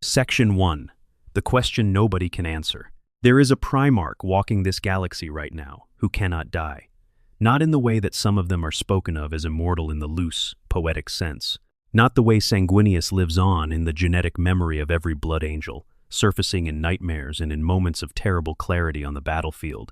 Section 1. The question nobody can answer. There is a Primarch walking this galaxy right now who cannot die. Not in the way that some of them are spoken of as immortal in the loose, poetic sense. Not the way Sanguinius lives on in the genetic memory of every blood angel, surfacing in nightmares and in moments of terrible clarity on the battlefield,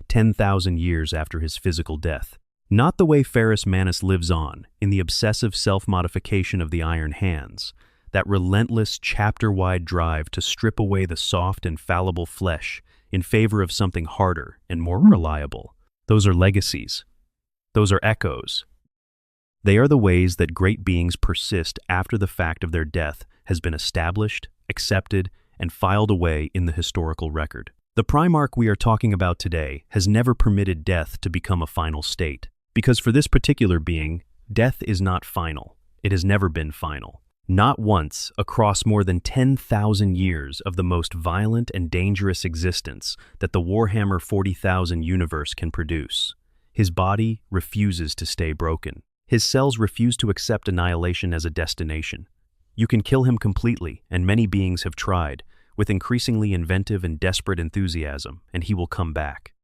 10,000 years after his physical death. Not the way Ferrus Manus lives on in the obsessive self-modification of the Iron Hands, that relentless chapter-wide drive to strip away the soft and fallible flesh in favor of something harder and more reliable. Those are legacies. Those are echoes. They are the ways that great beings persist after the fact of their death has been established, accepted, and filed away in the historical record. The Primarch we are talking about today has never permitted death to become a final state, because for this particular being, death is not final. It has never been final. Not once across more than 10,000 years of the most violent and dangerous existence that the Warhammer 40,000 universe can produce. His body refuses to stay broken. His cells refuse to accept annihilation as a destination. You can kill him completely, and many beings have tried, with increasingly inventive and desperate enthusiasm, and he will come back.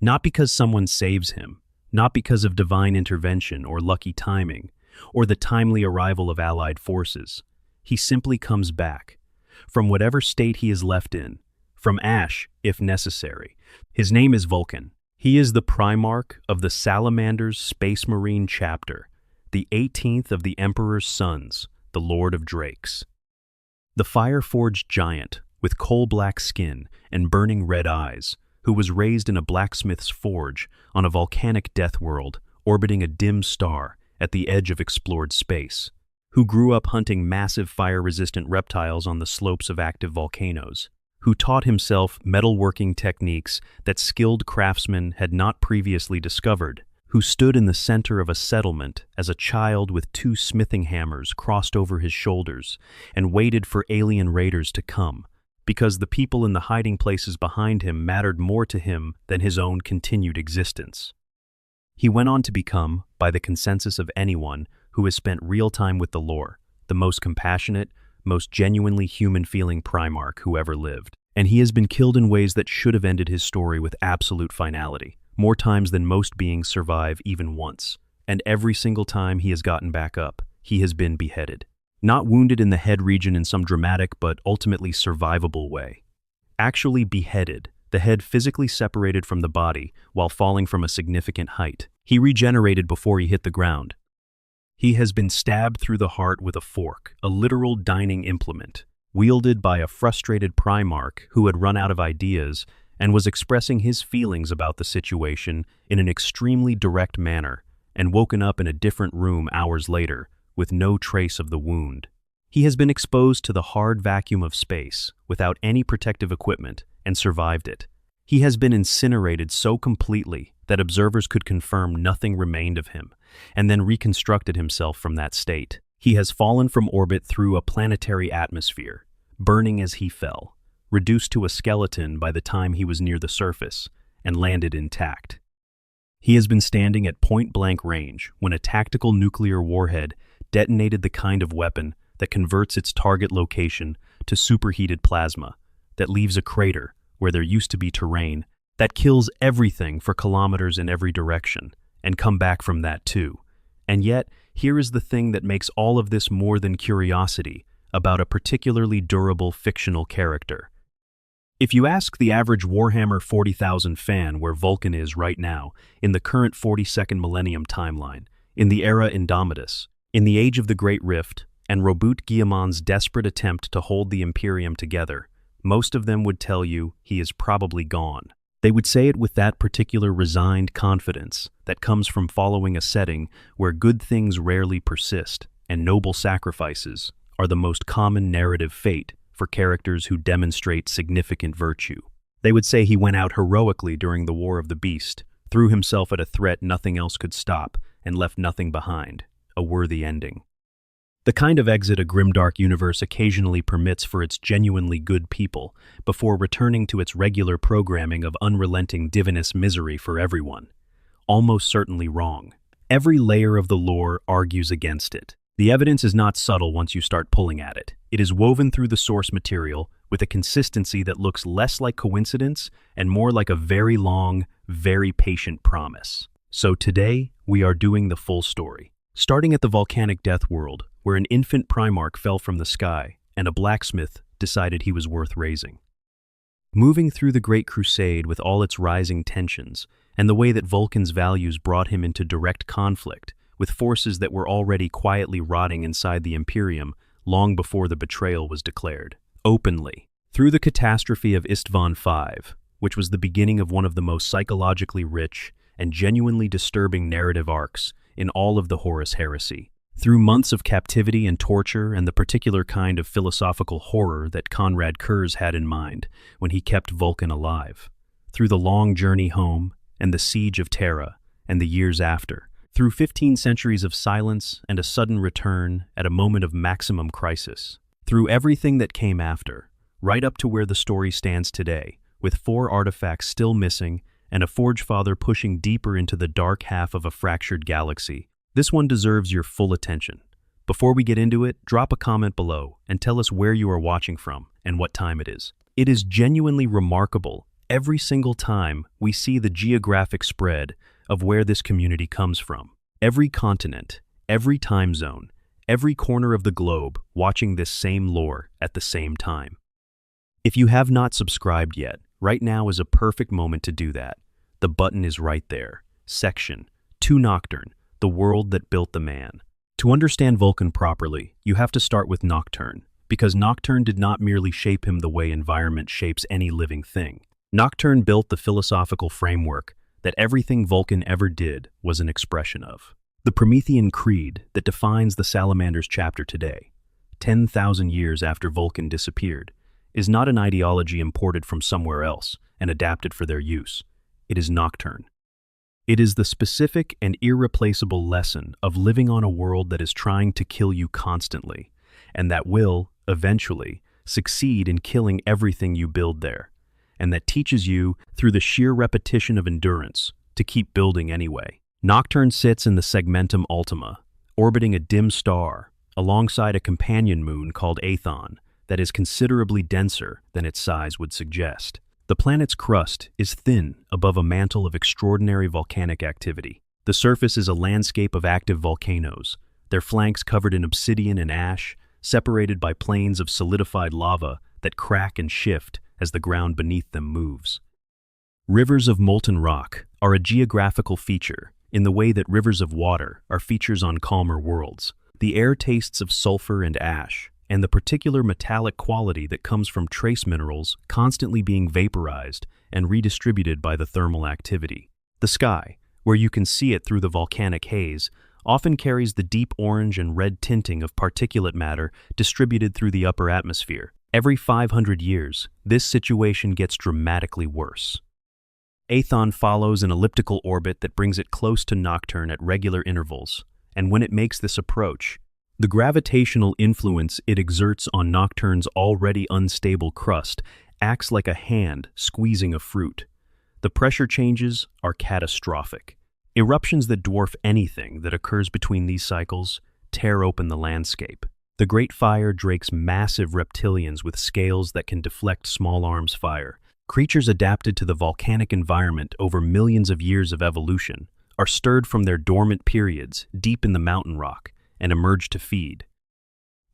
Not because someone saves him, not because of divine intervention or lucky timing, or the timely arrival of allied forces. He simply comes back, from whatever state he is left in, from ash, if necessary. His name is Vulcan. He is the Primarch of the Salamander's Space Marine chapter, the 18th of the Emperor's sons, the Lord of Drakes. The fire-forged giant, with coal-black skin and burning red eyes, who was raised in a blacksmith's forge on a volcanic death world orbiting a dim star at the edge of explored space, who grew up hunting massive fire-resistant reptiles on the slopes of active volcanoes, who taught himself metalworking techniques that skilled craftsmen had not previously discovered, who stood in the center of a settlement as a child with 2 smithing hammers crossed over his shoulders and waited for alien raiders to come, because the people in the hiding places behind him mattered more to him than his own continued existence. He went on to become, by the consensus of anyone who has spent real time with the lore, the most compassionate, most genuinely human-feeling Primarch who ever lived. And he has been killed in ways that should have ended his story with absolute finality, more times than most beings survive even once. And every single time he has gotten back up, he has been beheaded. Not wounded in the head region in some dramatic but ultimately survivable way. Actually beheaded, the head physically separated from the body while falling from a significant height. He regenerated before he hit the ground. He has been stabbed through the heart with a fork, a literal dining implement, wielded by a frustrated Primarch who had run out of ideas and was expressing his feelings about the situation in an extremely direct manner, and woken up in a different room hours later with no trace of the wound. He has been exposed to the hard vacuum of space without any protective equipment and survived it. He has been incinerated so completely that observers could confirm nothing remained of him, and then reconstructed himself from that state. He has fallen from orbit through a planetary atmosphere, burning as he fell, reduced to a skeleton by the time he was near the surface, and landed intact. He has been standing at point-blank range when a tactical nuclear warhead detonated the kind of weapon that converts its target location to superheated plasma, that leaves a crater where there used to be terrain, that kills everything for kilometers in every direction, and come back from that too. And yet, here is the thing that makes all of this more than curiosity about a particularly durable fictional character. If you ask the average Warhammer 40,000 fan where Vulcan is right now, in the current 42nd millennium timeline, in the era Indomitus, in the age of the Great Rift, and Robert Guillemot's desperate attempt to hold the Imperium together, most of them would tell you he is probably gone. They would say it with that particular resigned confidence that comes from following a setting where good things rarely persist and noble sacrifices are the most common narrative fate for characters who demonstrate significant virtue. They would say he went out heroically during the War of the Beast, threw himself at a threat nothing else could stop, and left nothing behind, a worthy ending. The kind of exit a grimdark universe occasionally permits for its genuinely good people before returning to its regular programming of unrelenting divinous misery for everyone. Almost certainly wrong. Every layer of the lore argues against it. The evidence is not subtle once you start pulling at it. It is woven through the source material with a consistency that looks less like coincidence and more like a very long, very patient promise. So today, we are doing the full story. Starting at the volcanic death world, where an infant Primarch fell from the sky and a blacksmith decided he was worth raising. Moving through the Great Crusade with all its rising tensions and the way that Vulcan's values brought him into direct conflict with forces that were already quietly rotting inside the Imperium long before the betrayal was declared, openly. Through the catastrophe of Istvan V, which was the beginning of one of the most psychologically rich and genuinely disturbing narrative arcs in all of the Horus heresy. Through months of captivity and torture and the particular kind of philosophical horror that Conrad Kurz had in mind when he kept Vulcan alive. Through the long journey home and the siege of Terra and the years after. Through 15 centuries of silence and a sudden return at a moment of maximum crisis. Through everything that came after, right up to where the story stands today, with 4 artifacts still missing and a Forge Father pushing deeper into the dark half of a fractured galaxy. This one deserves your full attention. Before we get into it, drop a comment below and tell us where you are watching from and what time it is. It is genuinely remarkable every single time we see the geographic spread of where this community comes from. Every continent, every time zone, every corner of the globe watching this same lore at the same time. If you have not subscribed yet, right now is a perfect moment to do that. The button is right there. Section 2 Nocturne, the world that built the man. To understand Vulcan properly, you have to start with Nocturne, because Nocturne did not merely shape him the way environment shapes any living thing. Nocturne built the philosophical framework that everything Vulcan ever did was an expression of. The Promethean creed that defines the Salamander's chapter today, 10,000 years after Vulcan disappeared, is not an ideology imported from somewhere else and adapted for their use. It is Nocturne. It is the specific and irreplaceable lesson of living on a world that is trying to kill you constantly, and that will, eventually, succeed in killing everything you build there, and that teaches you, through the sheer repetition of endurance, to keep building anyway. Nocturne sits in the Segmentum Ultima, orbiting a dim star, alongside a companion moon called Aethon, that is considerably denser than its size would suggest. The planet's crust is thin above a mantle of extraordinary volcanic activity. The surface is a landscape of active volcanoes, their flanks covered in obsidian and ash, separated by plains of solidified lava that crack and shift as the ground beneath them moves. Rivers of molten rock are a geographical feature in the way that rivers of water are features on calmer worlds. The air tastes of sulfur and ash, and the particular metallic quality that comes from trace minerals constantly being vaporized and redistributed by the thermal activity. The sky, where you can see it through the volcanic haze, often carries the deep orange and red tinting of particulate matter distributed through the upper atmosphere. Every 500 years, this situation gets dramatically worse. Aethon follows an elliptical orbit that brings it close to Nocturne at regular intervals, and when it makes this approach, the gravitational influence it exerts on Nocturne's already unstable crust acts like a hand squeezing a fruit. The pressure changes are catastrophic. Eruptions that dwarf anything that occurs between these cycles tear open the landscape. The Great Fire drakes massive reptilians with scales that can deflect small arms fire. Creatures adapted to the volcanic environment over millions of years of evolution are stirred from their dormant periods deep in the mountain rock and emerge to feed.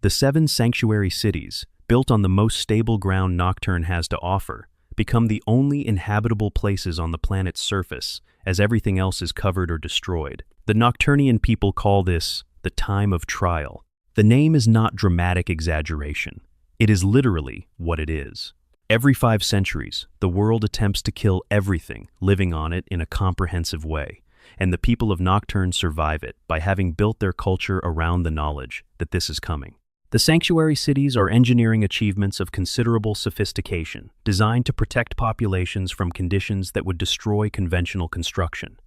The 7 sanctuary cities, built on the most stable ground Nocturne has to offer, become the only inhabitable places on the planet's surface, as everything else is covered or destroyed. The Nocturnian people call this the time of trial. The name is not dramatic exaggeration. It is literally what it is. Every 5 centuries, the world attempts to kill everything living on it in a comprehensive way, and the people of Nocturne survive it by having built their culture around the knowledge that this is coming. The sanctuary cities are engineering achievements of considerable sophistication, designed to protect populations from conditions that would destroy conventional construction.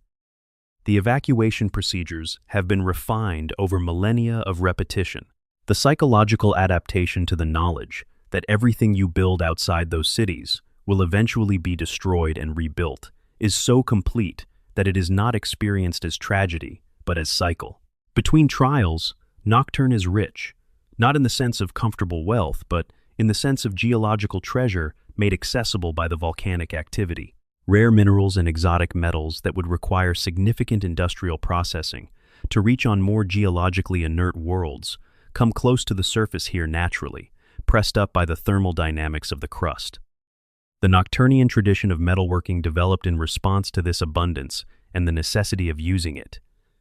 The evacuation procedures have been refined over millennia of repetition. The psychological adaptation to the knowledge that everything you build outside those cities will eventually be destroyed and rebuilt is so complete that it is not experienced as tragedy, but as cycle. Between trials, Nocturne is rich, not in the sense of comfortable wealth, but in the sense of geological treasure made accessible by the volcanic activity. Rare minerals and exotic metals that would require significant industrial processing to reach on more geologically inert worlds come close to the surface here naturally, pressed up by the thermal dynamics of the crust. The Nocturnian tradition of metalworking developed in response to this abundance and the necessity of using it.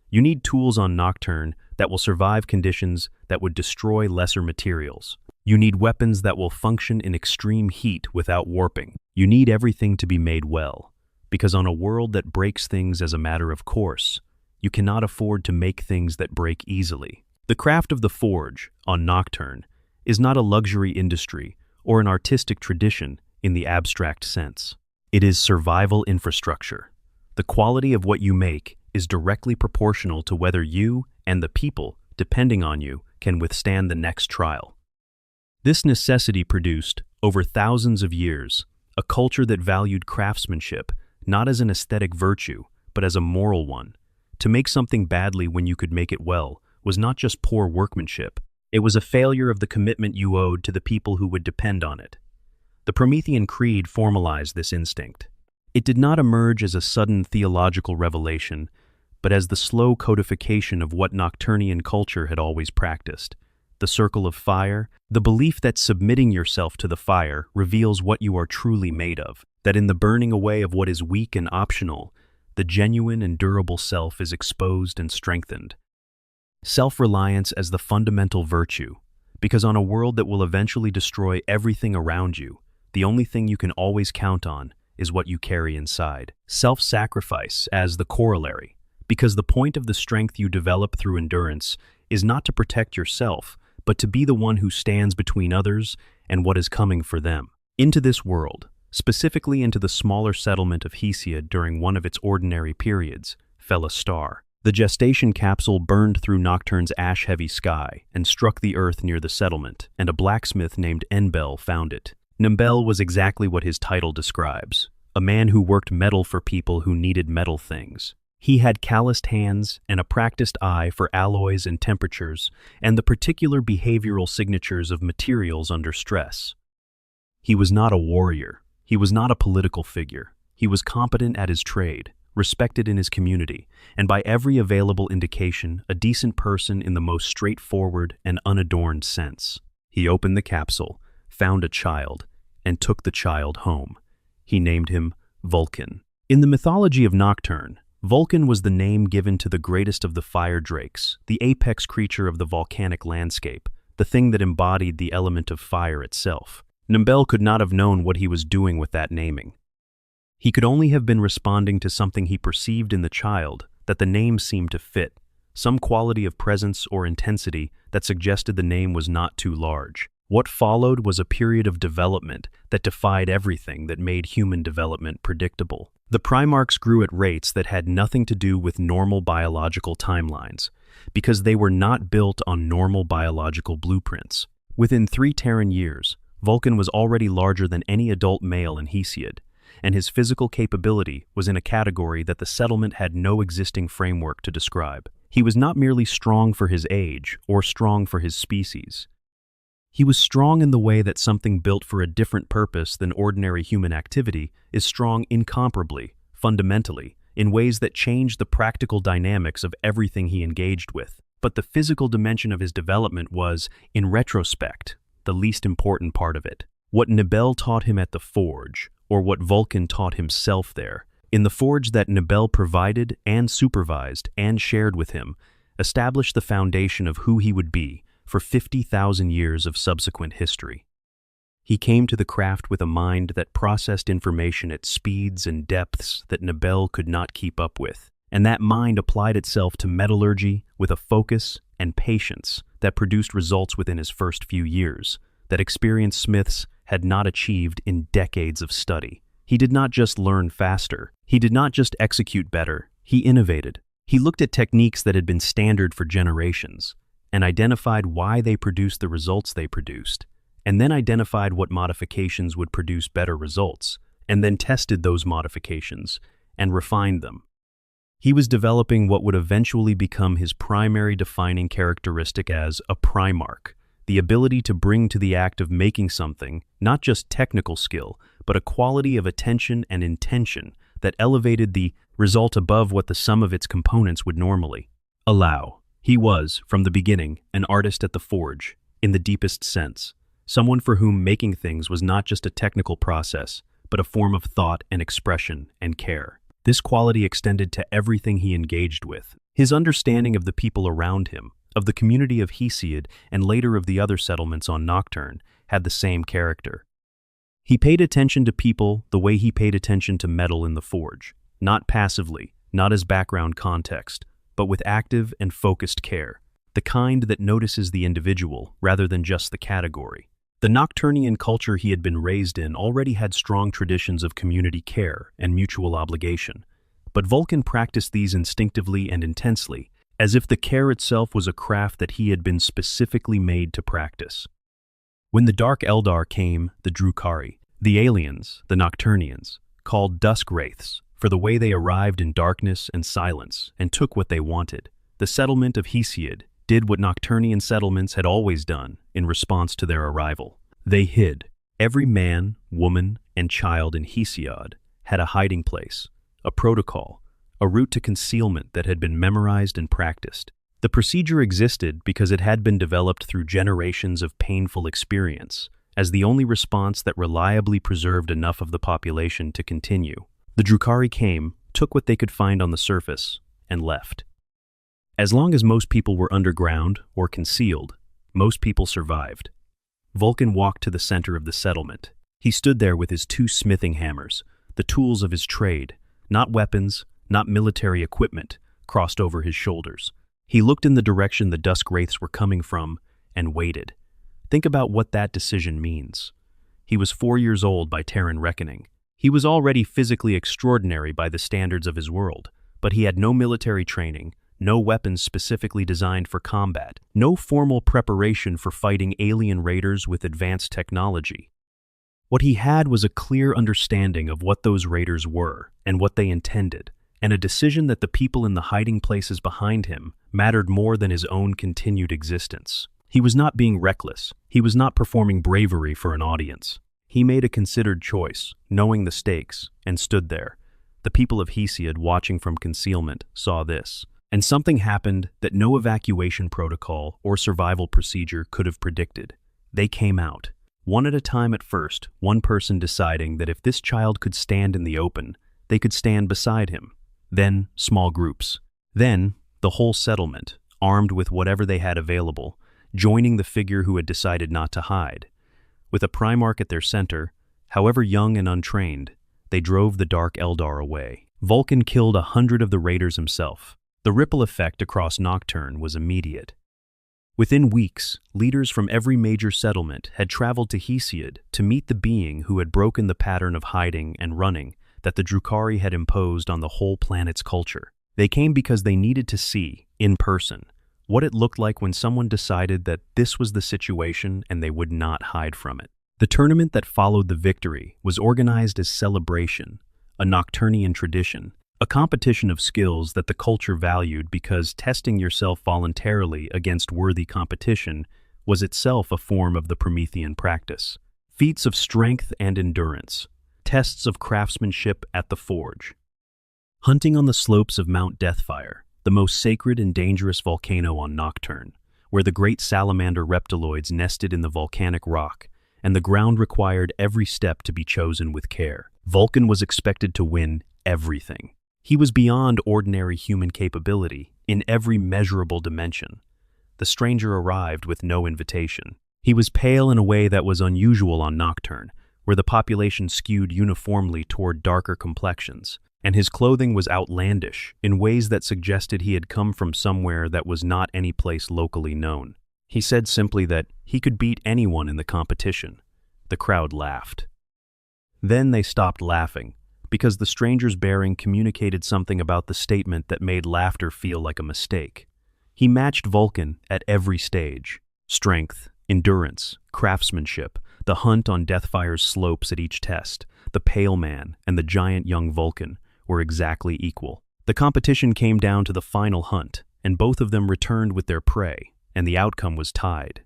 You need tools on Nocturne that will survive conditions that would destroy lesser materials. You need weapons that will function in extreme heat without warping. You need everything to be made well, because on a world that breaks things as a matter of course, you cannot afford to make things that break easily. The craft of the forge, on Nocturne, is not a luxury industry or an artistic tradition in the abstract sense. It is survival infrastructure. The quality of what you make is directly proportional to whether you and the people depending on you can withstand the next trial. This necessity produced, over thousands of years, a culture that valued craftsmanship not as an aesthetic virtue, but as a moral one. To make something badly when you could make it well was not just poor workmanship, it was a failure of the commitment you owed to the people who would depend on it. The Promethean Creed formalized this instinct. It did not emerge as a sudden theological revelation, but as the slow codification of what Nocturnian culture had always practiced. The circle of fire, the belief that submitting yourself to the fire reveals what you are truly made of, that in the burning away of what is weak and optional, the genuine and durable self is exposed and strengthened. Self-reliance as the fundamental virtue, because on a world that will eventually destroy everything around you, the only thing you can always count on is what you carry inside. Self-sacrifice as the corollary, because the point of the strength you develop through endurance is not to protect yourself, but to be the one who stands between others and what is coming for them. Into this world, specifically into the smaller settlement of Hesiod during one of its ordinary periods, fell a star. The gestation capsule burned through Nocturne's ash-heavy sky and struck the earth near the settlement, and a blacksmith named Enbel found it. Nembel was exactly what his title describes, a man who worked metal for people who needed metal things. He had calloused hands and a practiced eye for alloys and temperatures and the particular behavioral signatures of materials under stress. He was not a warrior. He was not a political figure. He was competent at his trade, respected in his community, and by every available indication, a decent person in the most straightforward and unadorned sense. He opened the capsule, found a child, and took the child home. He named him Vulcan. In the mythology of Nocturne, Vulcan was the name given to the greatest of the fire drakes, the apex creature of the volcanic landscape, the thing that embodied the element of fire itself. Nembel could not have known what he was doing with that naming. He could only have been responding to something he perceived in the child that the name seemed to fit, some quality of presence or intensity that suggested the name was not too large. What followed was a period of development that defied everything that made human development predictable. The Primarchs grew at rates that had nothing to do with normal biological timelines, because they were not built on normal biological blueprints. Within 3 Terran years, Vulcan was already larger than any adult male in Hesiod, and his physical capability was in a category that the settlement had no existing framework to describe. He was not merely strong for his age or strong for his species. He was strong in the way that something built for a different purpose than ordinary human activity is strong incomparably, fundamentally, in ways that change the practical dynamics of everything he engaged with. But the physical dimension of his development was, in retrospect, the least important part of it. What Nibel taught him at the forge, or what Vulcan taught himself there, in the forge that Nibel provided and supervised and shared with him, established the foundation of who he would be for 50,000 years of subsequent history. He came to the craft with a mind that processed information at speeds and depths that Nibel could not keep up with, and that mind applied itself to metallurgy with a focus and patience that produced results within his first few years, that experienced smiths had not achieved in decades of study. He did not just learn faster, he did not just execute better, he innovated. He looked at techniques that had been standard for generations, and identified why they produced the results they produced, and then identified what modifications would produce better results, and then tested those modifications and refined them. He was developing what would eventually become his primary defining characteristic as a Primarch, the ability to bring to the act of making something not just technical skill, but a quality of attention and intention that elevated the result above what the sum of its components would normally allow. He was, from the beginning, an artist at the forge, in the deepest sense, someone for whom making things was not just a technical process, but a form of thought and expression and care. This quality extended to everything he engaged with. His understanding of the people around him, of the community of Hesiod, and later of the other settlements on Nocturne, had the same character. He paid attention to people the way he paid attention to metal in the forge, not passively, not as background context, but with active and focused care, the kind that notices the individual rather than just the category. The Nocturnian culture he had been raised in already had strong traditions of community care and mutual obligation, but Vulcan practiced these instinctively and intensely, as if the care itself was a craft that he had been specifically made to practice. When the Dark Eldar came, the Drukhari, the aliens, the Nocturnians, called dusk wraiths, for the way they arrived in darkness and silence and took what they wanted. The settlement of Hesiod did what Nocturnian settlements had always done in response to their arrival. They hid. Every man, woman, and child in Hesiod had a hiding place, a protocol, a route to concealment that had been memorized and practiced. The procedure existed because it had been developed through generations of painful experience, as the only response that reliably preserved enough of the population to continue. The Drukhari came, took what they could find on the surface, and left. As long as most people were underground or concealed, most people survived. Vulcan walked to the center of the settlement. He stood there with his 2 smithing hammers, the tools of his trade, not weapons, not military equipment, crossed over his shoulders. He looked in the direction the dusk wraiths were coming from and waited. Think about what that decision means. He was 4 years old by Terran reckoning. He was already physically extraordinary by the standards of his world, but he had no military training, no weapons specifically designed for combat, no formal preparation for fighting alien raiders with advanced technology. What he had was a clear understanding of what those raiders were and what they intended, and a decision that the people in the hiding places behind him mattered more than his own continued existence. He was not being reckless. He was not performing bravery for an audience. He made a considered choice, knowing the stakes, and stood there. The people of Hesiod, watching from concealment, saw this. And something happened that no evacuation protocol or survival procedure could have predicted. They came out, one at a time at first, one person deciding that if this child could stand in the open, they could stand beside him. Then, small groups. Then, the whole settlement, armed with whatever they had available, joining the figure who had decided not to hide. With a Primarch at their center, however young and untrained, they drove the Dark Eldar away. Vulcan killed 100 of the raiders himself. The ripple effect across Nocturne was immediate. Within weeks, leaders from every major settlement had traveled to Hesiod to meet the being who had broken the pattern of hiding and running that the Drukhari had imposed on the whole planet's culture. They came because they needed to see, in person, what it looked like when someone decided that this was the situation and they would not hide from it. The tournament that followed the victory was organized as celebration, a Nocturnian tradition, a competition of skills that the culture valued because testing yourself voluntarily against worthy competition was itself a form of the Promethean practice. Feats of strength and endurance, tests of craftsmanship at the forge. Hunting on the slopes of Mount Deathfire, the most sacred and dangerous volcano on Nocturne, where the great salamander reptiloids nested in the volcanic rock, and the ground required every step to be chosen with care. Vulcan was expected to win everything. He was beyond ordinary human capability in every measurable dimension. The stranger arrived with no invitation. He was pale in a way that was unusual on Nocturne, where the population skewed uniformly toward darker complexions, and his clothing was outlandish in ways that suggested he had come from somewhere that was not any place locally known. He said simply that he could beat anyone in the competition. The crowd laughed. Then they stopped laughing, because the stranger's bearing communicated something about the statement that made laughter feel like a mistake. He matched Vulcan at every stage. Strength, endurance, craftsmanship, the hunt on Deathfire's slopes at each test, the pale man and the giant young Vulcan were exactly equal. The competition came down to the final hunt, and both of them returned with their prey, and the outcome was tied.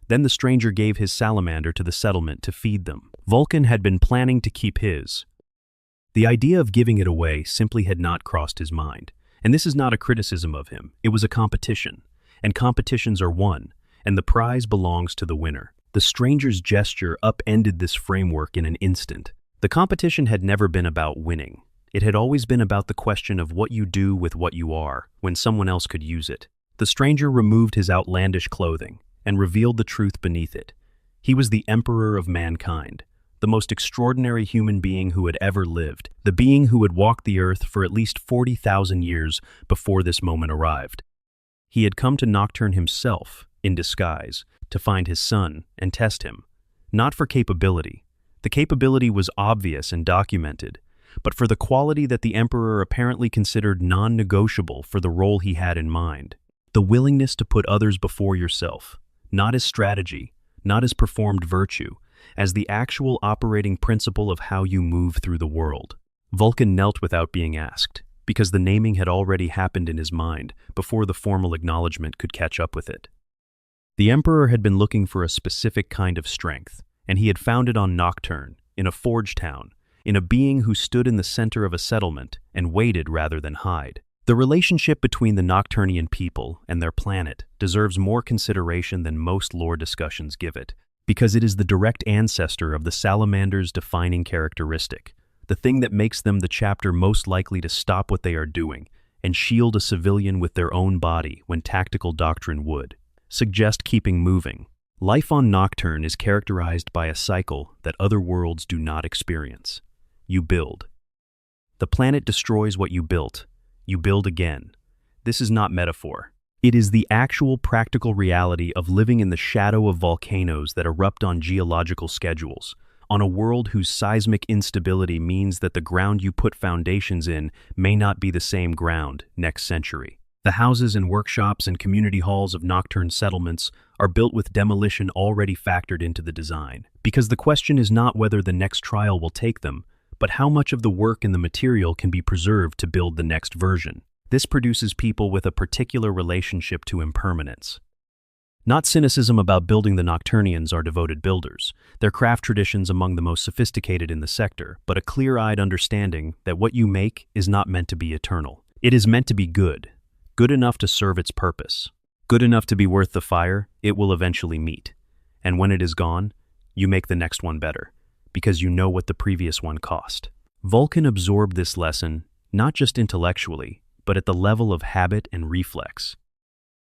Then the stranger gave his salamander to the settlement to feed them. Vulcan had been planning to keep his. The idea of giving it away simply had not crossed his mind. And this is not a criticism of him. It was a competition. And competitions are won, and the prize belongs to the winner. The stranger's gesture upended this framework in an instant. The competition had never been about winning. It had always been about the question of what you do with what you are when someone else could use it. The stranger removed his outlandish clothing and revealed the truth beneath it. He was the emperor of mankind, the most extraordinary human being who had ever lived, the being who had walked the earth for at least 40,000 years before this moment arrived. He had come to Nocturne himself, in disguise, to find his son and test him, not for capability. The capability was obvious and documented, but for the quality that the Emperor apparently considered non-negotiable for the role he had in mind. The willingness to put others before yourself, not as strategy, not as performed virtue, as the actual operating principle of how you move through the world. Vulcan knelt without being asked, because the naming had already happened in his mind before the formal acknowledgement could catch up with it. The Emperor had been looking for a specific kind of strength, and he had found it on Nocturne, in a forge town, in a being who stood in the center of a settlement and waited rather than hide. The relationship between the Nocturnian people and their planet deserves more consideration than most lore discussions give it, because it is the direct ancestor of the salamander's defining characteristic, the thing that makes them the chapter most likely to stop what they are doing and shield a civilian with their own body when tactical doctrine would suggest keeping moving. Life on Nocturne is characterized by a cycle that other worlds do not experience. You build. The planet destroys what you built. You build again. This is not metaphor. It is the actual practical reality of living in the shadow of volcanoes that erupt on geological schedules, on a world whose seismic instability means that the ground you put foundations in may not be the same ground next century. The houses and workshops and community halls of Nocturne settlements are built with demolition already factored into the design, because the question is not whether the next trial will take them, but how much of the work and the material can be preserved to build the next version. This produces people with a particular relationship to impermanence. Not cynicism about building. The Nocturnians are devoted builders, their craft traditions among the most sophisticated in the sector, but a clear-eyed understanding that what you make is not meant to be eternal. It is meant to be good, good enough to serve its purpose, good enough to be worth the fire it will eventually meet. And when it is gone, you make the next one better, because you know what the previous one cost. Vulcan absorbed this lesson, not just intellectually, but at the level of habit and reflex.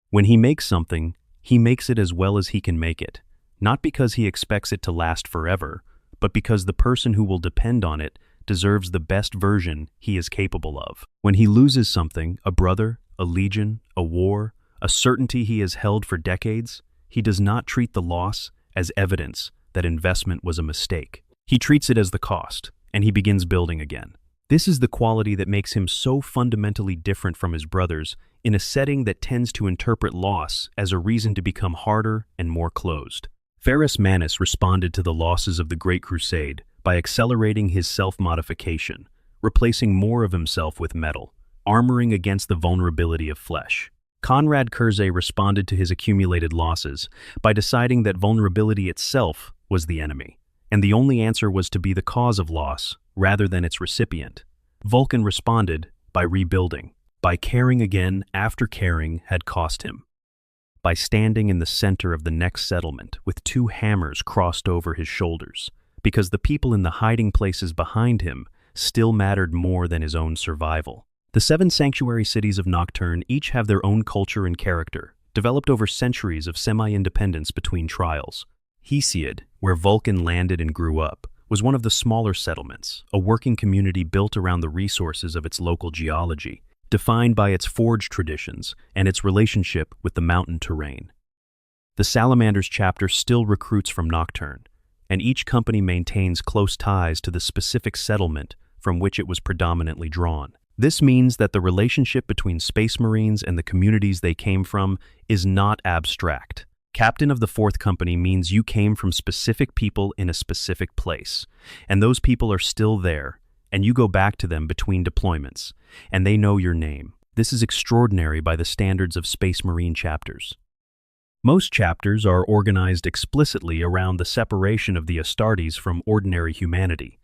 When he makes something, he makes it as well as he can make it, not because he expects it to last forever, but because the person who will depend on it deserves the best version he is capable of. When he loses something, a brother, a legion, a war, a certainty he has held for decades, he does not treat the loss as evidence that investment was a mistake. He treats it as the cost, and he begins building again. This is the quality that makes him so fundamentally different from his brothers in a setting that tends to interpret loss as a reason to become harder and more closed. Ferrus Manus responded to the losses of the Great Crusade by accelerating his self-modification, replacing more of himself with metal, armoring against the vulnerability of flesh. Conrad Curzay responded to his accumulated losses by deciding that vulnerability itself was the enemy, and the only answer was to be the cause of loss rather than its recipient. Vulcan responded by rebuilding, by caring again after caring had cost him, by standing in the center of the next settlement with two hammers crossed over his shoulders, because the people in the hiding places behind him still mattered more than his own survival. The 7 sanctuary cities of Nocturne each have their own culture and character, developed over centuries of semi-independence between trials. Hesiod, where Vulcan landed and grew up, was one of the smaller settlements, a working community built around the resources of its local geology, defined by its forge traditions and its relationship with the mountain terrain. The Salamanders chapter still recruits from Nocturne, and each company maintains close ties to the specific settlement from which it was predominantly drawn. This means that the relationship between Space Marines and the communities they came from is not abstract. Captain of the 4th Company means you came from specific people in a specific place, and those people are still there, and you go back to them between deployments, and they know your name. This is extraordinary by the standards of Space Marine chapters. Most chapters are organized explicitly around the separation of the Astartes from ordinary humanity.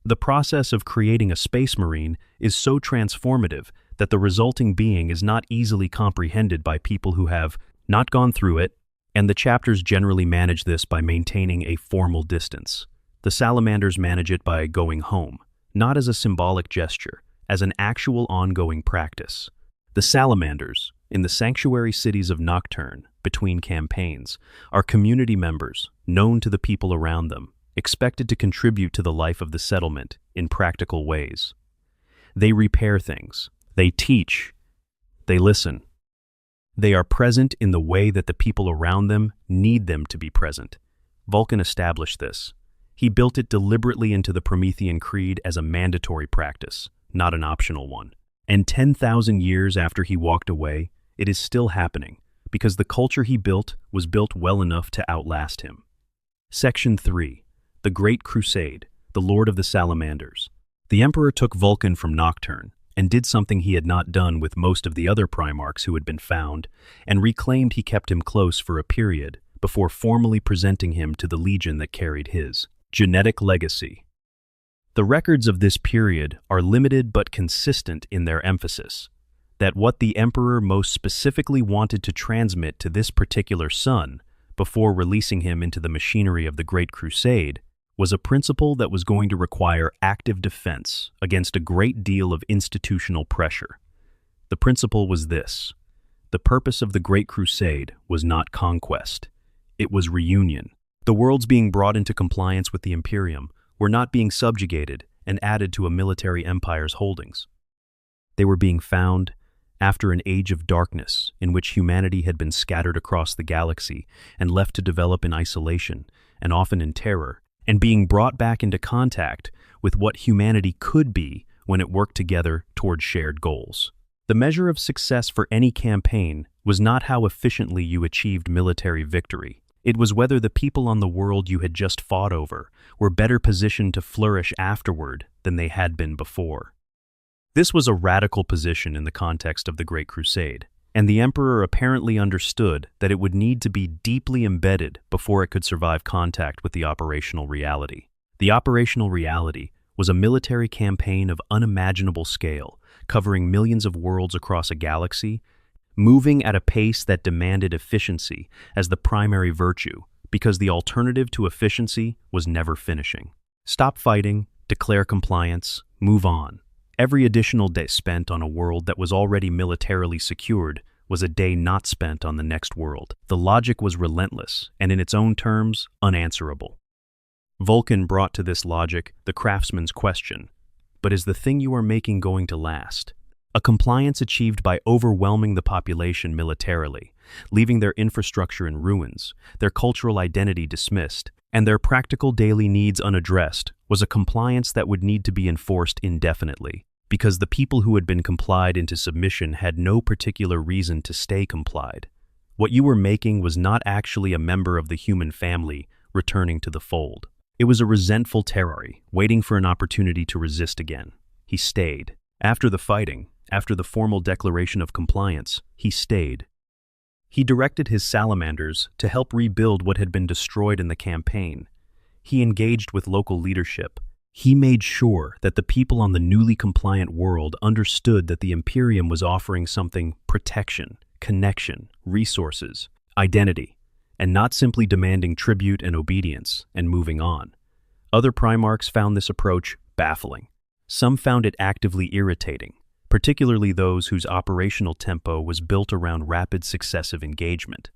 The process of creating a Space Marine is so transformative that the resulting being is not easily comprehended by people who have not gone through it, and the chapters generally manage this by maintaining a formal distance. The Salamanders manage it by going home, not as a symbolic gesture, as an actual ongoing practice. The Salamanders, in the sanctuary cities of Nocturne, between campaigns, are community members, known to the people around them, expected to contribute to the life of the settlement in practical ways. They repair things, they teach, they listen. They are present in the way that the people around them need them to be present. Vulcan established this. He built it deliberately into the Promethean Creed as a mandatory practice, not an optional one. And 10,000 years after he walked away, it is still happening, because the culture he built was built well enough to outlast him. Section 3. The Great Crusade, the Lord of the Salamanders. The Emperor took Vulcan from Nocturne, and did something he had not done with most of the other Primarchs who had been found, and reclaimed he kept him close for a period, before formally presenting him to the legion that carried his genetic legacy. The records of this period are limited but consistent in their emphasis, that what the Emperor most specifically wanted to transmit to this particular son, before releasing him into the machinery of the Great Crusade, was a principle that was going to require active defense against a great deal of institutional pressure. The principle was this: the purpose of the Great Crusade was not conquest, it was reunion. The worlds being brought into compliance with the Imperium were not being subjugated and added to a military empire's holdings. They were being found after an age of darkness in which humanity had been scattered across the galaxy and left to develop in isolation, and often in terror, and being brought back into contact with what humanity could be when it worked together toward shared goals. The measure of success for any campaign was not how efficiently you achieved military victory. It was whether the people on the world you had just fought over were better positioned to flourish afterward than they had been before. This was a radical position in the context of the Great Crusade, and the Emperor apparently understood that it would need to be deeply embedded before it could survive contact with the operational reality. The operational reality was a military campaign of unimaginable scale, covering millions of worlds across a galaxy, moving at a pace that demanded efficiency as the primary virtue, because the alternative to efficiency was never finishing. Stop fighting, declare compliance, move on. Every additional day spent on a world that was already militarily secured was a day not spent on the next world. The logic was relentless, and in its own terms, unanswerable. Vulcan brought to this logic the craftsman's question: but is the thing you are making going to last? A compliance achieved by overwhelming the population militarily, leaving their infrastructure in ruins, their cultural identity dismissed, and their practical daily needs unaddressed, was a compliance that would need to be enforced indefinitely, because the people who had been complied into submission had no particular reason to stay complied. What you were making was not actually a member of the human family returning to the fold. It was a resentful terrori, waiting for an opportunity to resist again. He stayed. After the fighting, after the formal declaration of compliance, he stayed. He directed his salamanders to help rebuild what had been destroyed in the campaign. He engaged with local leadership. He made sure that the people on the newly compliant world understood that the Imperium was offering something: protection, connection, resources, identity, and not simply demanding tribute and obedience and moving on. Other Primarchs found this approach baffling. Some found it actively irritating, particularly those whose operational tempo was built around rapid successive engagement.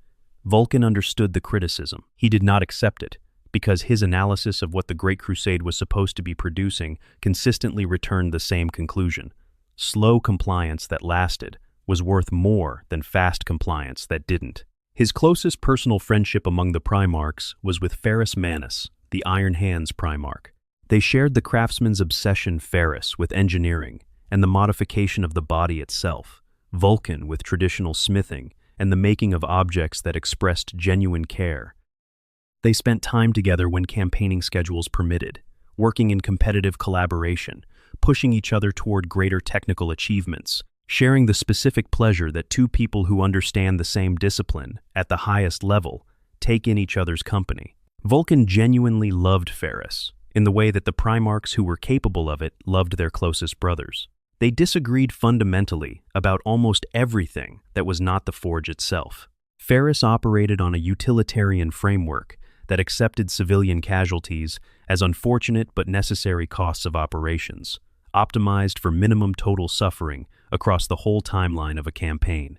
Vulcan understood the criticism. He did not accept it, because his analysis of what the Great Crusade was supposed to be producing consistently returned the same conclusion. Slow compliance that lasted was worth more than fast compliance that didn't. His closest personal friendship among the Primarchs was with Ferrus Manus, the Iron Hands Primarch. They shared the craftsman's obsession, Ferrus, with engineering and the modification of the body itself, Vulcan with traditional smithing and the making of objects that expressed genuine care. They spent time together when campaigning schedules permitted, working in competitive collaboration, pushing each other toward greater technical achievements, sharing the specific pleasure that two people who understand the same discipline at the highest level take in each other's company. Vulcan genuinely loved Ferris, in the way that the Primarchs who were capable of it loved their closest brothers. They disagreed fundamentally about almost everything that was not the Forge itself. Ferris operated on a utilitarian framework that accepted civilian casualties as unfortunate but necessary costs of operations, optimized for minimum total suffering across the whole timeline of a campaign.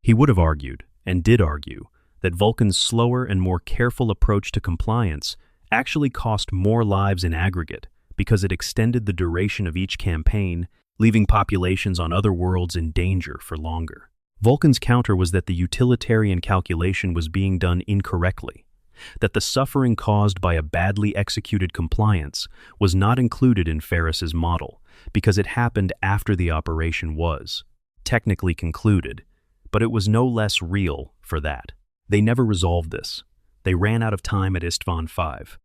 He would have argued, and did argue, that Vulcan's slower and more careful approach to compliance actually cost more lives in aggregate because it extended the duration of each campaign, leaving populations on other worlds in danger for longer. Vulcan's counter was that the utilitarian calculation was being done incorrectly, that the suffering caused by a badly executed compliance was not included in Ferris's model because it happened after the operation was technically concluded, but it was no less real for that. They never resolved this. They ran out of time at Istvan V.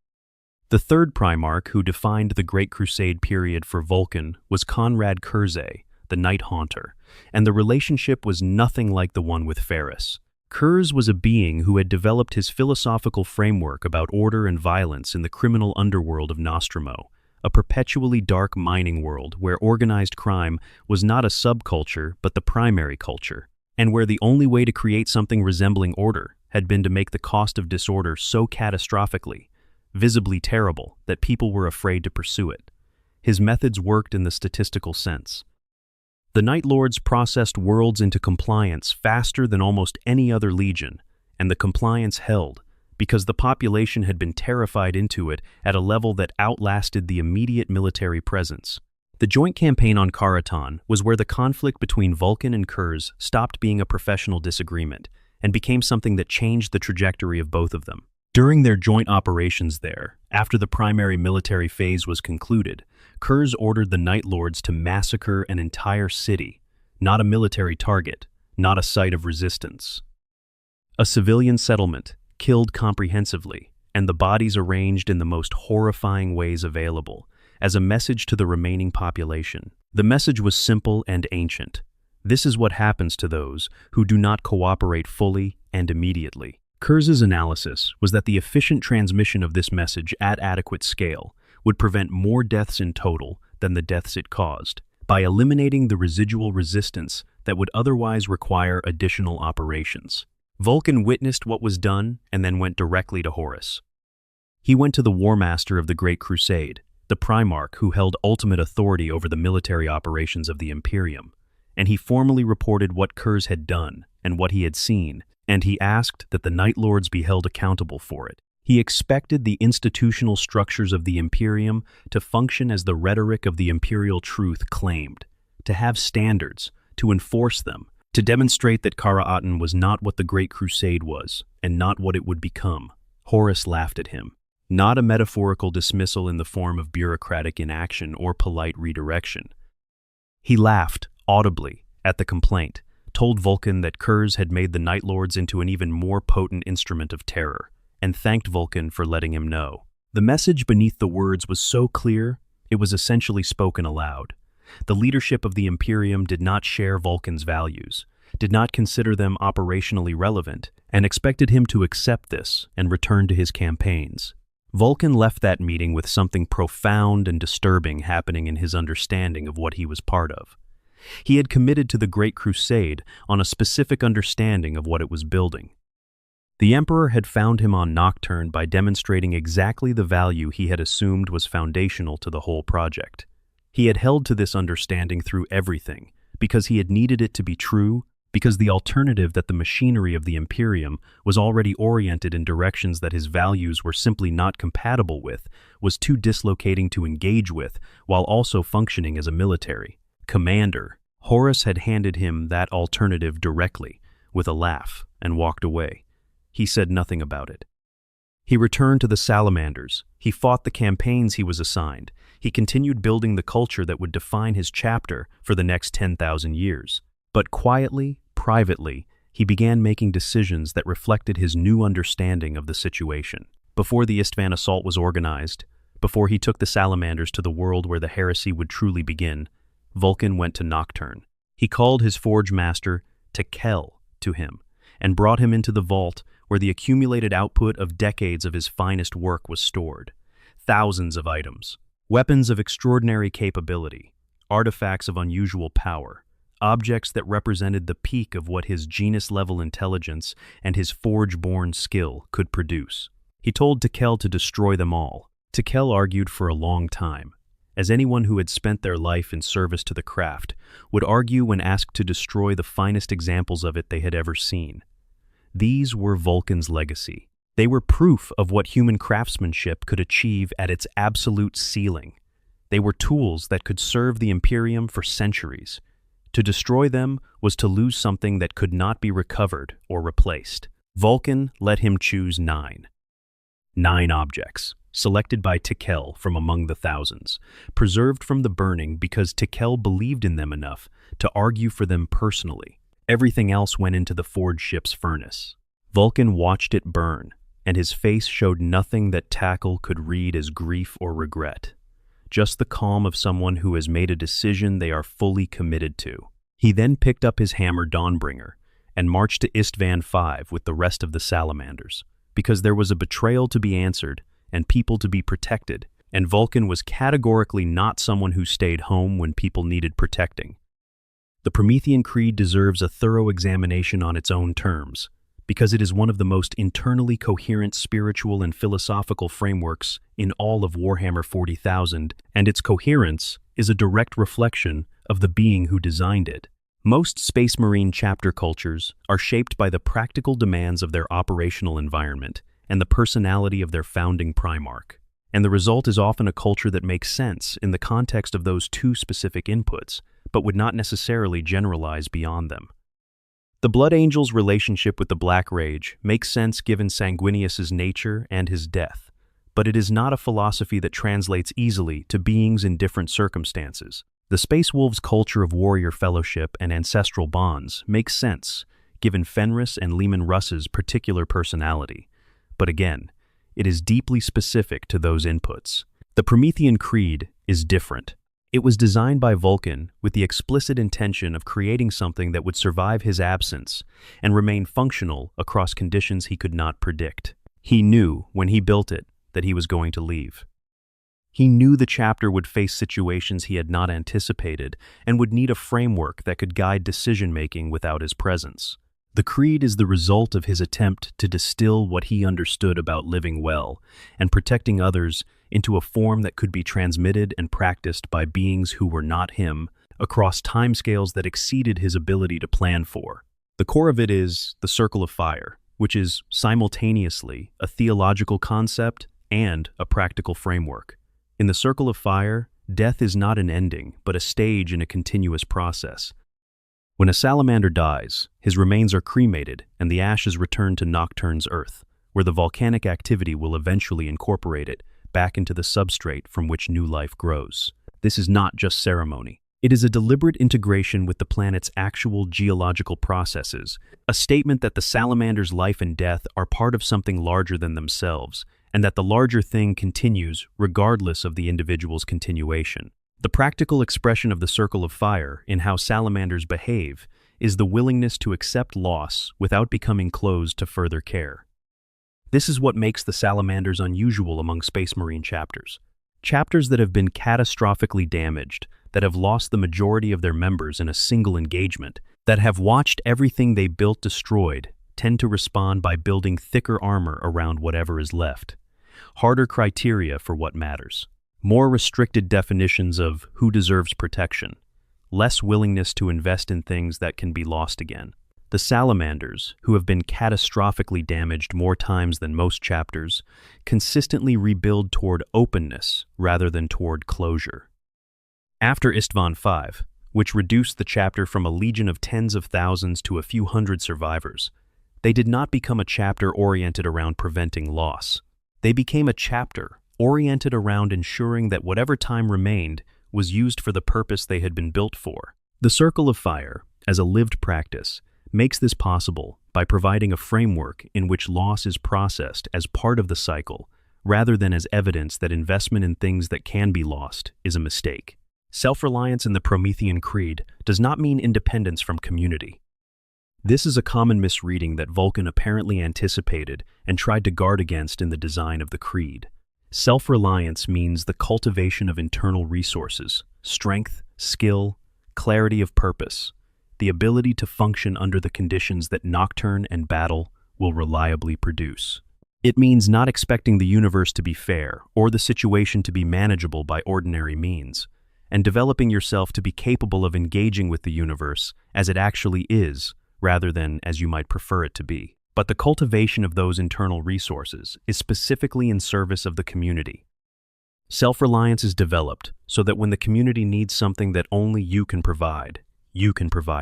The third Primarch who defined the Great Crusade period for Vulcan was Conrad Curzay, the Night Haunter, and the relationship was nothing like the one with Ferris. Kurz was a being who had developed his philosophical framework about order and violence in the criminal underworld of Nostromo, a perpetually dark mining world where organized crime was not a subculture but the primary culture, and where the only way to create something resembling order had been to make the cost of disorder so catastrophically, visibly terrible, that people were afraid to pursue it. His methods worked in the statistical sense. The Night Lords processed worlds into compliance faster than almost any other legion, and the compliance held because the population had been terrified into it at a level that outlasted the immediate military presence. The joint campaign on Karaton was where the conflict between Vulcan and Kurz stopped being a professional disagreement and became something that changed the trajectory of both of them. During their joint operations there, after the primary military phase was concluded, Kurz ordered the Night Lords to massacre an entire city, not a military target, not a site of resistance. A civilian settlement, killed comprehensively, and the bodies arranged in the most horrifying ways available, as a message to the remaining population. The message was simple and ancient. This is what happens to those who do not cooperate fully and immediately. Kurz's analysis was that the efficient transmission of this message at adequate scale would prevent more deaths in total than the deaths it caused, by eliminating the residual resistance that would otherwise require additional operations. Vulcan witnessed what was done and then went directly to Horus. He went to the War Master of the Great Crusade, the Primarch who held ultimate authority over the military operations of the Imperium, and he formally reported what Kurz had done and what he had seen, and he asked that the Night Lords be held accountable for it. He expected the institutional structures of the Imperium to function as the rhetoric of the imperial truth claimed, to have standards, to enforce them, to demonstrate that Kara-Atan was not what the Great Crusade was, and not what it would become. Horus laughed at him. Not a metaphorical dismissal in the form of bureaucratic inaction or polite redirection. He laughed, audibly, at the complaint, told Vulcan that Kurz had made the Night Lords into an even more potent instrument of terror, and thanked Vulcan for letting him know. The message beneath the words was so clear, it was essentially spoken aloud. The leadership of the Imperium did not share Vulcan's values, did not consider them operationally relevant, and expected him to accept this and return to his campaigns. Vulcan left that meeting with something profound and disturbing happening in his understanding of what he was part of. He had committed to the Great Crusade on a specific understanding of what it was building. The Emperor had found him on Nocturne by demonstrating exactly the value he had assumed was foundational to the whole project. He had held to this understanding through everything, because he had needed it to be true, because the alternative that the machinery of the Imperium was already oriented in directions that his values were simply not compatible with, was too dislocating to engage with, while also functioning as a military commander. Horus had handed him that alternative directly, with a laugh, and walked away. He said nothing about it. He returned to the Salamanders. He fought the campaigns he was assigned. He continued building the culture that would define his chapter for the next 10,000 years. But quietly, privately, he began making decisions that reflected his new understanding of the situation. Before the Istvan assault was organized, Before he took the salamanders to the world where the heresy would truly begin, Vulcan went to Nocturne. He called his forge master, Tekel, to him, and brought him into the vault where the accumulated output of decades of his finest work was stored. Thousands of items, weapons of extraordinary capability, artifacts of unusual power, objects that represented the peak of what his genus-level intelligence and his forge-born skill could produce. He told Tekel to destroy them all. Tekel argued for a long time, as anyone who had spent their life in service to the craft would argue when asked to destroy the finest examples of it they had ever seen. These were Vulcan's legacy. They were proof of what human craftsmanship could achieve at its absolute ceiling. They were tools that could serve the Imperium for centuries. To destroy them was to lose something that could not be recovered or replaced. Vulcan let him choose 9. 9 objects, selected by Tekel from among the thousands, preserved from the burning because Tekel believed in them enough to argue for them personally. Everything else went into the forge ship's furnace. Vulcan watched it burn, and his face showed nothing that Tekel could read as grief or regret. Just the calm of someone who has made a decision they are fully committed to. He then picked up his hammer Dawnbringer and marched to Istvan V with the rest of the salamanders, because there was a betrayal to be answered and people to be protected, and Vulcan was categorically not someone who stayed home when people needed protecting. The Promethean Creed deserves a thorough examination on its own terms, because it is one of the most internally coherent spiritual and philosophical frameworks in all of Warhammer 40,000, and its coherence is a direct reflection of the being who designed it. Most Space Marine chapter cultures are shaped by the practical demands of their operational environment and the personality of their founding Primarch, and the result is often a culture that makes sense in the context of those 2 specific inputs, but would not necessarily generalize beyond them. The Blood Angel's relationship with the Black Rage makes sense given Sanguinius's nature and his death, but it is not a philosophy that translates easily to beings in different circumstances. The Space Wolves' culture of warrior fellowship and ancestral bonds makes sense, given Fenris and Leman Russ's particular personality, but again, it is deeply specific to those inputs. The Promethean Creed is different. It was designed by Vulcan with the explicit intention of creating something that would survive his absence and remain functional across conditions he could not predict. He knew, when he built it, that he was going to leave. He knew the chapter would face situations he had not anticipated and would need a framework that could guide decision-making without his presence. The Creed is the result of his attempt to distill what he understood about living well and protecting others into a form that could be transmitted and practiced by beings who were not him across timescales that exceeded his ability to plan for. The core of it is the Circle of Fire, which is simultaneously a theological concept and a practical framework. In the Circle of Fire, death is not an ending, but a stage in a continuous process. When a salamander dies, his remains are cremated and the ashes return to Nocturne's Earth, where the volcanic activity will eventually incorporate it back into the substrate from which new life grows. This is not just ceremony. It is a deliberate integration with the planet's actual geological processes, a statement that the salamander's life and death are part of something larger than themselves, and that the larger thing continues regardless of the individual's continuation. The practical expression of the Circle of Fire in how salamanders behave is the willingness to accept loss without becoming closed to further care. This is what makes the salamanders unusual among Space Marine chapters. Chapters that have been catastrophically damaged, that have lost the majority of their members in a single engagement, that have watched everything they built destroyed, tend to respond by building thicker armor around whatever is left. Harder criteria for what matters. More restricted definitions of who deserves protection. Less willingness to invest in things that can be lost again. The salamanders, who have been catastrophically damaged more times than most chapters, consistently rebuild toward openness rather than toward closure. After Istvan V, which reduced the chapter from a legion of tens of thousands to a few hundred survivors, they did not become a chapter oriented around preventing loss. They became a chapter oriented around ensuring that whatever time remained was used for the purpose they had been built for. The Circle of Fire, as a lived practice, makes this possible by providing a framework in which loss is processed as part of the cycle, rather than as evidence that investment in things that can be lost is a mistake. Self-reliance in the Promethean Creed does not mean independence from community. This is a common misreading that Vulcan apparently anticipated and tried to guard against in the design of the Creed. Self-reliance means the cultivation of internal resources, strength, skill, clarity of purpose, the ability to function under the conditions that Nocturne and Battle will reliably produce. It means not expecting the universe to be fair or the situation to be manageable by ordinary means, and developing yourself to be capable of engaging with the universe as it actually is, rather than as you might prefer it to be. But the cultivation of those internal resources is specifically in service of the community. Self-reliance is developed so that when the community needs something that only you can provide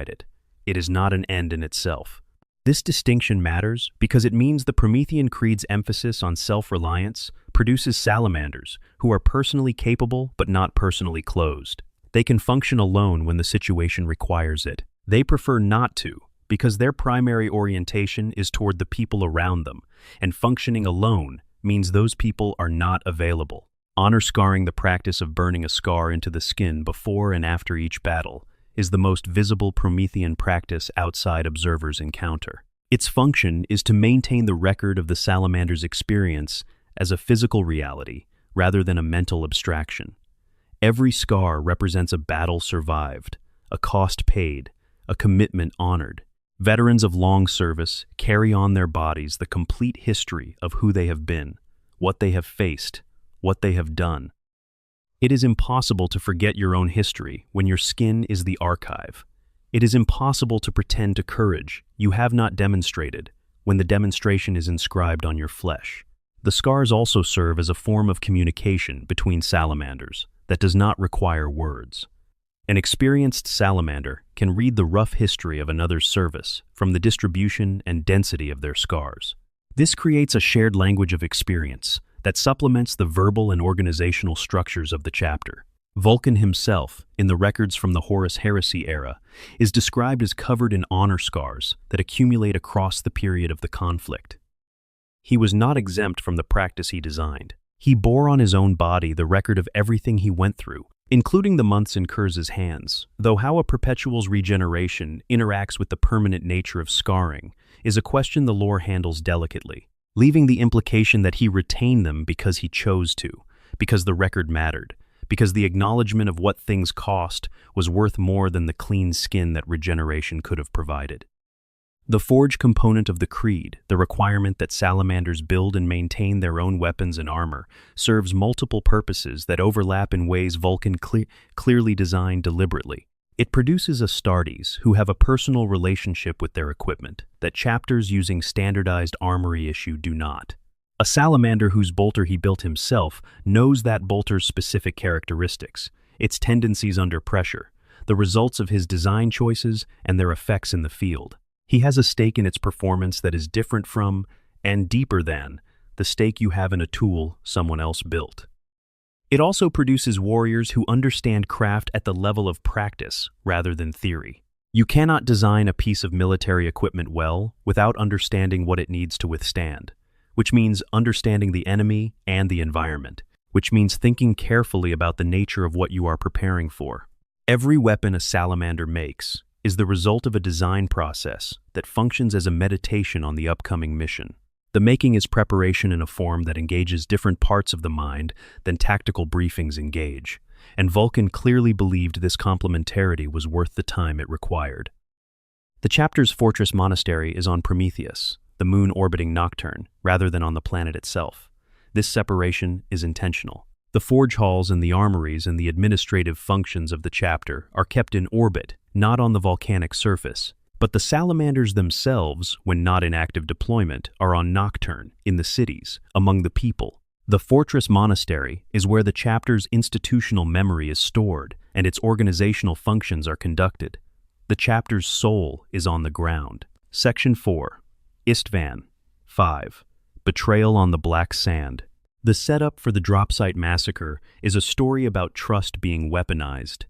it. It is not an end in itself. This distinction matters because it means the Promethean Creed's emphasis on self-reliance produces salamanders who are personally capable but not personally closed. They can function alone when the situation requires it. They prefer not to because their primary orientation is toward the people around them, and functioning alone means those people are not available. Honor scarring, the practice of burning a scar into the skin before and after each battle, is the most visible Promethean practice outside observers encounter. Its function is to maintain the record of the salamander's experience as a physical reality rather than a mental abstraction. Every scar represents a battle survived, a cost paid, a commitment honored. Veterans of long service carry on their bodies the complete history of who they have been, what they have faced, what they have done. It is impossible to forget your own history when your skin is the archive. It is impossible to pretend to courage you have not demonstrated when the demonstration is inscribed on your flesh. The scars also serve as a form of communication between salamanders that does not require words. An experienced salamander can read the rough history of another's service from the distribution and density of their scars. This creates a shared language of experience that supplements the verbal and organizational structures of the chapter. Vulcan himself, in the records from the Horus Heresy era, is described as covered in honor scars that accumulate across the period of the conflict. He was not exempt from the practice he designed. He bore on his own body the record of everything he went through, including the months in Kurz's hands, though how a perpetual's regeneration interacts with the permanent nature of scarring is a question the lore handles delicately, leaving the implication that he retained them because he chose to, because the record mattered, because the acknowledgement of what things cost was worth more than the clean skin that regeneration could have provided. The forge component of the Creed, the requirement that salamanders build and maintain their own weapons and armor, serves multiple purposes that overlap in ways Vulcan clearly designed deliberately. It produces Astartes who have a personal relationship with their equipment that chapters using standardized armory issue do not. A salamander whose bolter he built himself knows that bolter's specific characteristics, its tendencies under pressure, the results of his design choices, and their effects in the field. He has a stake in its performance that is different from, and deeper than, the stake you have in a tool someone else built. It also produces warriors who understand craft at the level of practice rather than theory. You cannot design a piece of military equipment well without understanding what it needs to withstand, which means understanding the enemy and the environment, which means thinking carefully about the nature of what you are preparing for. Every weapon a salamander makes is the result of a design process that functions as a meditation on the upcoming mission. The making is preparation in a form that engages different parts of the mind than tactical briefings engage, and Vulcan clearly believed this complementarity was worth the time it required. The chapter's fortress monastery is on Prometheus, the moon orbiting Nocturne, rather than on the planet itself. This separation is intentional. The forge halls and the armories and the administrative functions of the chapter are kept in orbit, not on the volcanic surface, but the salamanders themselves, when not in active deployment, are on Nocturne, in the cities, among the people. The fortress monastery is where the chapter's institutional memory is stored and its organizational functions are conducted. The chapter's soul is on the ground. Section 4. Istvan. 5. Betrayal on the Black Sand. The setup for the Dropsite Massacre is a story about trust being weaponized.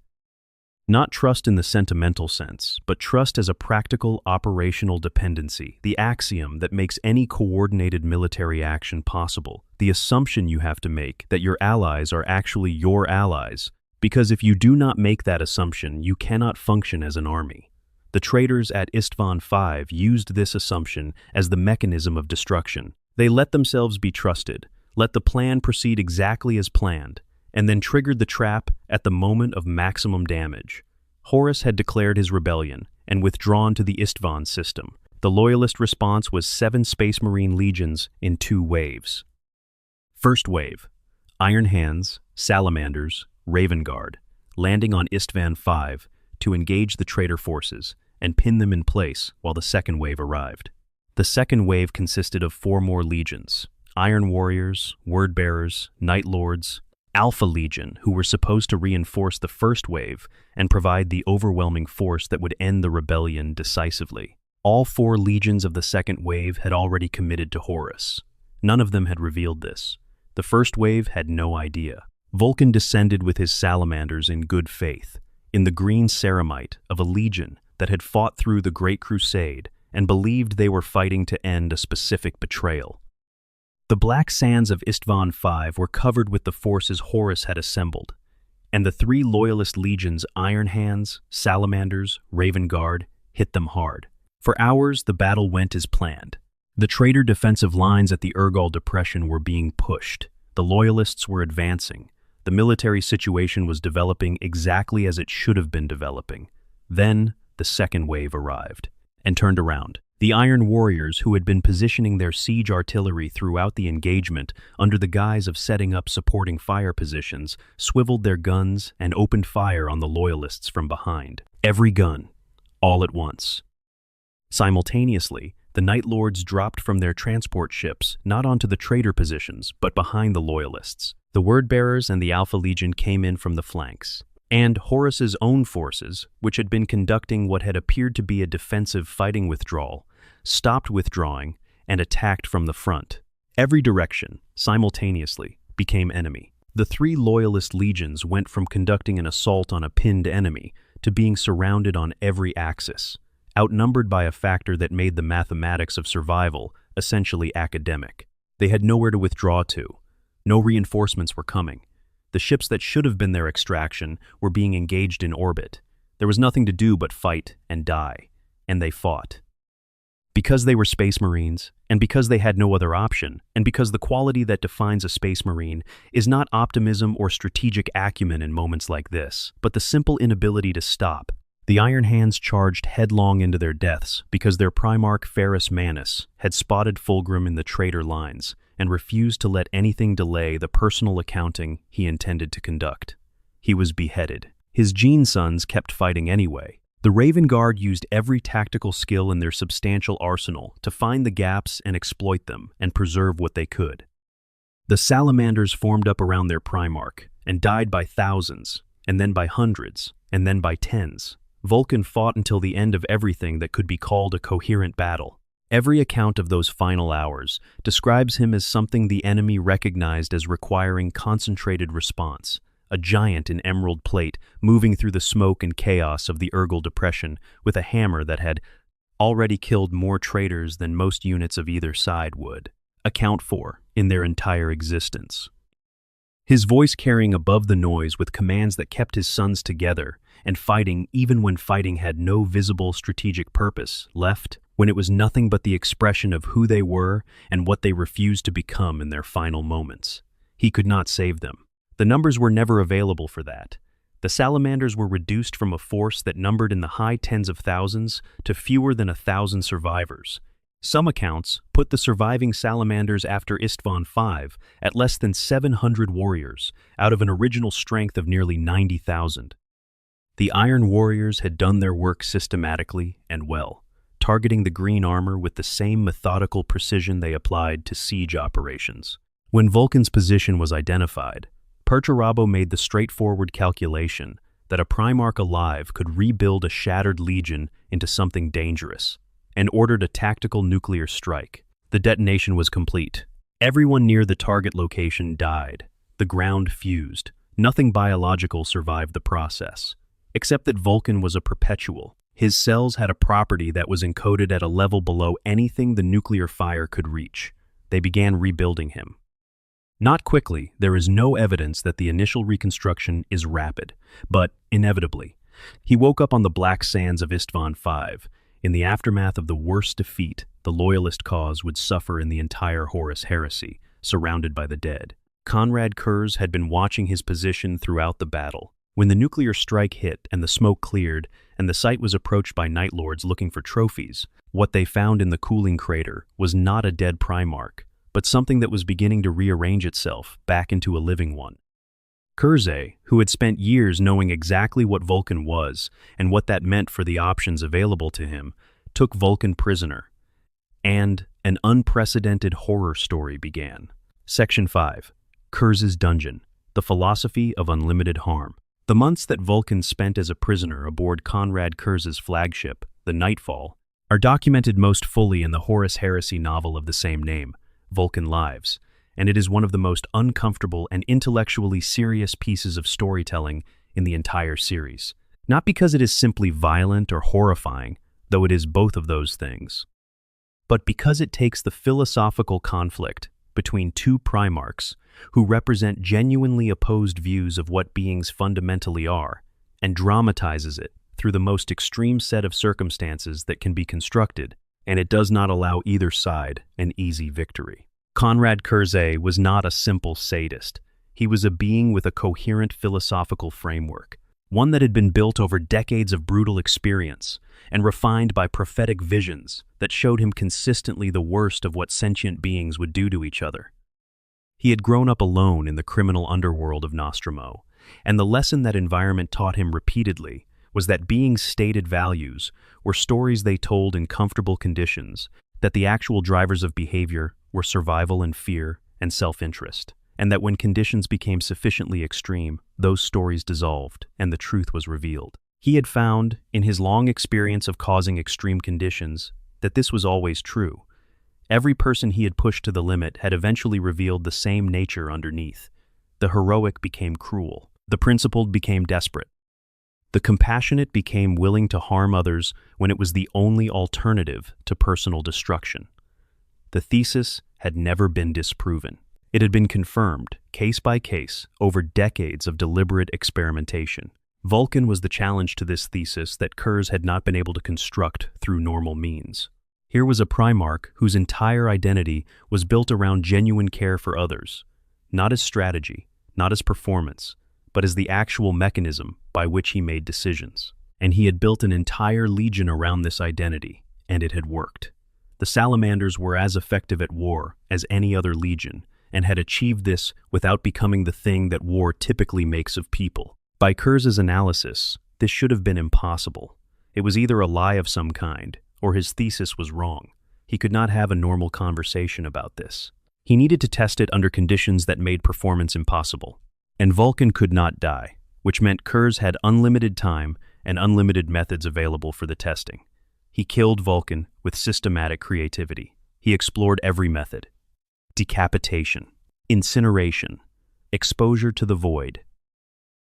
Not trust in the sentimental sense, but trust as a practical operational dependency, the axiom that makes any coordinated military action possible, the assumption you have to make that your allies are actually your allies, because if you do not make that assumption, you cannot function as an army. The traitors at Istvan V used this assumption as the mechanism of destruction. They let themselves be trusted, let the plan proceed exactly as planned, and then triggered the trap at the moment of maximum damage. Horus had declared his rebellion and withdrawn to the Istvan system. The Loyalist response was 7 Space Marine legions in 2 waves. First wave, Iron Hands, Salamanders, Raven Guard, landing on Istvan V to engage the traitor forces and pin them in place while the second wave arrived. The second wave consisted of 4 more legions, Iron Warriors, Word-Bearers, Night Lords, Alpha Legion, who were supposed to reinforce the first wave and provide the overwhelming force that would end the rebellion decisively. All 4 legions of the second wave had already committed to Horus. None of them had revealed this. The first wave had no idea. Vulcan descended with his salamanders in good faith, in the green ceramite of a legion that had fought through the Great Crusade and believed they were fighting to end a specific betrayal. The black sands of Istvan V were covered with the forces Horus had assembled, and the 3 loyalist legions, Iron Hands, Salamanders, Raven Guard, hit them hard. For hours, the battle went as planned. The traitor defensive lines at the Urgal Depression were being pushed. The loyalists were advancing. The military situation was developing exactly as it should have been developing. Then, the second wave arrived and turned around. The Iron Warriors, who had been positioning their siege artillery throughout the engagement under the guise of setting up supporting fire positions, swiveled their guns and opened fire on the Loyalists from behind. Every gun, all at once. Simultaneously, the Night Lords dropped from their transport ships, not onto the traitor positions, but behind the Loyalists. The Word-Bearers and the Alpha Legion came in from the flanks. And Horus's own forces, which had been conducting what had appeared to be a defensive fighting withdrawal, stopped withdrawing and attacked from the front. Every direction, simultaneously, became enemy. The 3 loyalist legions went from conducting an assault on a pinned enemy to being surrounded on every axis, outnumbered by a factor that made the mathematics of survival essentially academic. They had nowhere to withdraw to. No reinforcements were coming. The ships that should have been their extraction were being engaged in orbit. There was nothing to do but fight and die, and they fought. Because they were Space Marines, and because they had no other option, and because the quality that defines a Space Marine is not optimism or strategic acumen in moments like this, but the simple inability to stop, the Iron Hands charged headlong into their deaths because their Primarch Ferrus Manus had spotted Fulgrim in the traitor lines and refused to let anything delay the personal accounting he intended to conduct. He was beheaded. His Gene Sons kept fighting anyway. The Raven Guard used every tactical skill in their substantial arsenal to find the gaps and exploit them and preserve what they could. The Salamanders formed up around their Primarch and died by thousands, and then by hundreds, and then by tens. Vulcan fought until the end of everything that could be called a coherent battle. Every account of those final hours describes him as something the enemy recognized as requiring concentrated response, a giant in emerald plate moving through the smoke and chaos of the Urgal Depression with a hammer that had already killed more traitors than most units of either side would account for in their entire existence. His voice carrying above the noise with commands that kept his sons together and fighting even when fighting had no visible strategic purpose left, when it was nothing but the expression of who they were and what they refused to become in their final moments. He could not save them. The numbers were never available for that. The Salamanders were reduced from a force that numbered in the high tens of thousands to fewer than 1,000 survivors. Some accounts put the surviving Salamanders after Istvan V at less than 700 warriors, out of an original strength of nearly 90,000. The Iron Warriors had done their work systematically and well, targeting the green armor with the same methodical precision they applied to siege operations. When Vulcan's position was identified, Perturabo made the straightforward calculation that a Primarch alive could rebuild a shattered legion into something dangerous, and ordered a tactical nuclear strike. The detonation was complete. Everyone near the target location died. The ground fused. Nothing biological survived the process. except that Vulcan was a perpetual. His cells had a property that was encoded at a level below anything the nuclear fire could reach. They began rebuilding him. Not quickly, there is no evidence that the initial reconstruction is rapid, but inevitably. He woke up on the black sands of Istvan V. In the aftermath of the worst defeat the Loyalist cause would suffer in the entire Horus heresy, surrounded by the dead. Konrad Kurz had been watching his position throughout the battle. When the nuclear strike hit and the smoke cleared and the site was approached by Night Lords looking for trophies, what they found in the cooling crater was not a dead Primarch, but something that was beginning to rearrange itself back into a living one. Kurze, who had spent years knowing exactly what Vulcan was and what that meant for the options available to him, took Vulcan prisoner. And an unprecedented horror story began. Section 5. Kurze's Dungeon, the Philosophy of Unlimited Harm. The months that Vulcan spent as a prisoner aboard Konrad Kurze's flagship, the Nightfall, are documented most fully in the Horus Heresy novel of the same name, Vulcan Lives, and it is one of the most uncomfortable and intellectually serious pieces of storytelling in the entire series. Not because it is simply violent or horrifying, though it is both of those things, but because it takes the philosophical conflict between two Primarchs who represent genuinely opposed views of what beings fundamentally are, and dramatizes it through the most extreme set of circumstances that can be constructed, and it does not allow either side an easy victory. Konrad Kurze was not a simple sadist. He was a being with a coherent philosophical framework, one that had been built over decades of brutal experience and refined by prophetic visions that showed him consistently the worst of what sentient beings would do to each other. He had grown up alone in the criminal underworld of Nostromo, and the lesson that environment taught him repeatedly was that beings' stated values were stories they told in comfortable conditions, that the actual drivers of behavior were survival and fear and self-interest, and that when conditions became sufficiently extreme, those stories dissolved and the truth was revealed. He had found, in his long experience of causing extreme conditions, that this was always true. Every person he had pushed to the limit had eventually revealed the same nature underneath. The heroic became cruel. The principled became desperate. The compassionate became willing to harm others when it was the only alternative to personal destruction. The thesis had never been disproven. It had been confirmed, case by case, over decades of deliberate experimentation. Vulcan was the challenge to this thesis that Kurz had not been able to construct through normal means. Here was a Primarch whose entire identity was built around genuine care for others, not as strategy, not as performance, but as the actual mechanism by which he made decisions. And he had built an entire legion around this identity, and it had worked. The Salamanders were as effective at war as any other legion, and had achieved this without becoming the thing that war typically makes of people. By Kurz's analysis, this should have been impossible. It was either a lie of some kind, or his thesis was wrong. He could not have a normal conversation about this. He needed to test it under conditions that made performance impossible. And Vulcan could not die, which meant Kurz had unlimited time and unlimited methods available for the testing. He killed Vulcan with systematic creativity. He explored every method: decapitation, incineration, exposure to the void,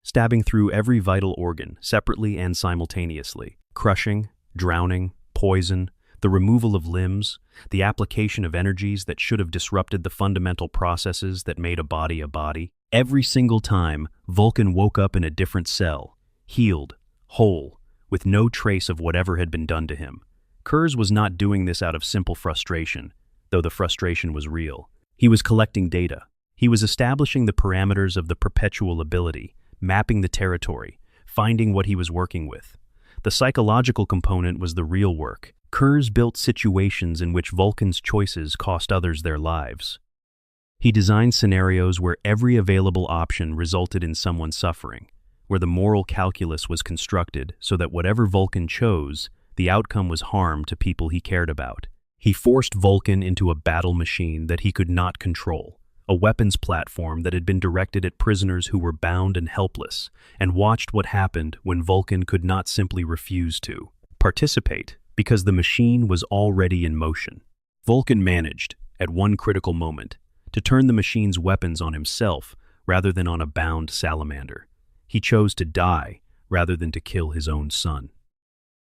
stabbing through every vital organ separately and simultaneously, crushing, drowning, poison, the removal of limbs, the application of energies that should have disrupted the fundamental processes that made a body a body. Every single time, Vulcan woke up in a different cell, healed, whole, with no trace of whatever had been done to him. Kurz was not doing this out of simple frustration, though the frustration was real. He was collecting data. He was establishing the parameters of the perpetual ability, mapping the territory, finding what he was working with. The psychological component was the real work. Kurz built situations in which Vulcan's choices cost others their lives. He designed scenarios where every available option resulted in someone suffering, where the moral calculus was constructed so that whatever Vulcan chose, the outcome was harm to people he cared about. He forced Vulcan into a battle machine that he could not control, a weapons platform that had been directed at prisoners who were bound and helpless, and watched what happened when Vulcan could not simply refuse to participate because the machine was already in motion. Vulcan managed, at one critical moment, to turn the machine's weapons on himself rather than on a bound salamander. He chose to die rather than to kill his own son.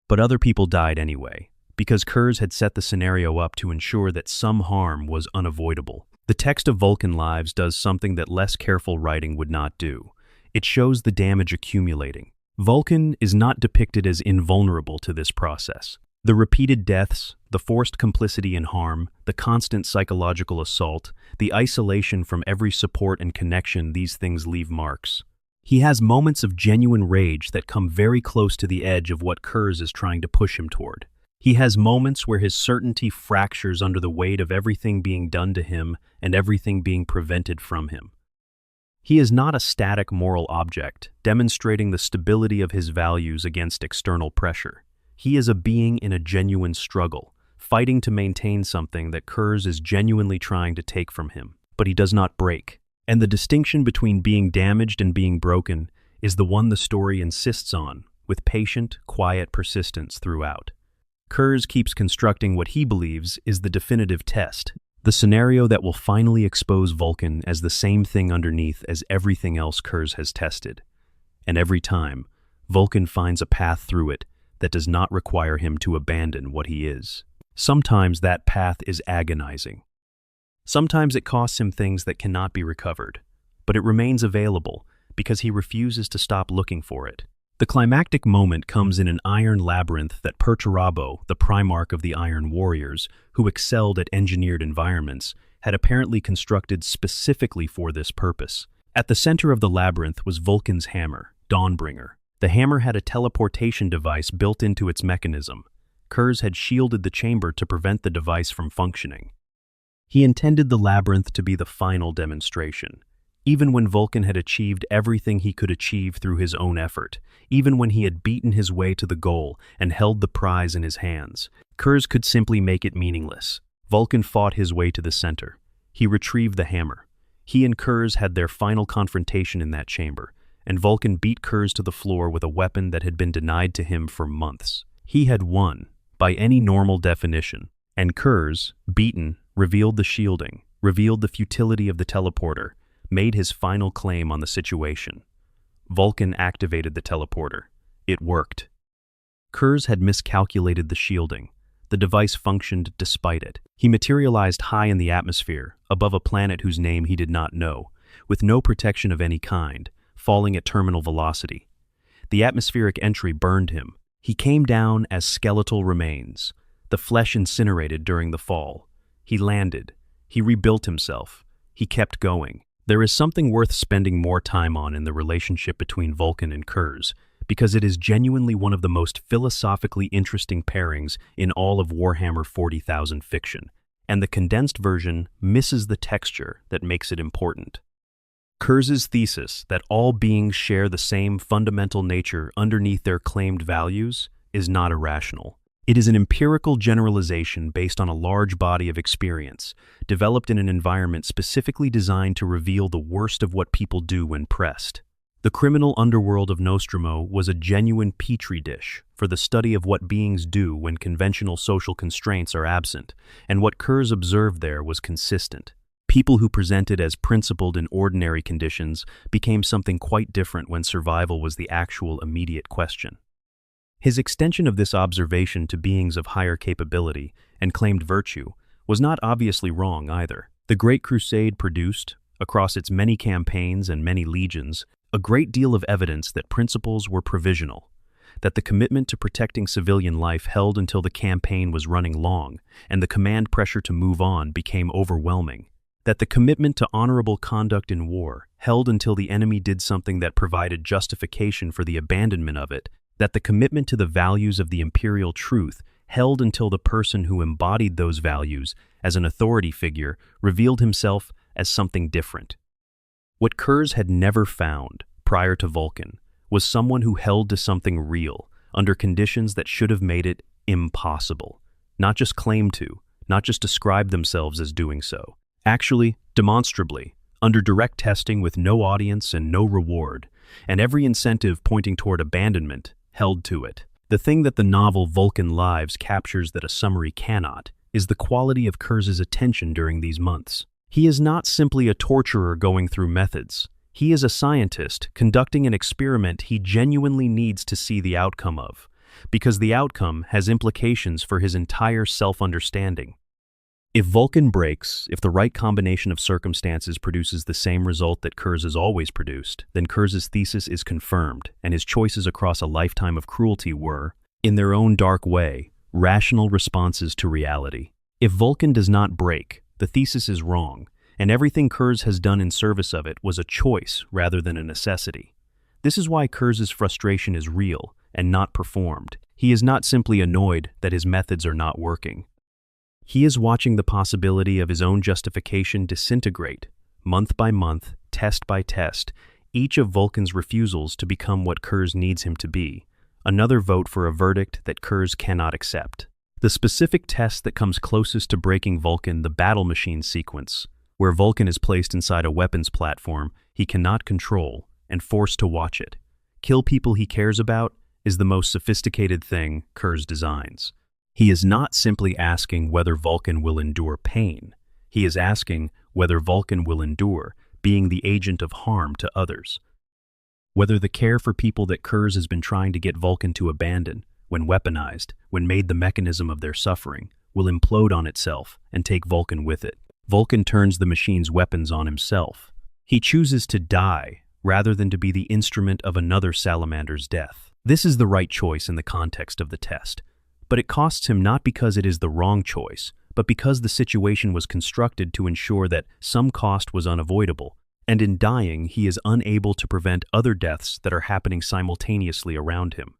But other people died anyway, because Kurz had set the scenario up to ensure that some harm was unavoidable. The text of Vulcan Lives does something that less careful writing would not do. It shows the damage accumulating. Vulcan is not depicted as invulnerable to this process. The repeated deaths, the forced complicity in harm, the constant psychological assault, the isolation from every support and connection, these things leave marks. He has moments of genuine rage that come very close to the edge of what Kurz is trying to push him toward. He has moments where his certainty fractures under the weight of everything being done to him and everything being prevented from him. He is not a static moral object, demonstrating the stability of his values against external pressure. He is a being in a genuine struggle, fighting to maintain something that Kurz is genuinely trying to take from him, but he does not break. And the distinction between being damaged and being broken is the one the story insists on, with patient, quiet persistence throughout. Kurz keeps constructing what he believes is the definitive test, the scenario that will finally expose Vulcan as the same thing underneath as everything else Kurz has tested. And every time, Vulcan finds a path through it that does not require him to abandon what he is. Sometimes that path is agonizing. Sometimes it costs him things that cannot be recovered, but it remains available because he refuses to stop looking for it. The climactic moment comes in an iron labyrinth that Perturabo, the Primarch of the Iron Warriors, who excelled at engineered environments, had apparently constructed specifically for this purpose. At the center of the labyrinth was Vulcan's hammer, Dawnbringer. The hammer had a teleportation device built into its mechanism. Kurz had shielded the chamber to prevent the device from functioning. He intended the labyrinth to be the final demonstration. Even when Vulcan had achieved everything he could achieve through his own effort, even when he had beaten his way to the goal and held the prize in his hands, Kurz could simply make it meaningless. Vulcan fought his way to the center. He retrieved the hammer. He and Kurz had their final confrontation in that chamber, and Vulcan beat Kurz to the floor with a weapon that had been denied to him for months. He had won, by any normal definition, and Kurz, beaten, revealed the shielding, revealed the futility of the teleporter, made his final claim on the situation. Vulcan activated the teleporter. It worked. Kurz had miscalculated the shielding. The device functioned despite it. He materialized high in the atmosphere, above a planet whose name he did not know, with no protection of any kind, falling at terminal velocity. The atmospheric entry burned him. He came down as skeletal remains, the flesh incinerated during the fall. He landed. He rebuilt himself. He kept going. There is something worth spending more time on in the relationship between Vulcan and Kurz, because it is genuinely one of the most philosophically interesting pairings in all of Warhammer 40,000 fiction, and the condensed version misses the texture that makes it important. Kurz's thesis that all beings share the same fundamental nature underneath their claimed values is not irrational. It is an empirical generalization based on a large body of experience, developed in an environment specifically designed to reveal the worst of what people do when pressed. The criminal underworld of Nostromo was a genuine petri dish for the study of what beings do when conventional social constraints are absent, and what Kurz observed there was consistent. People who presented as principled in ordinary conditions became something quite different when survival was the actual immediate question. His extension of this observation to beings of higher capability and claimed virtue was not obviously wrong either. The Great Crusade produced, across its many campaigns and many legions, a great deal of evidence that principles were provisional, that the commitment to protecting civilian life held until the campaign was running long and the command pressure to move on became overwhelming, that the commitment to honorable conduct in war held until the enemy did something that provided justification for the abandonment of it, that the commitment to the values of the imperial truth held until the person who embodied those values as an authority figure revealed himself as something different. What Kurz had never found, prior to Vulcan, was someone who held to something real, under conditions that should have made it impossible. Not just claim to, not just describe themselves as doing so. Actually, demonstrably, under direct testing with no audience and no reward, and every incentive pointing toward abandonment, held to it. The thing that the novel Vulcan Lives captures that a summary cannot is the quality of Kurz's attention during these months. He is not simply a torturer going through methods. He is a scientist conducting an experiment he genuinely needs to see the outcome of, because the outcome has implications for his entire self-understanding. If Vulcan breaks, if the right combination of circumstances produces the same result that Kurz has always produced, then Kurz's thesis is confirmed, and his choices across a lifetime of cruelty were, in their own dark way, rational responses to reality. If Vulcan does not break, the thesis is wrong, and everything Kurz has done in service of it was a choice rather than a necessity. This is why Kurz's frustration is real and not performed. He is not simply annoyed that his methods are not working. He is watching the possibility of his own justification disintegrate, month by month, test by test, each of Vulcan's refusals to become what Kurz needs him to be, another vote for a verdict that Kurz cannot accept. The specific test that comes closest to breaking Vulcan, the battle machine sequence, where Vulcan is placed inside a weapons platform he cannot control and forced to watch it kill people he cares about, is the most sophisticated thing Kurz designs. He is not simply asking whether Vulcan will endure pain. He is asking whether Vulcan will endure being the agent of harm to others. Whether the care for people that Kurz has been trying to get Vulcan to abandon, when weaponized, when made the mechanism of their suffering, will implode on itself and take Vulcan with it. Vulcan turns the machine's weapons on himself. He chooses to die rather than to be the instrument of another salamander's death. This is the right choice in the context of the test. But it costs him not because it is the wrong choice, but because the situation was constructed to ensure that some cost was unavoidable, and in dying he is unable to prevent other deaths that are happening simultaneously around him.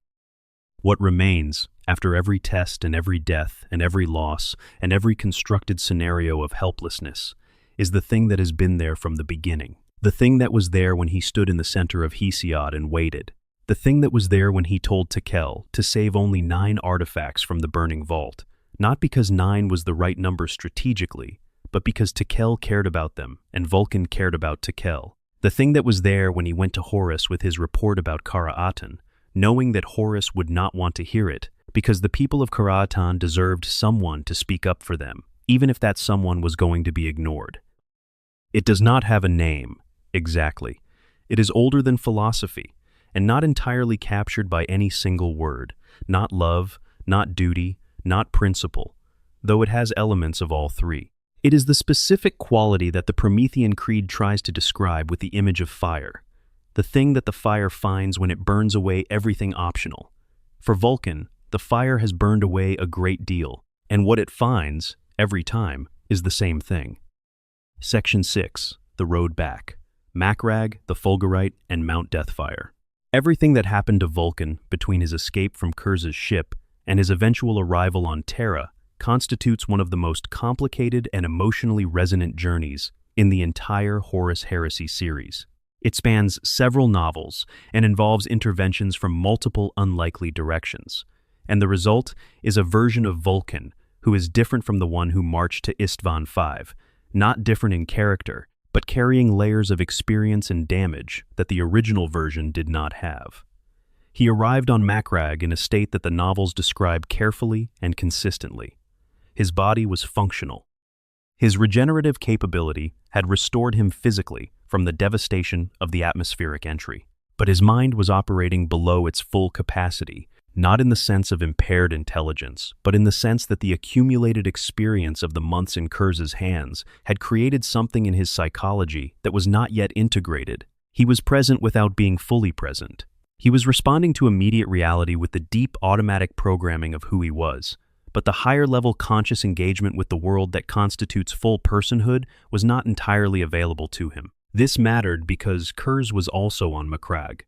What remains, after every test and every death and every loss and every constructed scenario of helplessness, is the thing that has been there from the beginning, the thing that was there when he stood in the center of Hesiod and waited, the thing that was there when he told Tekel to save only 9 artifacts from the burning vault, not because 9 was the right number strategically, but because Tekel cared about them and Vulcan cared about Tekel. The thing that was there when he went to Horus with his report about Kara-Atan, knowing that Horus would not want to hear it, because the people of Kara-Atan deserved someone to speak up for them, even if that someone was going to be ignored. It does not have a name, exactly. It is older than philosophy, and not entirely captured by any single word, not love, not duty, not principle, though it has elements of all three. It is the specific quality that the Promethean creed tries to describe with the image of fire, the thing that the fire finds when it burns away everything optional. For Vulcan, the fire has burned away a great deal, and what it finds, every time, is the same thing. Section 6, The Road Back. Macragge, the Fulgurite, and Mount Deathfire. Everything that happened to Vulcan between his escape from Kurz's ship and his eventual arrival on Terra constitutes one of the most complicated and emotionally resonant journeys in the entire Horus Heresy series. It spans several novels and involves interventions from multiple unlikely directions, and the result is a version of Vulcan who is different from the one who marched to Istvan V, not different in character, but carrying layers of experience and damage that the original version did not have. He arrived on Macragge in a state that the novels describe carefully and consistently. His body was functional. His regenerative capability had restored him physically from the devastation of the atmospheric entry, but his mind was operating below its full capacity, not in the sense of impaired intelligence, but in the sense that the accumulated experience of the months in Kurz's hands had created something in his psychology that was not yet integrated. He was present without being fully present. He was responding to immediate reality with the deep automatic programming of who he was, but the higher-level conscious engagement with the world that constitutes full personhood was not entirely available to him. This mattered because Kurz was also on Macragge.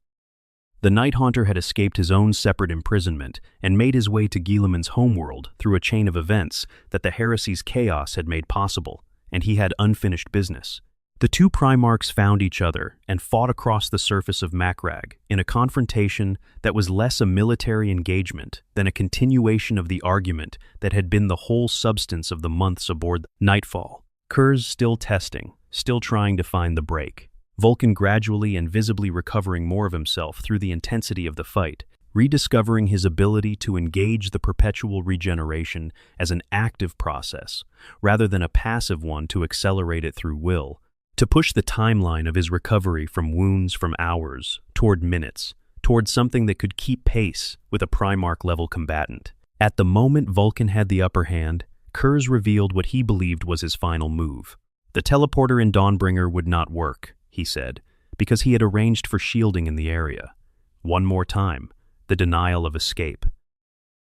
The Night Haunter had escaped his own separate imprisonment and made his way to Guilliman's homeworld through a chain of events that the Heresy's chaos had made possible, and he had unfinished business. The two Primarchs found each other and fought across the surface of Macragge in a confrontation that was less a military engagement than a continuation of the argument that had been the whole substance of the months aboard Nightfall. Kurz still testing, still trying to find the break. Vulcan gradually and visibly recovering more of himself through the intensity of the fight, rediscovering his ability to engage the perpetual regeneration as an active process, rather than a passive one to accelerate it through will. to push the timeline of his recovery from wounds from hours toward minutes, toward something that could keep pace with a Primarch-level combatant. At the moment Vulcan had the upper hand, Kurz revealed what he believed was his final move. The teleporter in Dawnbringer would not work, he said, because he had arranged for shielding in the area. One more time, the denial of escape.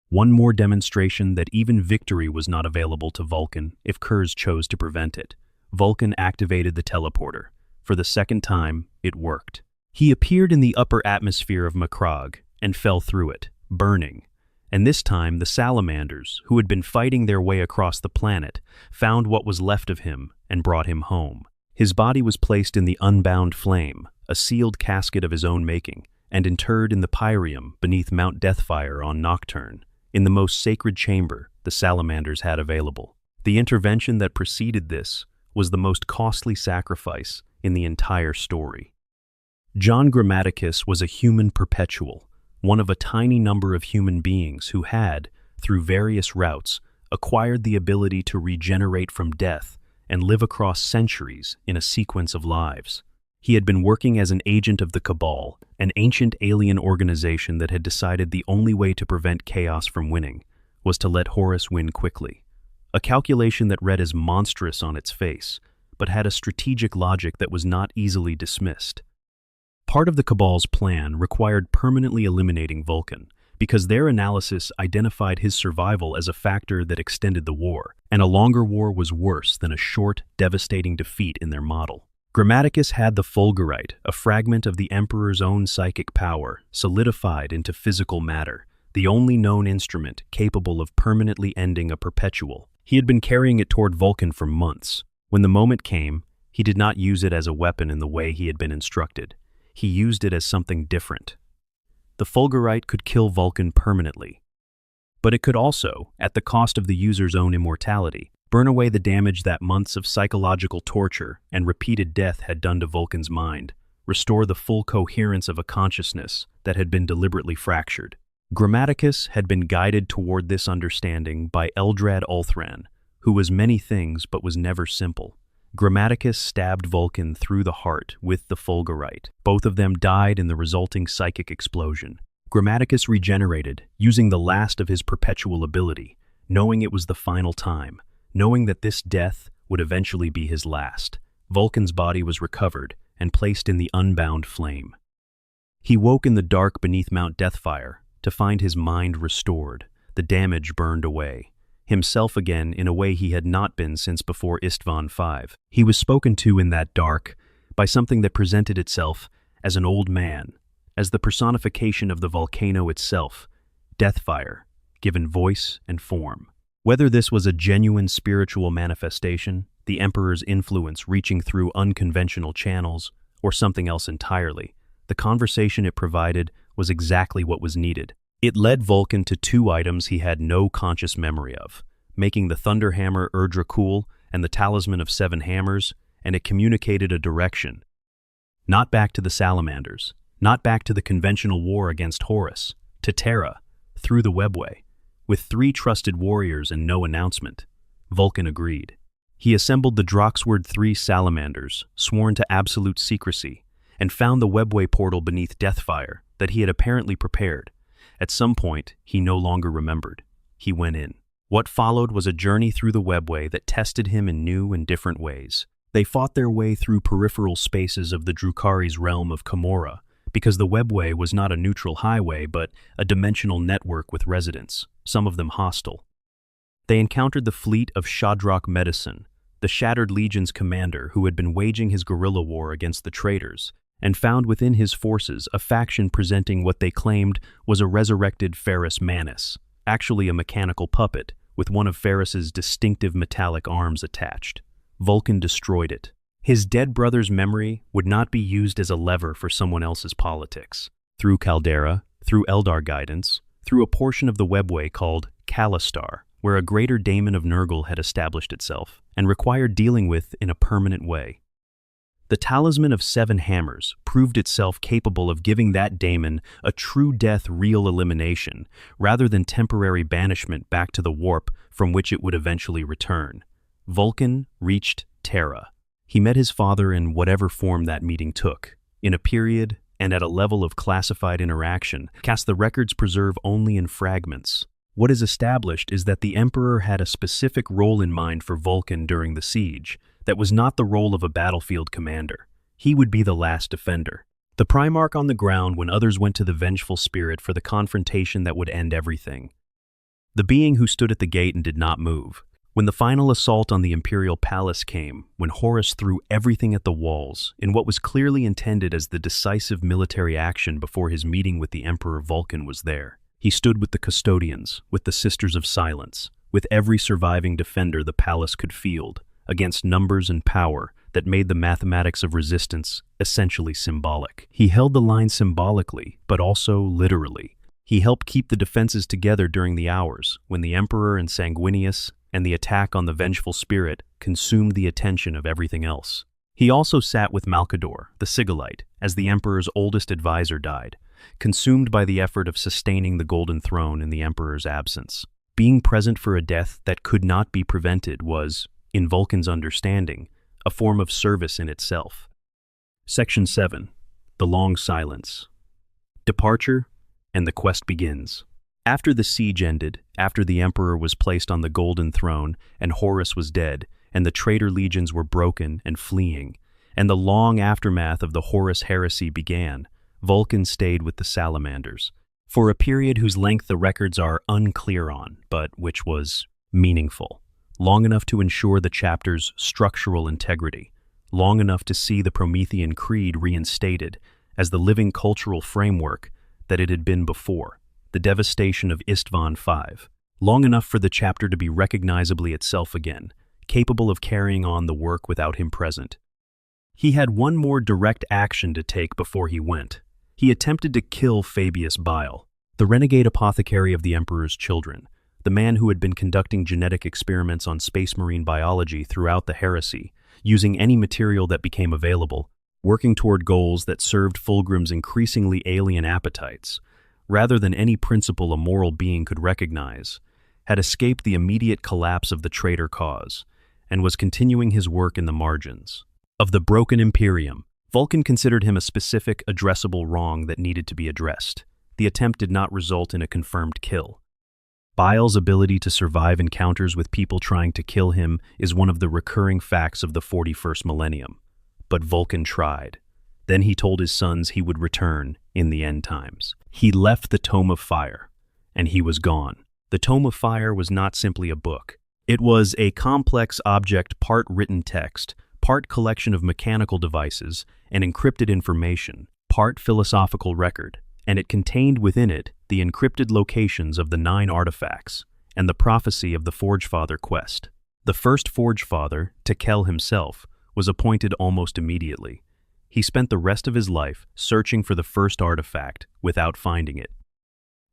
One more demonstration that even victory was not available to Vulcan if Kurz chose to prevent it. Vulcan activated the teleporter. For the second time, it worked. He appeared in the upper atmosphere of Macragge and fell through it, burning. And this time the salamanders, who had been fighting their way across the planet, found what was left of him and brought him home. His body was placed in the Unbound Flame, a sealed casket of his own making, and interred in the Pyrium beneath Mount Deathfire on Nocturne, in the most sacred chamber the salamanders had available. The intervention that preceded this was the most costly sacrifice in the entire story. John Grammaticus was a human perpetual, one of a tiny number of human beings who had, through various routes, acquired the ability to regenerate from death and live across centuries in a sequence of lives. He had been working as an agent of the Cabal, an ancient alien organization that had decided the only way to prevent chaos from winning was to let Horus win quickly. A calculation that read as monstrous on its face, but had a strategic logic that was not easily dismissed. Part of the Cabal's plan required permanently eliminating Vulcan, because their analysis identified his survival as a factor that extended the war, and a longer war was worse than a short, devastating defeat in their model. Grammaticus had the Fulgurite, a fragment of the Emperor's own psychic power, solidified into physical matter, the only known instrument capable of permanently ending a perpetual. He had been carrying it toward Vulcan for months. When the moment came, he did not use it as a weapon in the way he had been instructed. He used it as something different. The Fulgurite could kill Vulcan permanently, but it could also, at the cost of the user's own immortality, burn away the damage that months of psychological torture and repeated death had done to Vulcan's mind, restore the full coherence of a consciousness that had been deliberately fractured. Grammaticus had been guided toward this understanding by Eldrad Ulthran, who was many things but was never simple. Grammaticus stabbed Vulcan through the heart with the Fulgurite. Both of them died in the resulting psychic explosion. Grammaticus regenerated, using the last of his perpetual ability, knowing it was the final time, knowing that this death would eventually be his last. Vulcan's body was recovered and placed in the Unbound Flame. He woke in the dark beneath Mount Deathfire to find his mind restored, the damage burned away. Himself again in a way he had not been since before Istvan V. He was spoken to in that dark by something that presented itself as an old man, as the personification of the volcano itself, Deathfire, given voice and form. Whether this was a genuine spiritual manifestation, the Emperor's influence reaching through unconventional channels, or something else entirely, the conversation it provided was exactly what was needed. It led Vulcan to two items he had no conscious memory of, making the Thunderhammer Urdrakul and the Talisman of Seven Hammers, and it communicated a direction. Not back to the Salamanders, not back to the conventional war against Horus, to Terra, through the webway. With 3 trusted warriors and no announcement, Vulcan agreed. He assembled the Droxward 3 Salamanders, sworn to absolute secrecy, and found the webway portal beneath Deathfire that he had apparently prepared. At some point, he no longer remembered. He went in. What followed was a journey through the webway that tested him in new and different ways. They fought their way through peripheral spaces of the Drukhari's realm of Camorra, because the webway was not a neutral highway but a dimensional network with residents, some of them hostile. They encountered the fleet of Shadrach Medicine, the Shattered Legion's commander who had been waging his guerrilla war against the traitors, and found within his forces a faction presenting what they claimed was a resurrected Ferrus Manus, actually a mechanical puppet with one of Ferrus's distinctive metallic arms attached. Vulcan destroyed it. His dead brother's memory would not be used as a lever for someone else's politics. Through Caldera, through Eldar guidance, through a portion of the webway called Kalistar, where a greater daemon of Nurgle had established itself and required dealing with in a permanent way. The Talisman of Seven Hammers proved itself capable of giving that daemon a true death real elimination, rather than temporary banishment back to the warp from which it would eventually return. Vulcan reached Terra. He met his father in whatever form that meeting took, in a period and at a level of classified interaction, cast the records preserve only in fragments. What is established is that the Emperor had a specific role in mind for Vulcan during the siege that was not the role of a battlefield commander. He would be the last defender. The Primarch on the ground when others went to the vengeful spirit for the confrontation that would end everything. The being who stood at the gate and did not move. When the final assault on the Imperial Palace came, when Horus threw everything at the walls, in what was clearly intended as the decisive military action before his meeting with the Emperor Vulcan was there. He stood with the custodians, with the Sisters of Silence, with every surviving defender the palace could field, against numbers and power that made the mathematics of resistance essentially symbolic. He held the line symbolically, but also literally. He helped keep the defenses together during the hours when the Emperor and Sanguinius and the attack on the vengeful spirit consumed the attention of everything else. He also sat with Malcador, the Sigillite, as the Emperor's oldest advisor died, consumed by the effort of sustaining the Golden Throne in the Emperor's absence. Being present for a death that could not be prevented was, in Vulcan's understanding, a form of service in itself. Section 7. The Long Silence. Departure, and the quest begins. After the siege ended, after the Emperor was placed on the Golden Throne, and Horus was dead, and the traitor legions were broken and fleeing, and the long aftermath of the Horus heresy began, Vulcan stayed with the Salamanders, for a period whose length the records are unclear on, but which was meaningful, long enough to ensure the chapter's structural integrity, long enough to see the Promethean Creed reinstated as the living cultural framework that it had been before, the devastation of Istvan V, long enough for the chapter to be recognizably itself again, capable of carrying on the work without him present. He had one more direct action to take before he went. He attempted to kill Fabius Bile, the renegade apothecary of the Emperor's children, the man who had been conducting genetic experiments on space marine biology throughout the heresy, using any material that became available, working toward goals that served Fulgrim's increasingly alien appetites, rather than any principle a moral being could recognize, had escaped the immediate collapse of the traitor cause, and was continuing his work in the margins. Of the broken Imperium, Vulcan considered him a specific, addressable wrong that needed to be addressed. The attempt did not result in a confirmed kill. Bile's ability to survive encounters with people trying to kill him is one of the recurring facts of the 41st millennium. But Vulcan tried. Then he told his sons he would return in the end times. He left the Tome of Fire, and he was gone. The Tome of Fire was not simply a book. It was a complex object, part written text, part collection of mechanical devices and encrypted information, part philosophical record, and it contained within it the encrypted locations of the 9 artifacts and the prophecy of the Forgefather quest. The first Forgefather, Tekel himself, was appointed almost immediately. He spent the rest of his life searching for the first artifact without finding it.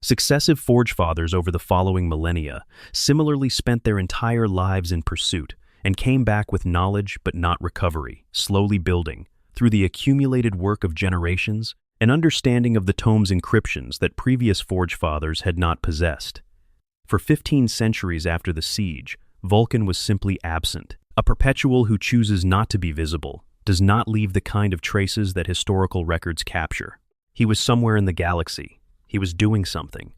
Successive Forgefathers over the following millennia similarly spent their entire lives in pursuit and came back with knowledge but not recovery, slowly building, through the accumulated work of generations, an understanding of the tome's encryptions that previous Forgefathers had not possessed. For 15 centuries after the siege, Vulcan was simply absent. A perpetual who chooses not to be visible does not leave the kind of traces that historical records capture. He was somewhere in the galaxy. He was doing something.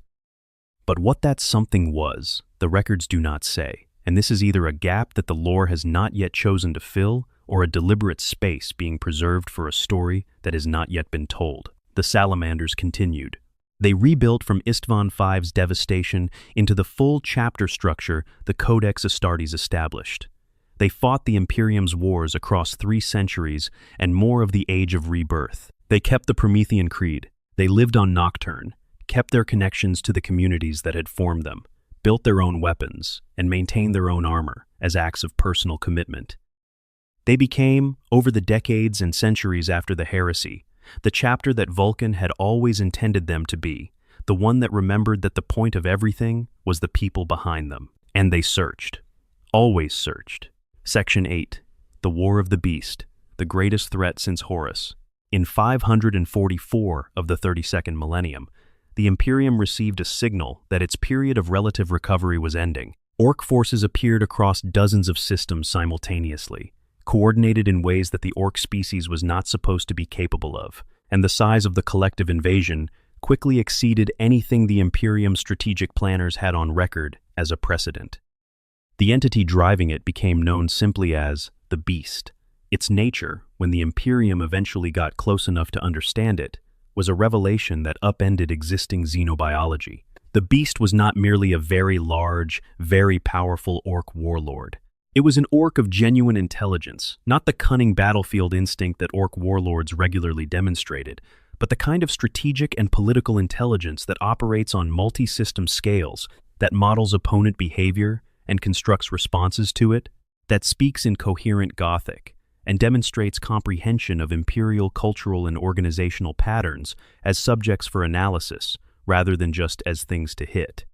But what that something was, the records do not say, and this is either a gap that the lore has not yet chosen to fill or a deliberate space being preserved for a story that has not yet been told. The Salamanders continued. They rebuilt from Istvan V's devastation into the full chapter structure the Codex Astartes established. They fought the Imperium's wars across 3 centuries and more of the Age of Rebirth. They kept the Promethean Creed. They lived on Nocturne, kept their connections to the communities that had formed them, built their own weapons, and maintained their own armor as acts of personal commitment. They became, over the decades and centuries after the heresy, the chapter that Vulcan had always intended them to be, the one that remembered that the point of everything was the people behind them. And they searched. Always searched. Section 8. The War of the Beast, the greatest threat since Horus. In 544 of the 32nd millennium, the Imperium received a signal that its period of relative recovery was ending. Orc forces appeared across dozens of systems simultaneously, coordinated in ways that the orc species was not supposed to be capable of, and the size of the collective invasion quickly exceeded anything the Imperium's strategic planners had on record as a precedent. The entity driving it became known simply as the Beast. Its nature, when the Imperium eventually got close enough to understand it, was a revelation that upended existing xenobiology. The Beast was not merely a very large, very powerful orc warlord. It was an orc of genuine intelligence, not the cunning battlefield instinct that orc warlords regularly demonstrated, but the kind of strategic and political intelligence that operates on multi-system scales, that models opponent behavior and constructs responses to it, that speaks in coherent Gothic, and demonstrates comprehension of imperial cultural and organizational patterns as subjects for analysis, rather than just as things to hit.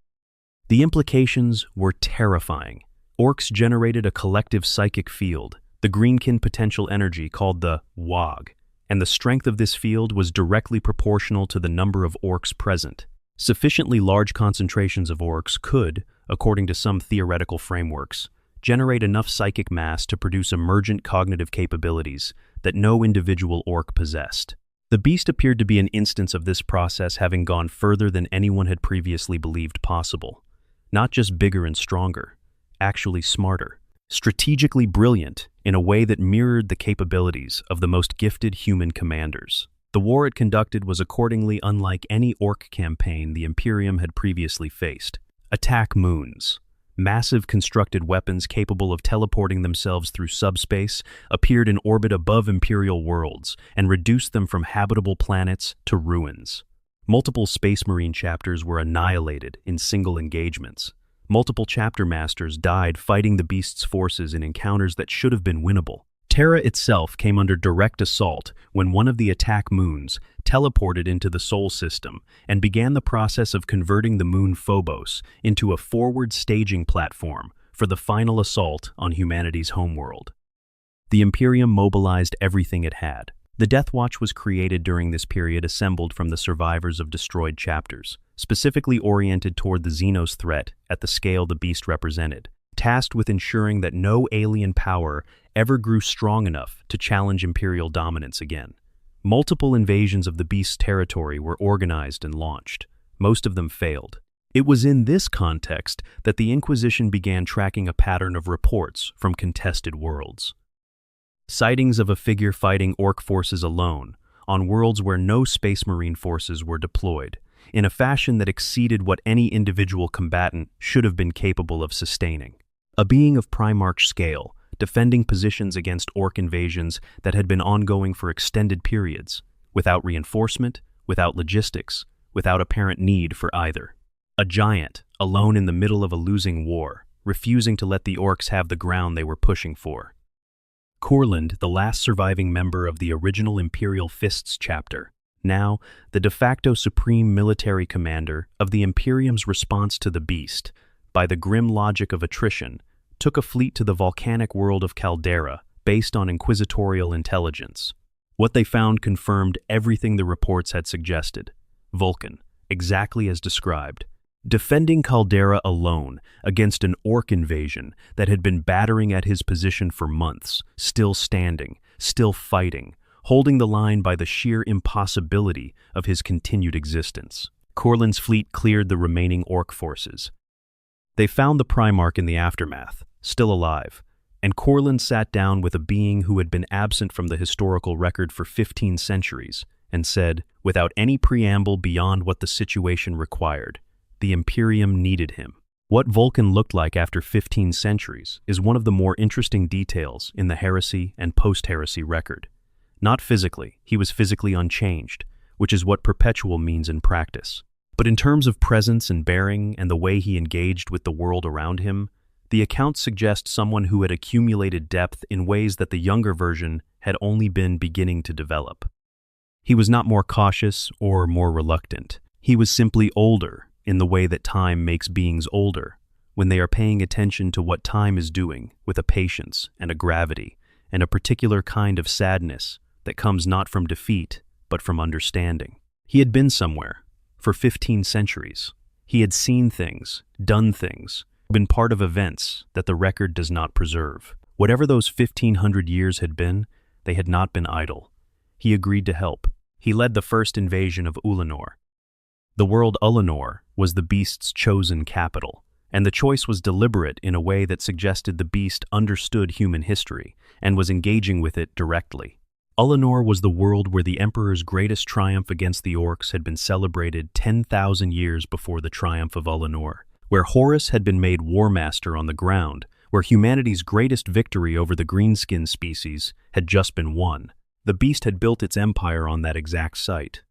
The implications were terrifying. Orcs generated a collective psychic field, the greenkin potential energy called the WOG, and the strength of this field was directly proportional to the number of orcs present. Sufficiently large concentrations of orcs could, according to some theoretical frameworks, generate enough psychic mass to produce emergent cognitive capabilities that no individual orc possessed. The Beast appeared to be an instance of this process having gone further than anyone had previously believed possible. Not just bigger and stronger, actually smarter. Strategically brilliant in a way that mirrored the capabilities of the most gifted human commanders. The war it conducted was accordingly unlike any orc campaign the Imperium had previously faced. Attack moons. Massive constructed weapons capable of teleporting themselves through subspace appeared in orbit above Imperial worlds and reduced them from habitable planets to ruins. Multiple Space Marine chapters were annihilated in single engagements. Multiple chapter masters died fighting the Beast's forces in encounters that should have been winnable. Terra itself came under direct assault when one of the attack moons teleported into the Sol system and began the process of converting the moon Phobos into a forward staging platform for the final assault on humanity's homeworld. The Imperium mobilized everything it had. The Death Watch was created during this period, assembled from the survivors of destroyed chapters, specifically oriented toward the Xenos threat at the scale the Beast represented, tasked with ensuring that no alien power ever grew strong enough to challenge Imperial dominance again. Multiple invasions of the Beast's territory were organized and launched. Most of them failed. It was in this context that the Inquisition began tracking a pattern of reports from contested worlds. Sightings of a figure fighting orc forces alone, on worlds where no Space Marine forces were deployed, in a fashion that exceeded what any individual combatant should have been capable of sustaining. A being of Primarch scale, defending positions against orc invasions that had been ongoing for extended periods, without reinforcement, without logistics, without apparent need for either. A giant, alone in the middle of a losing war, refusing to let the orcs have the ground they were pushing for. Courland, the last surviving member of the original Imperial Fists chapter, now the de facto supreme military commander of the Imperium's response to the Beast, by the grim logic of attrition, took a fleet to the volcanic world of Caldera based on inquisitorial intelligence. What they found confirmed everything the reports had suggested. Vulcan, exactly as described, defending Caldera alone against an orc invasion that had been battering at his position for months, still standing, still fighting, holding the line by the sheer impossibility of his continued existence. Courland's fleet cleared the remaining orc forces. They found the Primarch in the aftermath, still alive, and Courland sat down with a being who had been absent from the historical record for 15 centuries and said, without any preamble beyond what the situation required, the Imperium needed him. What Vulcan looked like after 15 centuries is one of the more interesting details in the heresy and post-heresy record. Not physically, he was physically unchanged, which is what perpetual means in practice. But in terms of presence and bearing and the way he engaged with the world around him, the accounts suggest someone who had accumulated depth in ways that the younger version had only been beginning to develop. He was not more cautious or more reluctant. He was simply older in the way that time makes beings older, when they are paying attention to what time is doing with a patience and a gravity and a particular kind of sadness that comes not from defeat but from understanding. He had been somewhere. For 15 centuries, he had seen things, done things, been part of events that the record does not preserve. Whatever those 1500 years had been, they had not been idle. He agreed to help. He led the first invasion of Ulanor. The world Ulanor was the beast's chosen capital, and the choice was deliberate in a way that suggested the beast understood human history and was engaging with it directly. Ulanor was the world where the Emperor's greatest triumph against the orcs had been celebrated 10,000 years before the triumph of Ulanor, where Horus had been made War Master on the ground, where humanity's greatest victory over the greenskin species had just been won. The beast had built its empire on that exact site.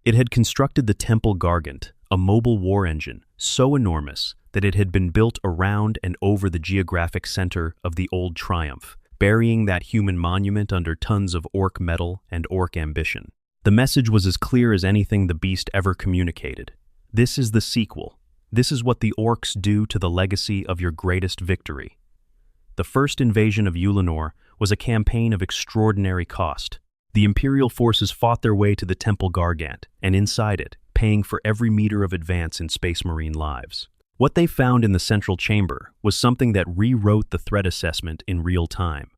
It had constructed the Temple Gargant, a mobile war engine so enormous that it had been built around and over the geographic center of the old triumph, burying that human monument under tons of orc metal and orc ambition. The message was as clear as anything the beast ever communicated. This is the sequel. This is what the orcs do to the legacy of your greatest victory. The first invasion of Ulanor was a campaign of extraordinary cost. The Imperial forces fought their way to the Temple Gargant, and inside it, paying for every meter of advance in Space Marine lives. What they found in the central chamber was something that rewrote the threat assessment in real time.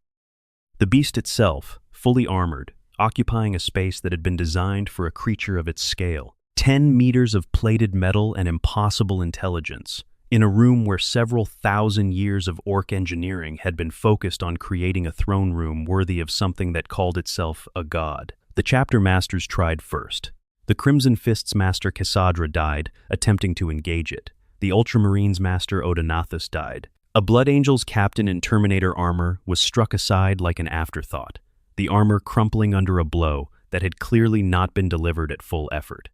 The beast itself, fully armored, occupying a space that had been designed for a creature of its scale. 10 meters of plated metal and impossible intelligence, in a room where several thousand years of orc engineering had been focused on creating a throne room worthy of something that called itself a god. The chapter masters tried first. The Crimson Fist's master Cassandra died, attempting to engage it. The Ultramarines master Odonathus died. A Blood Angel's captain in Terminator armor was struck aside like an afterthought, the armor crumpling under a blow that had clearly not been delivered at full effort.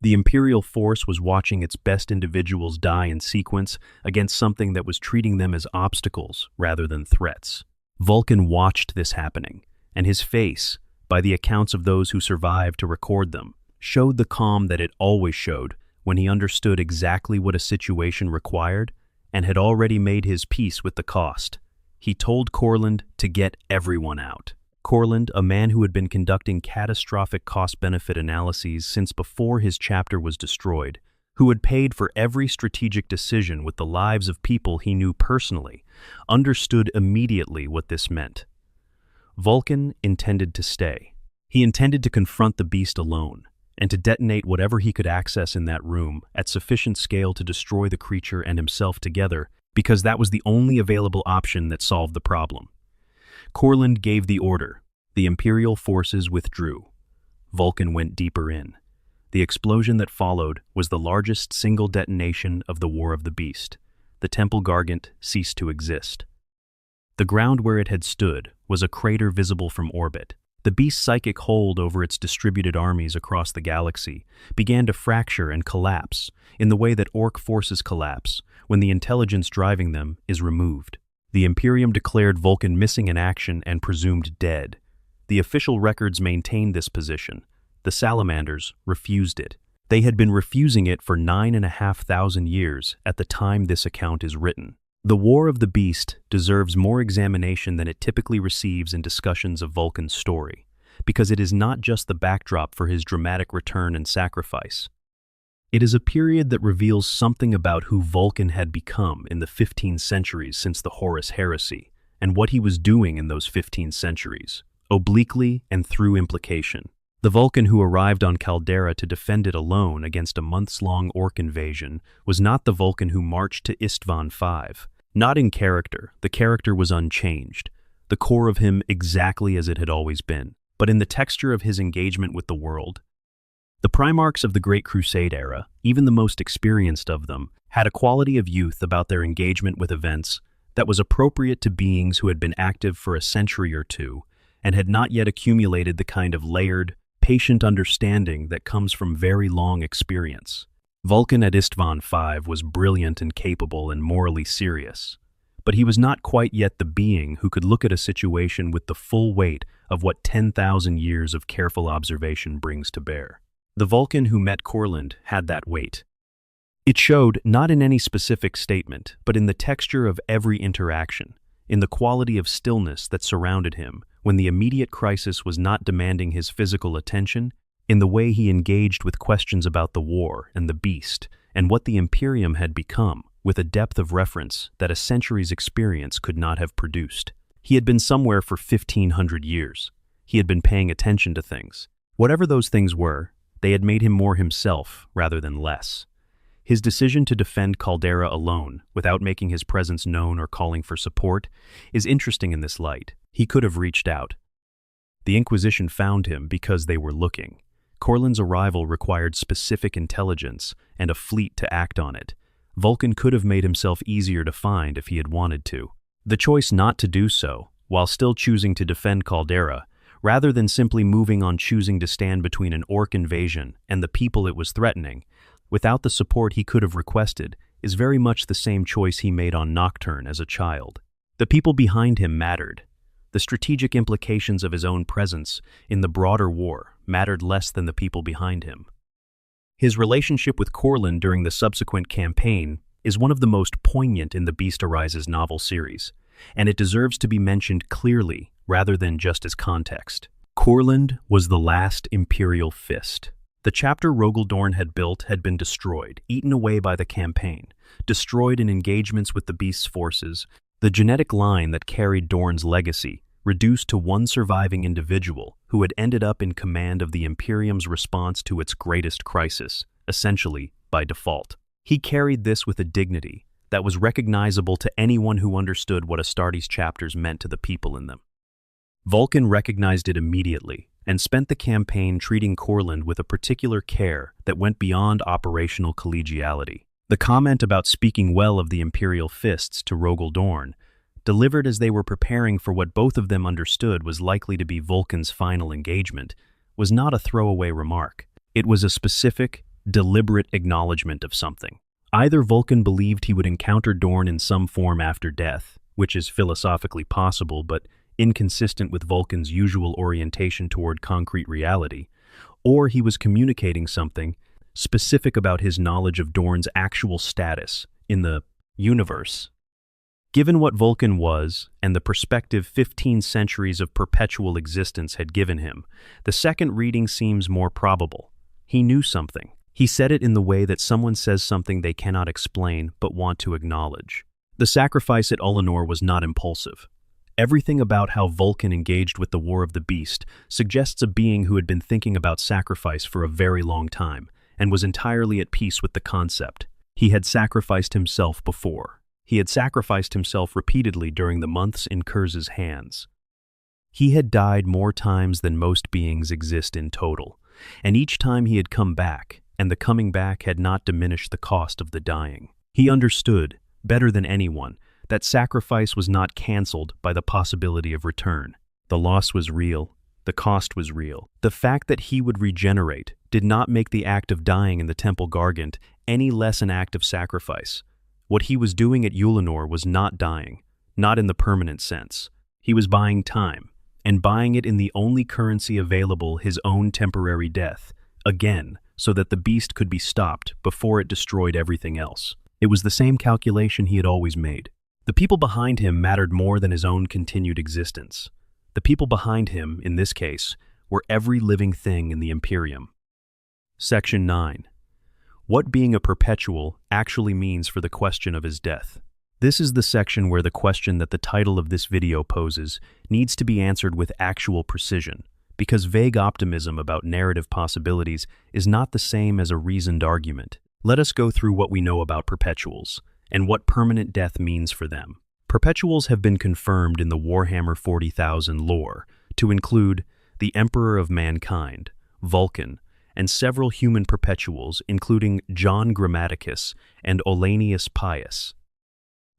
The Imperial force was watching its best individuals die in sequence against something that was treating them as obstacles rather than threats. Vulcan watched this happening, and his face, by the accounts of those who survived to record them, showed the calm that it always showed when he understood exactly what a situation required and had already made his peace with the cost. He told Corland to get everyone out. Corland, a man who had been conducting catastrophic cost-benefit analyses since before his chapter was destroyed, who had paid for every strategic decision with the lives of people he knew personally, understood immediately what this meant. Vulcan intended to stay. He intended to confront the beast alone, and to detonate whatever he could access in that room at sufficient scale to destroy the creature and himself together, because that was the only available option that solved the problem. Corland gave the order. The Imperial forces withdrew. Vulcan went deeper in. The explosion that followed was the largest single detonation of the War of the Beast. The Temple Gargant ceased to exist. The ground where it had stood was a crater visible from orbit. The beast's psychic hold over its distributed armies across the galaxy began to fracture and collapse in the way that orc forces collapse when the intelligence driving them is removed. The Imperium declared Vulcan missing in action and presumed dead. The official records maintained this position. The Salamanders refused it. They had been refusing it for 9,500 years at the time this account is written. The War of the Beast deserves more examination than it typically receives in discussions of Vulcan's story, because it is not just the backdrop for his dramatic return and sacrifice. It is a period that reveals something about who Vulcan had become in the 15 centuries since the Horus heresy, and what he was doing in those 15 centuries, obliquely and through implication. The Vulcan who arrived on Caldera to defend it alone against a months-long orc invasion was not the Vulcan who marched to Istvan V. Not in character, the character was unchanged, the core of him exactly as it had always been, but in the texture of his engagement with the world. The Primarchs of the Great Crusade era, even the most experienced of them, had a quality of youth about their engagement with events that was appropriate to beings who had been active for a century or two and had not yet accumulated the kind of layered, patient understanding that comes from very long experience. Vulcan at Istvan V was brilliant and capable and morally serious, but he was not quite yet the being who could look at a situation with the full weight of what 10,000 years of careful observation brings to bear. The Vulcan who met Corland had that weight. It showed not in any specific statement, but in the texture of every interaction, in the quality of stillness that surrounded him when the immediate crisis was not demanding his physical attention, in the way he engaged with questions about the war and the beast and what the Imperium had become, with a depth of reference that a century's experience could not have produced. He had been somewhere for 1,500 years. He had been paying attention to things. Whatever those things were, they had made him more himself rather than less. His decision to defend Caldera alone, without making his presence known or calling for support, is interesting in this light. He could have reached out. The Inquisition found him because they were looking. Corlin's arrival required specific intelligence and a fleet to act on it. Vulcan could have made himself easier to find if he had wanted to. The choice not to do so, while still choosing to defend Caldera, rather than simply moving on choosing to stand between an orc invasion and the people it was threatening, without the support he could have requested, is very much the same choice he made on Nocturne as a child. The people behind him mattered. The strategic implications of his own presence in the broader war mattered less than the people behind him. His relationship with Corlin during the subsequent campaign is one of the most poignant in the Beast Arises novel series, and it deserves to be mentioned clearly rather than just as context. Corlin was the last Imperial Fist. The chapter Rogaldorn had built had been destroyed, eaten away by the campaign, destroyed in engagements with the Beast's forces. The genetic line that carried Dorn's legacy reduced to one surviving individual who had ended up in command of the Imperium's response to its greatest crisis, essentially by default. He carried this with a dignity that was recognizable to anyone who understood what Astartes chapters meant to the people in them. Vulcan recognized it immediately and spent the campaign treating Corlin with a particular care that went beyond operational collegiality. The comment about speaking well of the Imperial Fists to Rogaldorn, delivered as they were preparing for what both of them understood was likely to be Vulcan's final engagement, was not a throwaway remark. It was a specific, deliberate acknowledgement of something. Either Vulcan believed he would encounter Dorn in some form after death, which is philosophically possible but inconsistent with Vulcan's usual orientation toward concrete reality, or he was communicating something specific about his knowledge of Dorn's actual status in the universe. Given what Vulcan was and the perspective 15 centuries of perpetual existence had given him, the second reading seems more probable. He knew something. He said it in the way that someone says something they cannot explain but want to acknowledge. The sacrifice at Ullanor was not impulsive. Everything about how Vulcan engaged with the War of the Beast suggests a being who had been thinking about sacrifice for a very long time and was entirely at peace with the concept. He had sacrificed himself before. He had sacrificed himself repeatedly during the months in Kurz's hands. He had died more times than most beings exist in total, and each time he had come back, and the coming back had not diminished the cost of the dying. He understood, better than anyone, that sacrifice was not cancelled by the possibility of return. The loss was real. The cost was real. The fact that he would regenerate did not make the act of dying in the Temple Gargant any less an act of sacrifice. What he was doing at Ullanor was not dying, not in the permanent sense. He was buying time, and buying it in the only currency available, his own temporary death, again, so that the beast could be stopped before it destroyed everything else. It was the same calculation he had always made. The people behind him mattered more than his own continued existence. The people behind him, in this case, were every living thing in the Imperium. Section 9. What being a perpetual actually means for the question of his death. This is the section where the question that the title of this video poses needs to be answered with actual precision, because vague optimism about narrative possibilities is not the same as a reasoned argument. Let us go through what we know about perpetuals, and what permanent death means for them. Perpetuals have been confirmed in the Warhammer 40,000 lore to include the Emperor of Mankind, Vulcan, and several human perpetuals including John Grammaticus and Olanius Pius.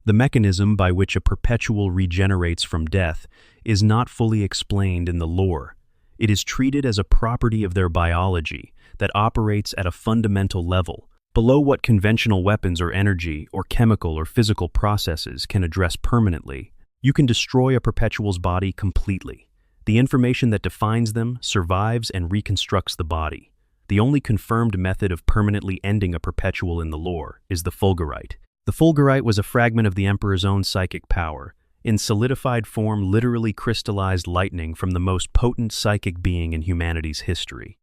The mechanism by which a perpetual regenerates from death is not fully explained in the lore. It is treated as a property of their biology that operates at a fundamental level, below what conventional weapons or energy or chemical or physical processes can address permanently. You can destroy a perpetual's body completely. The information that defines them survives and reconstructs the body. The only confirmed method of permanently ending a perpetual in the lore is the Fulgurite. The Fulgurite was a fragment of the Emperor's own psychic power. In solidified form, literally crystallized lightning from the most potent psychic being in humanity's history.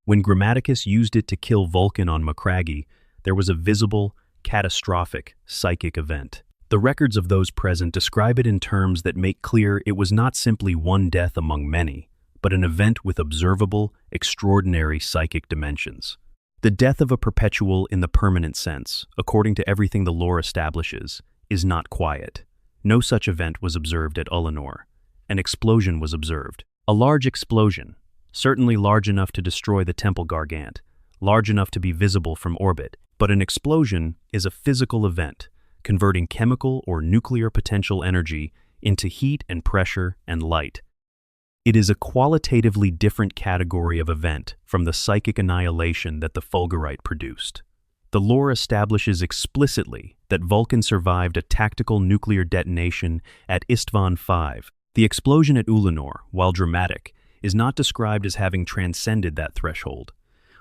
When Grammaticus used it to kill Vulcan on Macragge, there was a visible, catastrophic psychic event. The records of those present describe it in terms that make clear it was not simply one death among many, but an event with observable, extraordinary psychic dimensions. The death of a perpetual in the permanent sense, according to everything the lore establishes, is not quiet. No such event was observed at Ullanor. An explosion was observed. A large explosion, certainly large enough to destroy the Temple Gargant, large enough to be visible from orbit, but an explosion is a physical event, converting chemical or nuclear potential energy into heat and pressure and light. It is a qualitatively different category of event from the psychic annihilation that the Fulgurite produced. The lore establishes explicitly that Vulcan survived a tactical nuclear detonation at Istvan V. The explosion at Ullanor, while dramatic, is not described as having transcended that threshold.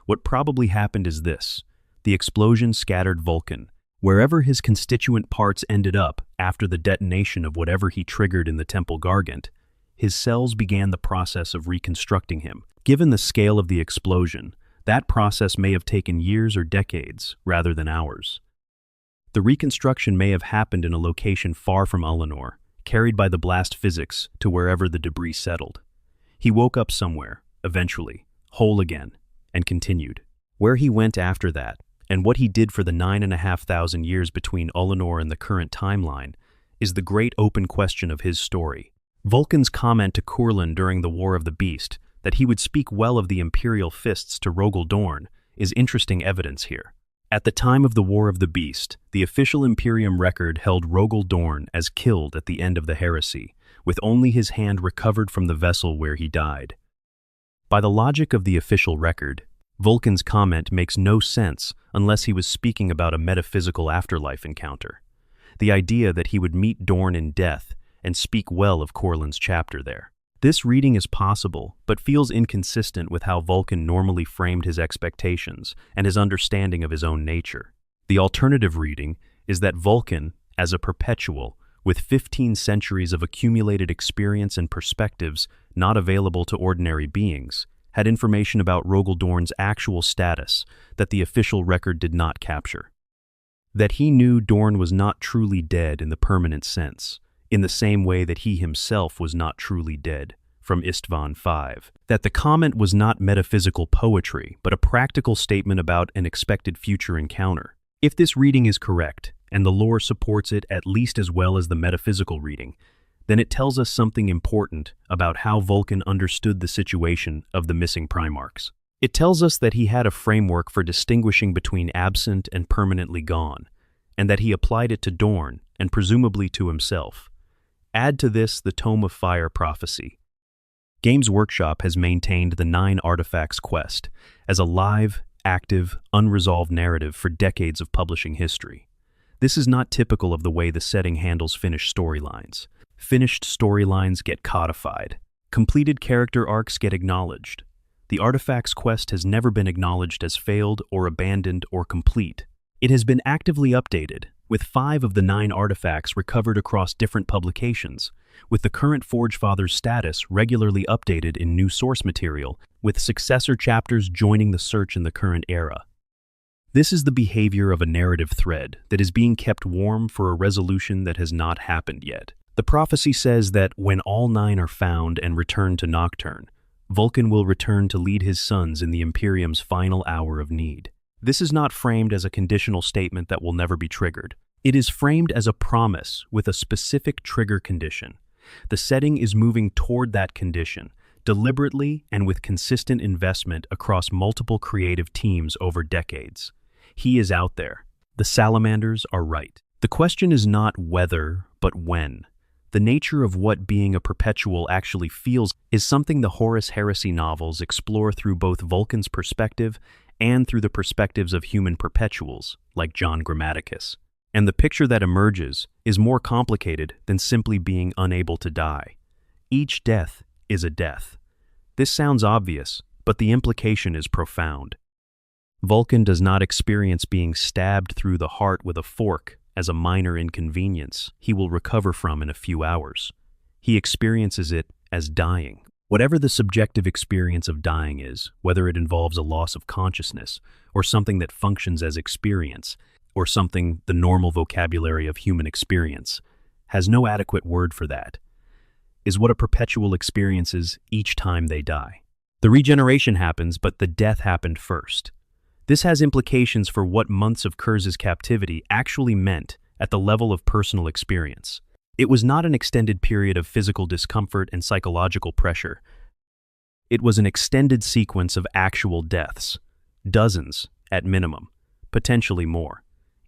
What probably happened is this: the explosion scattered Vulcan. Wherever his constituent parts ended up after the detonation of whatever he triggered in the Temple Gargant, his cells began the process of reconstructing him. Given the scale of the explosion, that process may have taken years or decades rather than hours. The reconstruction may have happened in a location far from Ullanor, carried by the blast physics to wherever the debris settled. He woke up somewhere, eventually, whole again, and continued. Where he went after that, and what he did for the 9,500 years between Ullanor and the current timeline, is the great open question of his story. Vulcan's comment to Kurlan during the War of the Beast, that he would speak well of the Imperial fists to Rogel Dorn, is interesting evidence here. At the time of the War of the Beast, the official Imperium record held Rogel Dorn as killed at the end of the heresy, with only his hand recovered from the vessel where he died. By the logic of the official record, Vulcan's comment makes no sense unless he was speaking about a metaphysical afterlife encounter. The idea that he would meet Dorn in death and speak well of Kurlan's chapter there. This reading is possible, but feels inconsistent with how Vulcan normally framed his expectations and his understanding of his own nature. The alternative reading is that Vulcan, as a perpetual, with 15 centuries of accumulated experience and perspectives not available to ordinary beings, had information about Rogel Dorn's actual status that the official record did not capture. That he knew Dorn was not truly dead in the permanent sense, in the same way that he himself was not truly dead, from Istvan V. That the comment was not metaphysical poetry, but a practical statement about an expected future encounter. If this reading is correct, and the lore supports it at least as well as the metaphysical reading, then it tells us something important about how Vulcan understood the situation of the missing Primarchs. It tells us that he had a framework for distinguishing between absent and permanently gone, and that he applied it to Dorn and presumably to himself. Add to this the Tome of Fire prophecy. Games Workshop has maintained the 9 Artifacts quest as a live, active, unresolved narrative for decades of publishing history. This is not typical of the way the setting handles finished storylines. Finished storylines get codified. Completed character arcs get acknowledged. The Artifacts quest has never been acknowledged as failed or abandoned or complete. It has been actively updated, with 5 of the 9 artifacts recovered across different publications, with the current Forge Father's status regularly updated in new source material, with successor chapters joining the search in the current era. This is the behavior of a narrative thread that is being kept warm for a resolution that has not happened yet. The prophecy says that when all 9 are found and returned to Nocturne, Vulcan will return to lead his sons in the Imperium's final hour of need. This is not framed as a conditional statement that will never be triggered. It is framed as a promise with a specific trigger condition. The setting is moving toward that condition, deliberately and with consistent investment across multiple creative teams over decades. He is out there. The salamanders are right. The question is not whether, but when. The nature of what being a perpetual actually feels is something the Horus Heresy novels explore through both Vulcan's perspective and through the perspectives of human perpetuals, like John Grammaticus. And the picture that emerges is more complicated than simply being unable to die. Each death is a death. This sounds obvious, but the implication is profound. Vulcan does not experience being stabbed through the heart with a fork as a minor inconvenience he will recover from in a few hours. He experiences it as dying. Whatever the subjective experience of dying is, whether it involves a loss of consciousness or something that functions as experience, or something the normal vocabulary of human experience, has no adequate word for that, is what a perpetual experiences each time they die. The regeneration happens, but the death happened first. This has implications for what months of Kurz's captivity actually meant at the level of personal experience. It was not an extended period of physical discomfort and psychological pressure. It was an extended sequence of actual deaths, dozens at minimum, potentially more,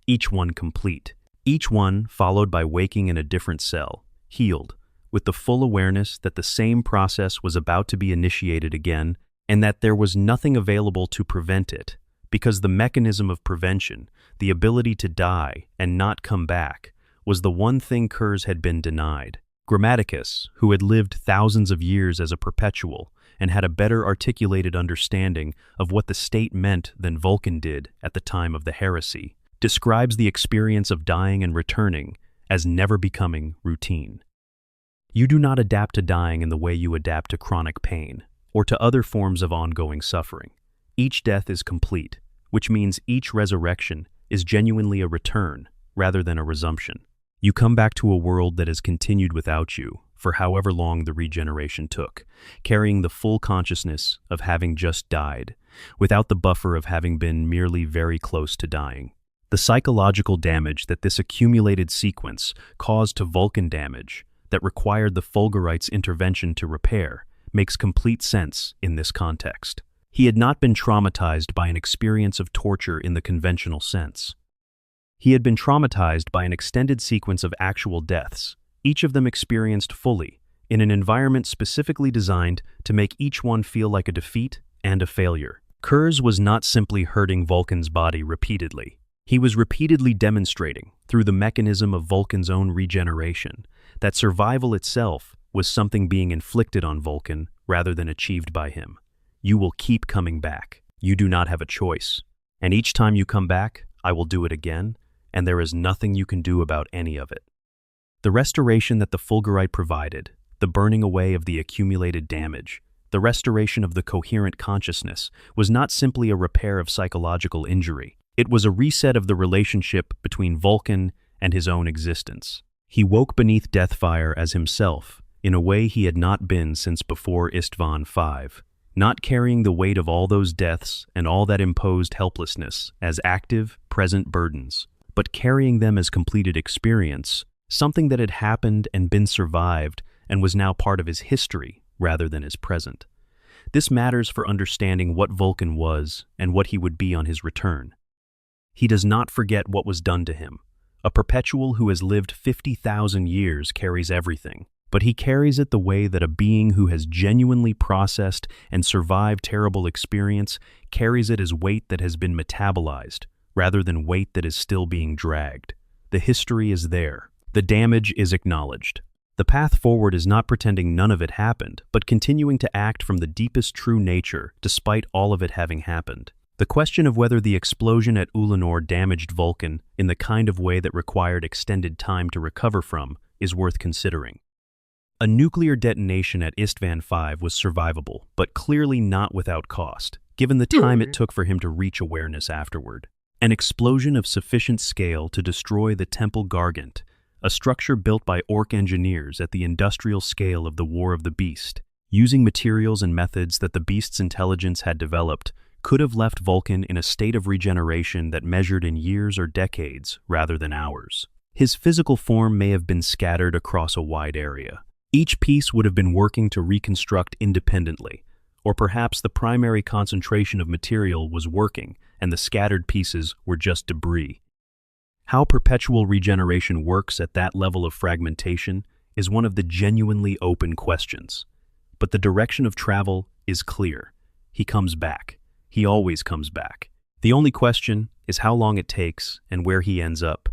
each one complete, each one followed by waking in a different cell, healed, with the full awareness that the same process was about to be initiated again and that there was nothing available to prevent it, because the mechanism of prevention, the ability to die and not come back, was the one thing Kurz had been denied. Grammaticus, who had lived thousands of years as a perpetual and had a better articulated understanding of what the state meant than Vulcan did at the time of the heresy, describes the experience of dying and returning as never becoming routine. You do not adapt to dying in the way you adapt to chronic pain or to other forms of ongoing suffering. Each death is complete, which means each resurrection is genuinely a return rather than a resumption. You come back to a world that has continued without you for however long the regeneration took, carrying the full consciousness of having just died, without the buffer of having been merely very close to dying. The psychological damage that this accumulated sequence caused to Vulcan damage that required the Fulgurite's intervention to repair makes complete sense in this context. He had not been traumatized by an experience of torture in the conventional sense. He had been traumatized by an extended sequence of actual deaths, each of them experienced fully, in an environment specifically designed to make each one feel like a defeat and a failure. Kurz was not simply hurting Vulcan's body repeatedly. He was repeatedly demonstrating, through the mechanism of Vulcan's own regeneration, that survival itself was something being inflicted on Vulcan rather than achieved by him. You will keep coming back. You do not have a choice. And each time you come back, I will do it again, and there is nothing you can do about any of it. The restoration that the Fulgurite provided, the burning away of the accumulated damage, the restoration of the coherent consciousness, was not simply a repair of psychological injury. It was a reset of the relationship between Vulcan and his own existence. He woke beneath Deathfire as himself, in a way he had not been since before Istvan V, not carrying the weight of all those deaths and all that imposed helplessness as active, present burdens, but carrying them as completed experience, something that had happened and been survived and was now part of his history rather than his present. This matters for understanding what Vulcan was and what he would be on his return. He does not forget what was done to him. A perpetual who has lived 50,000 years carries everything, but he carries it the way that a being who has genuinely processed and survived terrible experience carries it as weight that has been metabolized, rather than weight that is still being dragged. The history is there. The damage is acknowledged. The path forward is not pretending none of it happened, but continuing to act from the deepest true nature despite all of it having happened. The question of whether the explosion at Ulanor damaged Vulcan in the kind of way that required extended time to recover from is worth considering. A nuclear detonation at Istvan V was survivable, but clearly not without cost, given the time it took for him to reach awareness afterward. An explosion of sufficient scale to destroy the Temple Gargant, a structure built by Orc engineers at the industrial scale of the War of the Beast, using materials and methods that the Beast's intelligence had developed, could have left Vulcan in a state of regeneration that measured in years or decades rather than hours. His physical form may have been scattered across a wide area. Each piece would have been working to reconstruct independently, or perhaps the primary concentration of material was working and the scattered pieces were just debris. How perpetual regeneration works at that level of fragmentation is one of the genuinely open questions. But the direction of travel is clear. He comes back. He always comes back. The only question is how long it takes and where he ends up,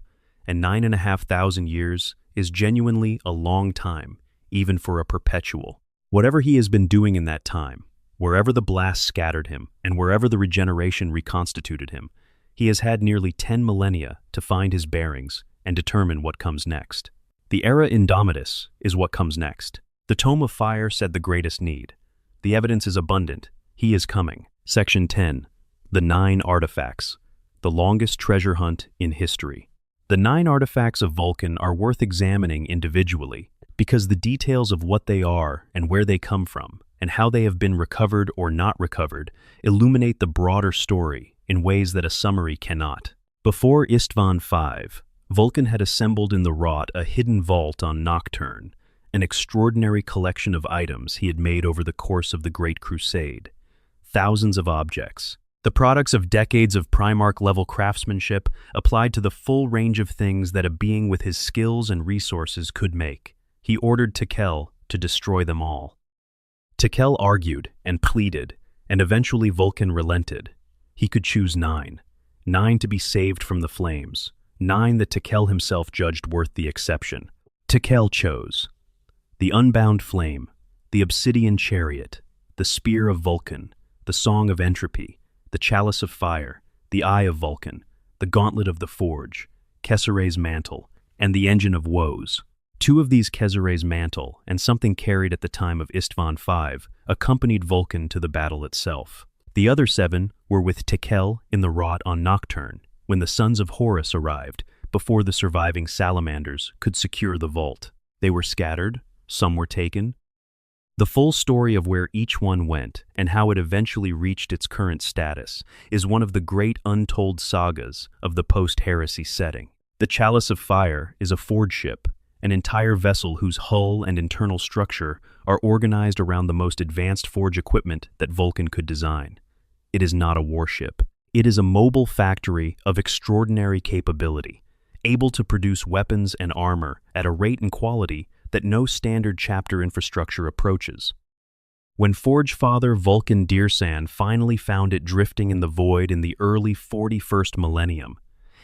and 9,500 years is genuinely a long time, even for a perpetual. Whatever he has been doing in that time, wherever the blast scattered him and wherever the regeneration reconstituted him, he has had nearly 10 millennia to find his bearings and determine what comes next. The Era Indomitus is what comes next. The Tome of Fire said the greatest need. The evidence is abundant. He is coming. Section 10. The 9 Artifacts. the longest treasure hunt in history. The 9 artifacts of Vulcan are worth examining individually because the details of what they are and where they come from and how they have been recovered or not recovered illuminate the broader story in ways that a summary cannot. Before Istvan V, Vulcan had assembled in the Rot a hidden vault on Nocturne, an extraordinary collection of items he had made over the course of the Great Crusade. Thousands of objects, the products of decades of Primarch-level craftsmanship applied to the full range of things that a being with his skills and resources could make. He ordered Tekel to destroy them all. Tekel argued and pleaded, and eventually Vulcan relented. He could choose 9. 9 to be saved from the flames. 9 that Tekel himself judged worth the exception. Tekel chose the Unbound Flame, the Obsidian Chariot, the Spear of Vulcan, the Song of Entropy, the Chalice of Fire, the Eye of Vulcan, the Gauntlet of the Forge, Kessere's Mantle, and the Engine of Woes. 2 of these, Kessere's Mantle and something carried at the time of Istvan V, accompanied Vulcan to the battle itself. The other 7 were with Tekel in the Rot on Nocturne, when the sons of Horus arrived, before the surviving salamanders could secure the vault. They were scattered, some were taken. The full story of where each one went and how it eventually reached its current status is one of the great untold sagas of the post-heresy setting. The Chalice of Fire is a forge ship, an entire vessel whose hull and internal structure are organized around the most advanced forge equipment that Vulcan could design. It is not a warship. It is a mobile factory of extraordinary capability, able to produce weapons and armor at a rate and quality that no standard chapter infrastructure approaches. When Forge Father Vulcan Dearsan finally found it drifting in the void in the early 41st millennium,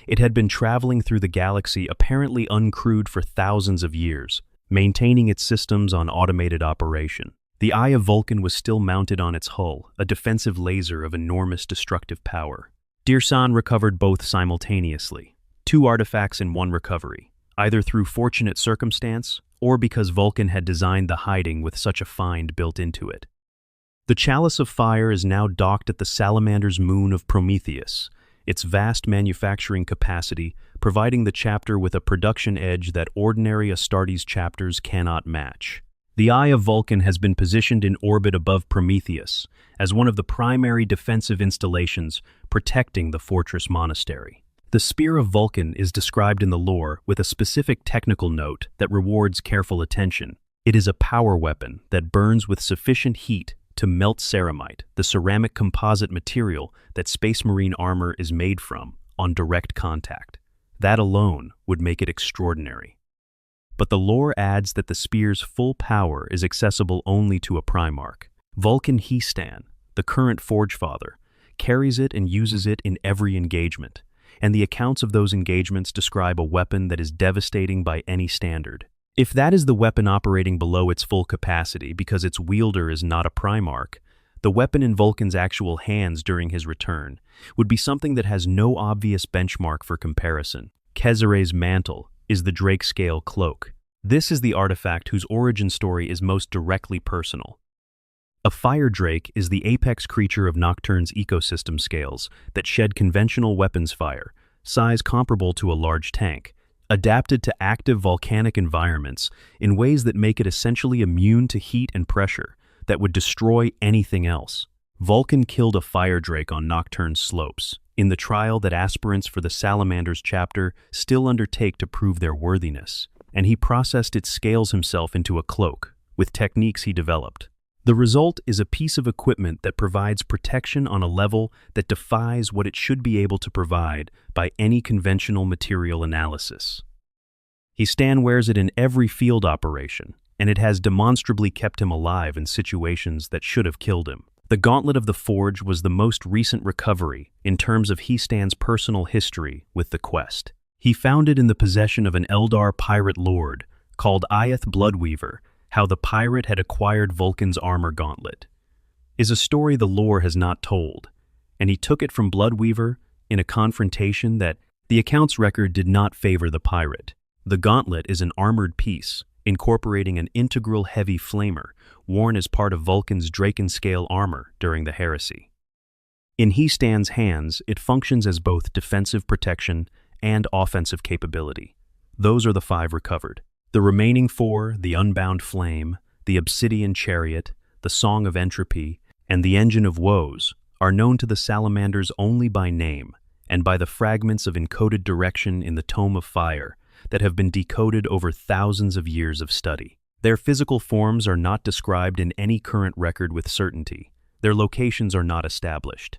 it had been traveling through the galaxy apparently uncrewed for thousands of years, maintaining its systems on automated operation. The Eye of Vulcan was still mounted on its hull, a defensive laser of enormous destructive power. Dearsan recovered both simultaneously, 2 artifacts in one recovery, either through fortunate circumstance or because Vulcan had designed the hiding with such a find built into it. The Chalice of Fire is now docked at the Salamander's moon of Prometheus, its vast manufacturing capacity providing the chapter with a production edge that ordinary Astartes chapters cannot match. The Eye of Vulcan has been positioned in orbit above Prometheus as one of the primary defensive installations protecting the fortress monastery. The Spear of Vulcan is described in the lore with a specific technical note that rewards careful attention. It is a power weapon that burns with sufficient heat to melt ceramite, the ceramic composite material that Space Marine armor is made from, on direct contact. That alone would make it extraordinary. But the lore adds that the spear's full power is accessible only to a Primarch. Vulcan Histan, the current Forge Father, carries it and uses it in every engagement, and the accounts of those engagements describe a weapon that is devastating by any standard. If that is the weapon operating below its full capacity because its wielder is not a Primarch, the weapon in Vulcan's actual hands during his return would be something that has no obvious benchmark for comparison. Kessere's Mantle is the Drake Scale Cloak. This is the artifact whose origin story is most directly personal. A fire drake is the apex creature of Nocturne's ecosystem scales that shed conventional weapons fire, size comparable to a large tank, adapted to active volcanic environments in ways that make it essentially immune to heat and pressure that would destroy anything else. Vulcan killed a fire drake on Nocturne's slopes, in the trial that aspirants for the Salamanders chapter still undertake to prove their worthiness, and he processed its scales himself into a cloak, with techniques he developed. The result is a piece of equipment that provides protection on a level that defies what it should be able to provide by any conventional material analysis. Histan wears it in every field operation, and it has demonstrably kept him alive in situations that should have killed him. The Gauntlet of the Forge was the most recent recovery in terms of Histan's personal history with the quest. He found it in the possession of an Eldar pirate lord called Iath Bloodweaver. How the pirate had acquired Vulcan's armor gauntlet is a story the lore has not told, and he took it from Bloodweaver in a confrontation that the account's record did not favor the pirate. The gauntlet is an armored piece, incorporating an integral heavy flamer worn as part of Vulcan's Drakenscale armor during the heresy. In He-Stan's hands, it functions as both defensive protection and offensive capability. Those are the 5 recovered. The remaining 4, the Unbound Flame, the Obsidian Chariot, the Song of Entropy, and the Engine of Woes, are known to the salamanders only by name and by the fragments of encoded direction in the Tome of Fire that have been decoded over thousands of years of study. Their physical forms are not described in any current record with certainty. Their locations are not established.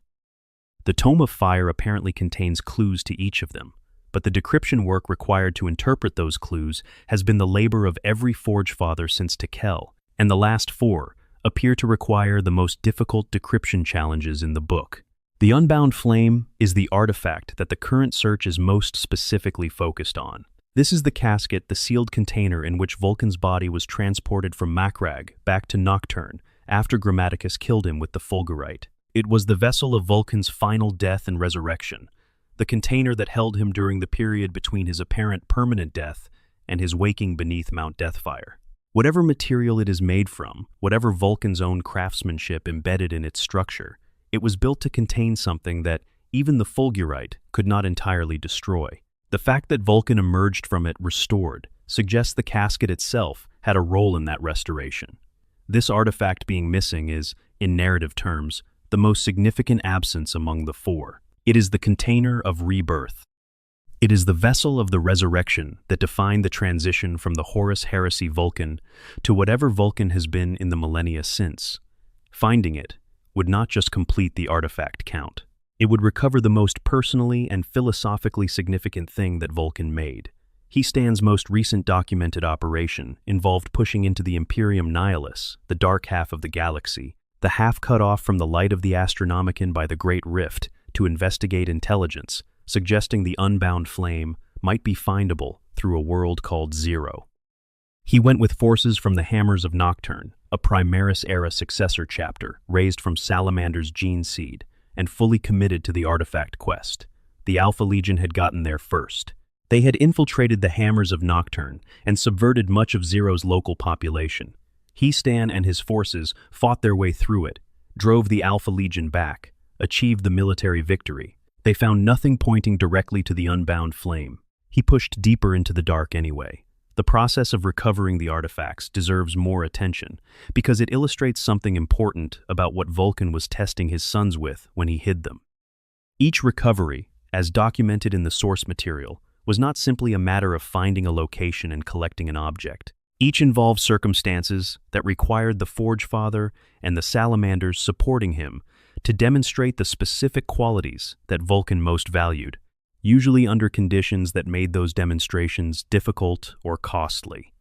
The Tome of Fire apparently contains clues to each of them, but the decryption work required to interpret those clues has been the labor of every Forge Father since Tekel, and the last 4 appear to require the most difficult decryption challenges in the book. The Unbound Flame is the artifact that the current search is most specifically focused on. This is the casket, the sealed container in which Vulcan's body was transported from Macragge back to Nocturne after Grammaticus killed him with the Fulgurite. It was the vessel of Vulcan's final death and resurrection, the container that held him during the period between his apparent permanent death and his waking beneath Mount Deathfire. Whatever material it is made from, whatever Vulcan's own craftsmanship embedded in its structure, it was built to contain something that even the Fulgurite could not entirely destroy. The fact that Vulcan emerged from it restored suggests the casket itself had a role in that restoration. This artifact being missing is, in narrative terms, the most significant absence among the 4. It is the container of rebirth. It is the vessel of the resurrection that defined the transition from the Horus Heresy Vulcan to whatever Vulcan has been in the millennia since. Finding it would not just complete the artifact count. It would recover the most personally and philosophically significant thing that Vulcan made. He-Stan's most recent documented operation involved pushing into the Imperium Nihilus, the dark half of the galaxy, the half cut off from the light of the Astronomicon by the Great Rift, to investigate intelligence, suggesting the Unbound Flame might be findable through a world called Zero. He went with forces from the Hammers of Nocturne, a Primaris-era successor chapter raised from Salamander's gene seed, and fully committed to the artifact quest. The Alpha Legion had gotten there first. They had infiltrated the Hammers of Nocturne and subverted much of Zero's local population. He-Stan and his forces fought their way through it, drove the Alpha Legion back, achieved the military victory. They found nothing pointing directly to the Unbound Flame. He pushed deeper into the dark anyway. The process of recovering the artifacts deserves more attention because it illustrates something important about what Vulcan was testing his sons with when he hid them. Each recovery, as documented in the source material, was not simply a matter of finding a location and collecting an object. Each involved circumstances that required the Forge Father and the Salamanders supporting him to demonstrate the specific qualities that Vulcan most valued, usually under conditions that made those demonstrations difficult or costly.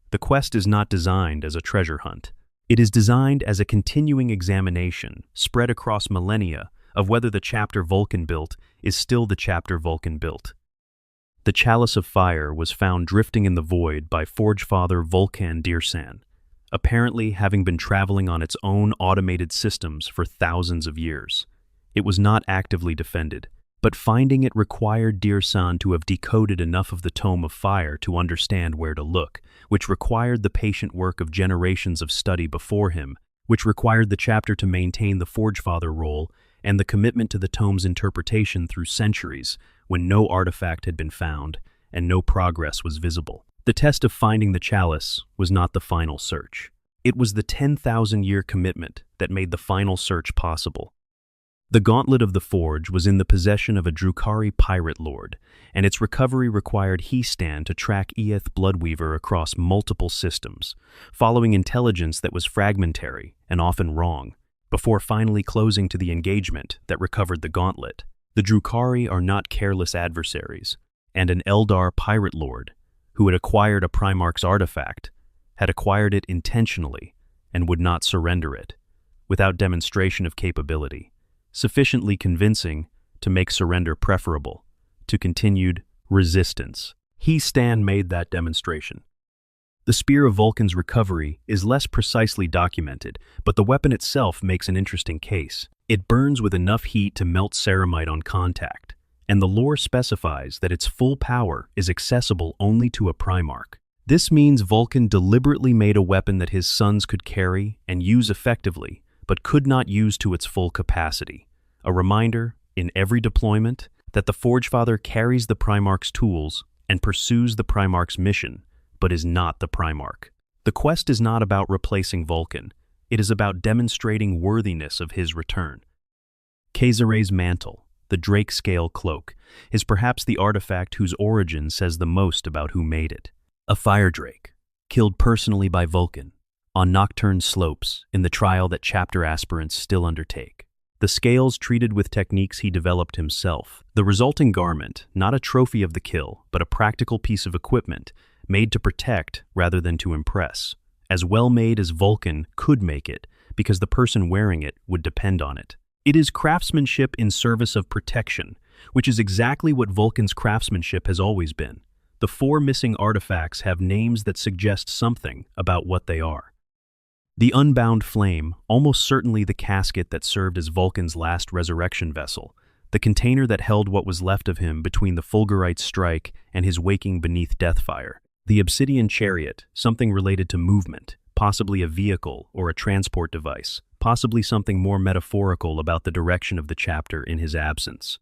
The quest is not designed as a treasure hunt. It is designed as a continuing examination, spread across millennia, of whether the chapter Vulcan built is still the chapter Vulcan built. The Chalice of Fire was found drifting in the void by Forge Father Vulcan Dirsan, apparently having been traveling on its own automated systems for thousands of years. It was not actively defended, but finding it required Dirsan to have decoded enough of the Tome of Fire to understand where to look, which required the patient work of generations of study before him, which required the chapter to maintain the Forge Father role and the commitment to the tome's interpretation through centuries when no artifact had been found and no progress was visible. The test of finding the chalice was not the final search. It was the 10,000-year commitment that made the final search possible. The Gauntlet of the Forge was in the possession of a Drukhari pirate lord, and its recovery required He-Stan to track Eeth Bloodweaver across multiple systems, following intelligence that was fragmentary and often wrong, before finally closing to the engagement that recovered the Gauntlet. The Drukhari are not careless adversaries, and an Eldar pirate lord, who had acquired a Primarch's artifact, had acquired it intentionally and would not surrender it, without demonstration of capability, sufficiently convincing to make surrender preferable to continued resistance. He-Stan made that demonstration. The Spear of Vulcan's recovery is less precisely documented, but the weapon itself makes an interesting case. It burns with enough heat to melt ceramite on contact, and the lore specifies that its full power is accessible only to a Primarch. This means Vulcan deliberately made a weapon that his sons could carry and use effectively, but could not use to its full capacity, a reminder, in every deployment, that the Forgefather carries the Primarch's tools and pursues the Primarch's mission, but is not the Primarch. The quest is not about replacing Vulcan. It is about demonstrating worthiness of his return. Kaisere's mantle, the drake scale cloak, is perhaps the artifact whose origin says the most about who made it. A fire drake, killed personally by Vulcan, on Nocturne slopes in the trial that chapter aspirants still undertake. The scales treated with techniques he developed himself. The resulting garment, not a trophy of the kill, but a practical piece of equipment, made to protect rather than to impress. As well made as Vulcan could make it, because the person wearing it would depend on it. It is craftsmanship in service of protection, which is exactly what Vulcan's craftsmanship has always been. The 4 missing artifacts have names that suggest something about what they are. The unbound flame, almost certainly the casket that served as Vulcan's last resurrection vessel, the container that held what was left of him between the Fulgurite strike and his waking beneath Deathfire. The obsidian chariot, something related to movement, possibly a vehicle or a transport device, possibly something more metaphorical about the direction of the chapter in his absence.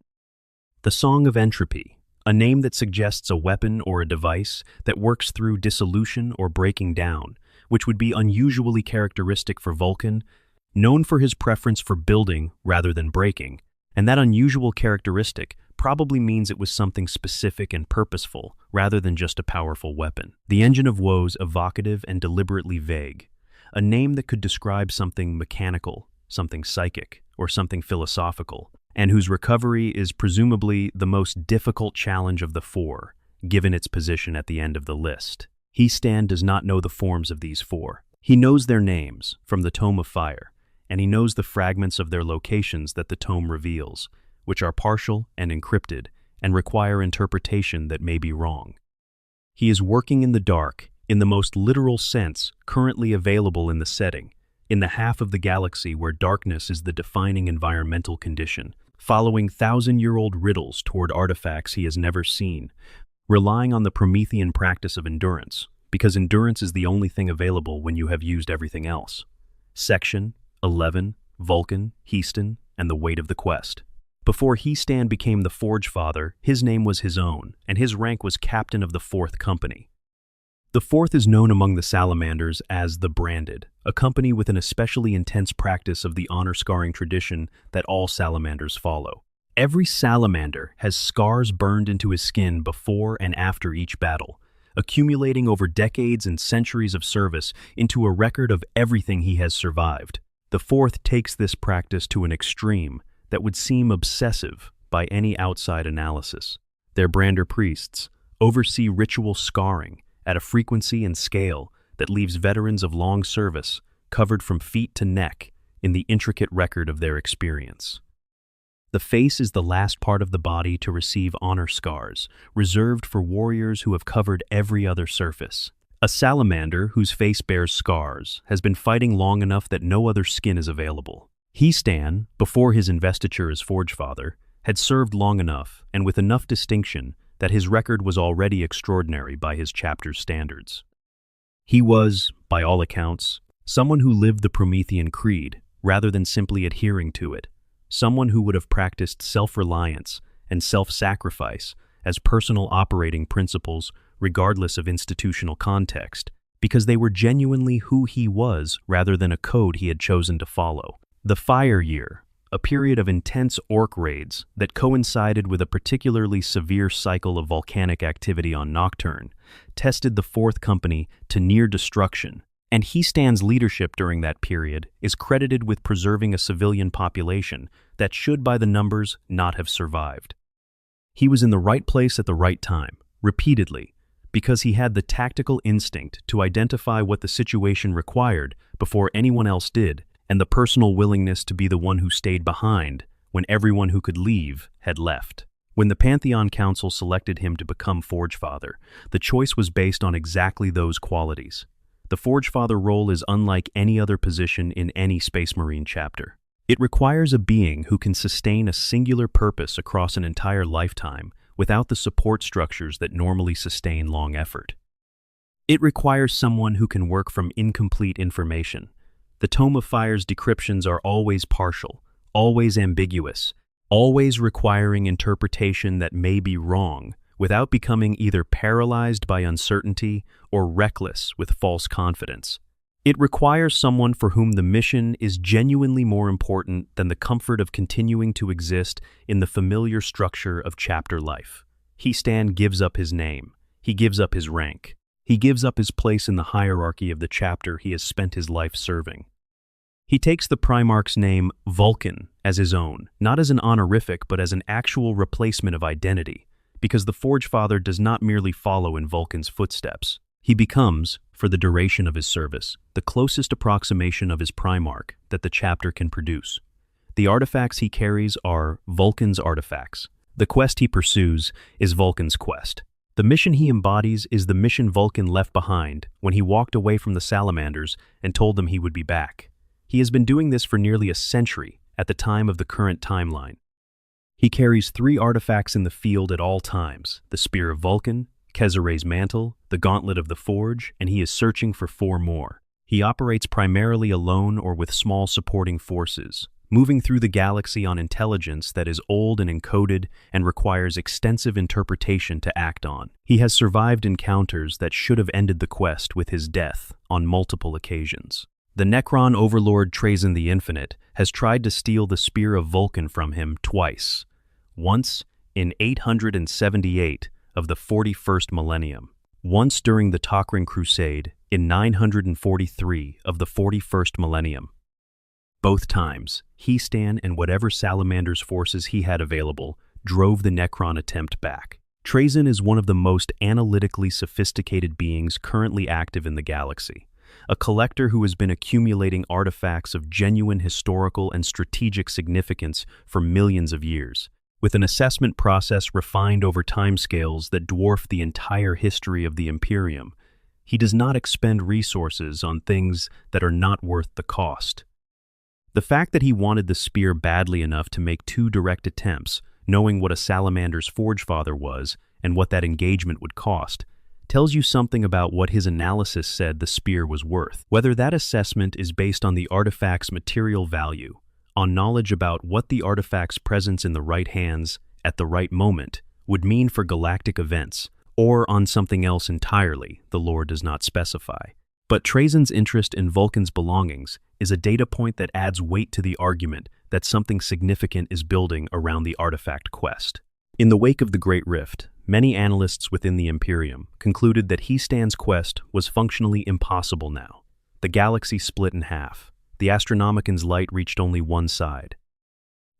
The Song of Entropy, a name that suggests a weapon or a device that works through dissolution or breaking down, which would be unusually characteristic for Vulcan, known for his preference for building rather than breaking, and that unusual characteristic probably means it was something specific and purposeful rather than just a powerful weapon. The Engine of Woe's evocative and deliberately vague, a name that could describe something mechanical, something psychic, or something philosophical, and whose recovery is presumably the most difficult challenge of the 4, given its position at the end of the list. He-Stan does not know the forms of these 4. He knows their names from the Tome of Fire, and he knows the fragments of their locations that the tome reveals, which are partial and encrypted and require interpretation that may be wrong. He is working in the dark, in the most literal sense currently available in the setting, in the half of the galaxy where darkness is the defining environmental condition, following thousand-year-old riddles toward artifacts he has never seen, relying on the Promethean practice of endurance, because endurance is the only thing available when you have used everything else. Section, 11, Vulcan, He-Stan, and the weight of the quest. Before He-Stan became the Forgefather, his name was his own, and his rank was captain of the 4th Company. The 4th is known among the Salamanders as the Branded, a company with an especially intense practice of the honor-scarring tradition that all Salamanders follow. Every salamander has scars burned into his skin before and after each battle, accumulating over decades and centuries of service into a record of everything he has survived. The 4th takes this practice to an extreme that would seem obsessive by any outside analysis. Their Brander priests oversee ritual scarring at a frequency and scale that leaves veterans of long service covered from feet to neck in the intricate record of their experience. The face is the last part of the body to receive honor scars, reserved for warriors who have covered every other surface. A salamander whose face bears scars has been fighting long enough that no other skin is available. He-Stan, before his investiture as Forgefather, had served long enough and with enough distinction that his record was already extraordinary by his chapter's standards. He was, by all accounts, someone who lived the Promethean creed rather than simply adhering to it, someone who would have practiced self-reliance and self-sacrifice as personal operating principles regardless of institutional context, because they were genuinely who he was rather than a code he had chosen to follow. The Fire Year, a period of intense orc raids that coincided with a particularly severe cycle of volcanic activity on Nocturne, tested the 4th Company to near destruction, and He-Stan's leadership during that period is credited with preserving a civilian population that should, by the numbers, not have survived. He was in the right place at the right time, repeatedly, because he had the tactical instinct to identify what the situation required before anyone else did, and the personal willingness to be the one who stayed behind when everyone who could leave had left. When the Pantheon Council selected him to become Forgefather, the choice was based on exactly those qualities. The Forgefather role is unlike any other position in any Space Marine chapter. It requires a being who can sustain a singular purpose across an entire lifetime without the support structures that normally sustain long effort. It requires someone who can work from incomplete information. The Tome of Fire's decryptions are always partial, always ambiguous, always requiring interpretation that may be wrong, without becoming either paralyzed by uncertainty or reckless with false confidence. It requires someone for whom the mission is genuinely more important than the comfort of continuing to exist in the familiar structure of chapter life. He gives up his name. He gives up his rank. He gives up his place in the hierarchy of the chapter he has spent his life serving. He takes the Primarch's name, Vulcan, as his own, not as an honorific but as an actual replacement of identity, because the Forge Father does not merely follow in Vulcan's footsteps. He becomes, for the duration of his service, the closest approximation of his Primarch that the chapter can produce. The artifacts he carries are Vulcan's artifacts. The quest he pursues is Vulcan's quest. The mission he embodies is the mission Vulcan left behind when he walked away from the Salamanders and told them he would be back. He has been doing this for nearly a century at the time of the current timeline. He carries 3 artifacts in the field at all times: the Spear of Vulcan, Kezere's Mantle, the Gauntlet of the Forge, and he is searching for 4 more. He operates primarily alone or with small supporting forces, moving through the galaxy on intelligence that is old and encoded and requires extensive interpretation to act on. He has survived encounters that should have ended the quest with his death on multiple occasions. The Necron overlord Trazyn the Infinite has tried to steal the Spear of Vulcan from him twice. Once in 878 of the 41st millennium, once during the Tok'ran Crusade in 943 of the 41st millennium. Both times, He-Stan and whatever Salamander's forces he had available drove the Necron attempt back. Trazyn is one of the most analytically sophisticated beings currently active in the galaxy, a collector who has been accumulating artifacts of genuine historical and strategic significance for millions of years, with an assessment process refined over timescales that dwarf the entire history of the Imperium. He does not expend resources on things that are not worth the cost. The fact that he wanted the spear badly enough to make 2 direct attempts, knowing what a Salamander's Forge Father was and what that engagement would cost, tells you something about what his analysis said the spear was worth. Whether that assessment is based on the artifact's material value, on knowledge about what the artifact's presence in the right hands at the right moment would mean for galactic events, or on something else entirely, the lore does not specify. But Trazyn's interest in Vulcan's belongings is a data point that adds weight to the argument that something significant is building around the artifact quest. In the wake of the Great Rift, many analysts within the Imperium concluded that He-Stan's quest was functionally impossible now. The galaxy split in half. The Astronomican's light reached only one side.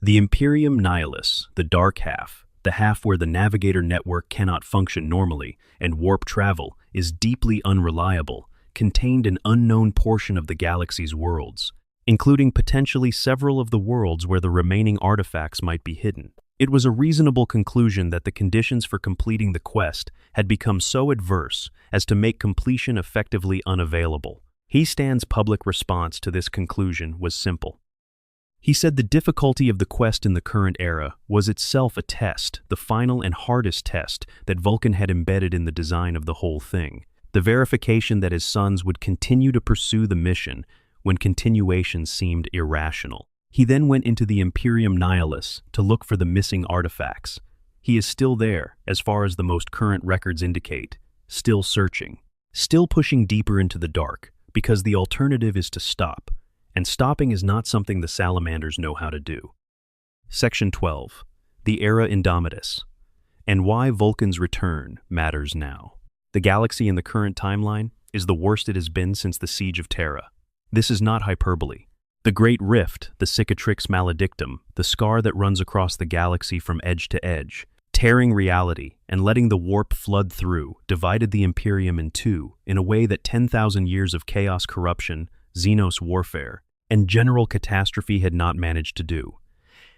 The Imperium Nihilus, the dark half, the half where the navigator network cannot function normally and warp travel is deeply unreliable, contained an unknown portion of the galaxy's worlds, including potentially several of the worlds where the remaining artifacts might be hidden. It was a reasonable conclusion that the conditions for completing the quest had become so adverse as to make completion effectively unavailable. He-Stan's public response to this conclusion was simple. He said the difficulty of the quest in the current era was itself a test, the final and hardest test that Vulcan had embedded in the design of the whole thing, the verification that his sons would continue to pursue the mission when continuation seemed irrational. He then went into the Imperium Nihilus to look for the missing artifacts. He is still there, as far as the most current records indicate, still searching, still pushing deeper into the dark, because the alternative is to stop, and stopping is not something the Salamanders know how to do. Section 12. The Era Indomitus, and why Vulcan's return matters now. The galaxy in the current timeline is the worst it has been since the Siege of Terra. This is not hyperbole. The Great Rift, the Cicatrix Maledictum, the scar that runs across the galaxy from edge to edge, tearing reality and letting the warp flood through, divided the Imperium in two in a way that 10,000 years of chaos corruption, Xenos warfare, and general catastrophe had not managed to do.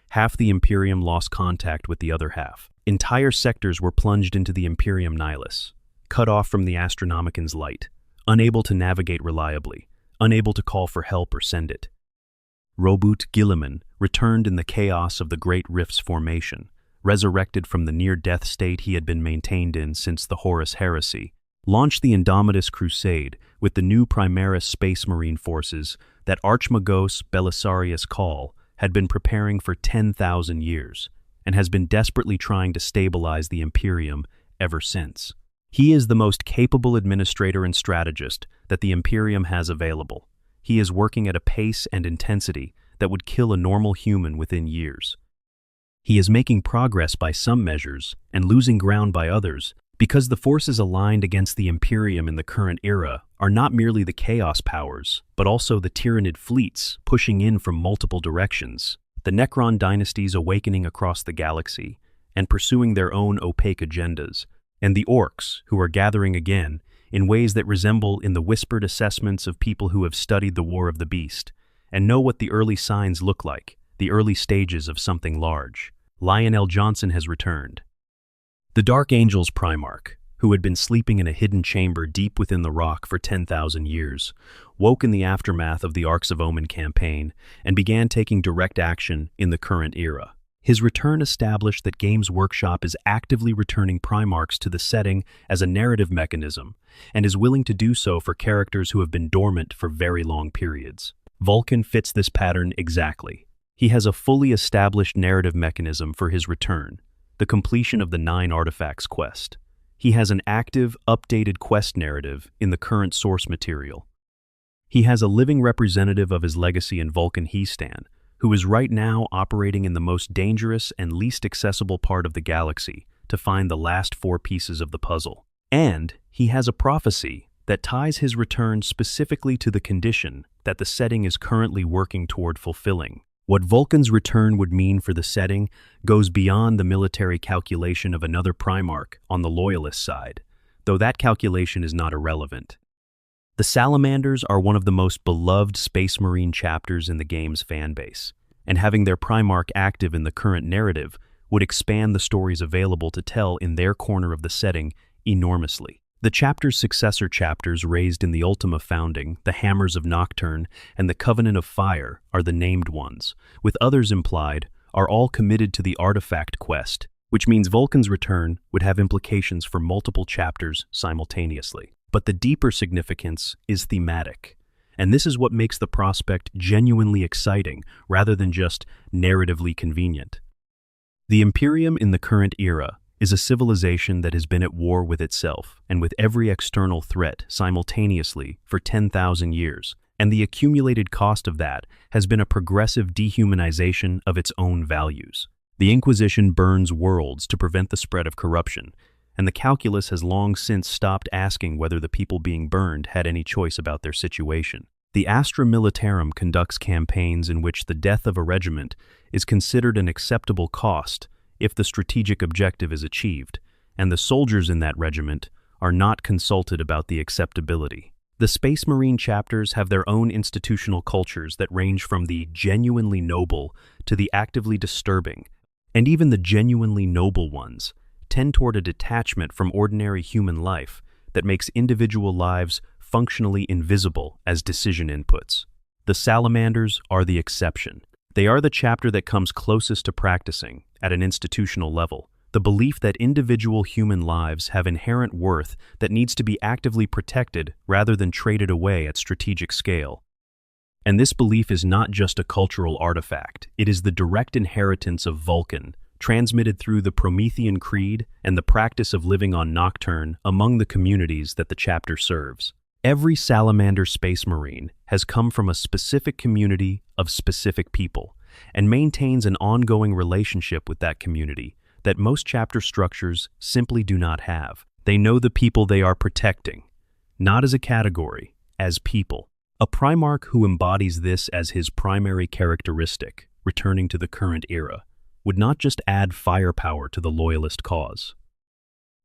Half the Imperium lost contact with the other half. Entire sectors were plunged into the Imperium Nihilus, cut off from the Astronomican's light, unable to navigate reliably, unable to call for help or send it. Robut Guilliman returned in the chaos of the Great Rift's formation, resurrected from the near-death state he had been maintained in since the Horus Heresy, launched the Indomitus Crusade with the new Primaris Space Marine forces that Archmagos Belisarius Call had been preparing for 10,000 years and has been desperately trying to stabilize the Imperium ever since. He is the most capable administrator and strategist that the Imperium has available. He is working at a pace and intensity that would kill a normal human within years. He is making progress by some measures and losing ground by others because the forces aligned against the Imperium in the current era are not merely the Chaos powers, but also the Tyranid fleets pushing in from multiple directions, the Necron dynasties awakening across the galaxy and pursuing their own opaque agendas, and the Orcs who are gathering again in ways that resemble in the whispered assessments of people who have studied the War of the Beast and know what the early signs look like, the early stages of something large. Lionel Johnson has returned. The Dark Angel's Primarch, who had been sleeping in a hidden chamber deep within the rock for 10,000 years, woke in the aftermath of the Arcs of Omen campaign and began taking direct action in the current era. His return established that Games Workshop is actively returning Primarchs to the setting as a narrative mechanism and is willing to do so for characters who have been dormant for very long periods. Vulcan fits this pattern exactly. He has a fully established narrative mechanism for his return, the completion of the 9 Artifacts quest. He has an active, updated quest narrative in the current source material. He has a living representative of his legacy in Vulcan Heastan, who is right now operating in the most dangerous and least accessible part of the galaxy to find the last 4 pieces of the puzzle. And he has a prophecy that ties his return specifically to the condition that the setting is currently working toward fulfilling. What Vulcan's return would mean for the setting goes beyond the military calculation of another Primarch on the Loyalist side, though that calculation is not irrelevant. The Salamanders are one of the most beloved Space Marine chapters in the game's fanbase, and having their Primarch active in the current narrative would expand the stories available to tell in their corner of the setting enormously. The chapter's successor chapters raised in the Ultima Founding, the Hammers of Nocturne, and the Covenant of Fire are the named ones, with others implied, are all committed to the Artifact quest, which means Vulcan's return would have implications for multiple chapters simultaneously. But the deeper significance is thematic, and this is what makes the prospect genuinely exciting rather than just narratively convenient. The Imperium in the current era is a civilization that has been at war with itself and with every external threat simultaneously for 10,000 years, and the accumulated cost of that has been a progressive dehumanization of its own values. The Inquisition burns worlds to prevent the spread of corruption, and the calculus has long since stopped asking whether the people being burned had any choice about their situation. The Astra Militarum conducts campaigns in which the death of a regiment is considered an acceptable cost if the strategic objective is achieved, and the soldiers in that regiment are not consulted about the acceptability. The Space Marine chapters have their own institutional cultures that range from the genuinely noble to the actively disturbing, and even the genuinely noble ones tend toward a detachment from ordinary human life that makes individual lives functionally invisible as decision inputs. The Salamanders are the exception. They are the chapter that comes closest to practicing, at an institutional level, the belief that individual human lives have inherent worth that needs to be actively protected rather than traded away at strategic scale. And this belief is not just a cultural artifact, it is the direct inheritance of Vulcan, transmitted through the Promethean Creed and the practice of living on Nocturne among the communities that the chapter serves. Every Salamander Space Marine has come from a specific community of specific people and maintains an ongoing relationship with that community that most chapter structures simply do not have. They know the people they are protecting, not as a category, as people. A Primarch who embodies this as his primary characteristic, returning to the current era, would not just add firepower to the Loyalist cause.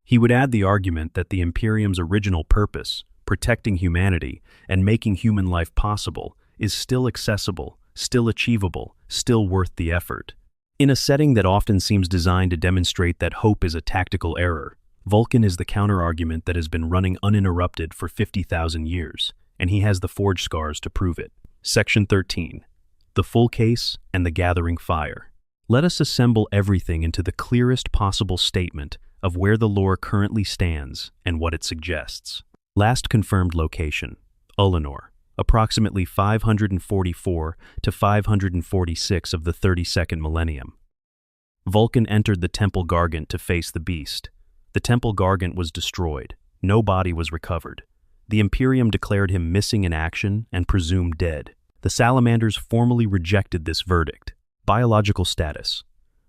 He would add the argument that the Imperium's original purpose, protecting humanity and making human life possible, is still accessible, still achievable, still worth the effort. In a setting that often seems designed to demonstrate that hope is a tactical error, Vulcan is the counter-argument that has been running uninterrupted for 50,000 years, and he has the forge scars to prove it. Section 13. The Full Case and the Gathering Fire. Let us assemble everything into the clearest possible statement of where the lore currently stands and what it suggests. Last confirmed location, Ullanor, approximately 544 to 546 of the 32nd millennium. Vulcan entered the Temple Gargant to face the beast. The Temple Gargant was destroyed. No body was recovered. The Imperium declared him missing in action and presumed dead. The Salamanders formally rejected this verdict. Biological status.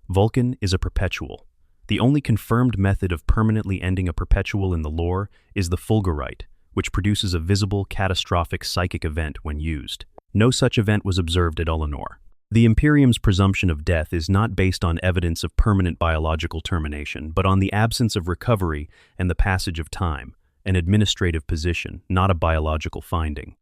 Vulcan is a perpetual. The only confirmed method of permanently ending a perpetual in the lore is the fulgurite, which produces a visible, catastrophic psychic event when used. No such event was observed at Ullanor. The Imperium's presumption of death is not based on evidence of permanent biological termination, but on the absence of recovery and the passage of time, an administrative position, not a biological finding.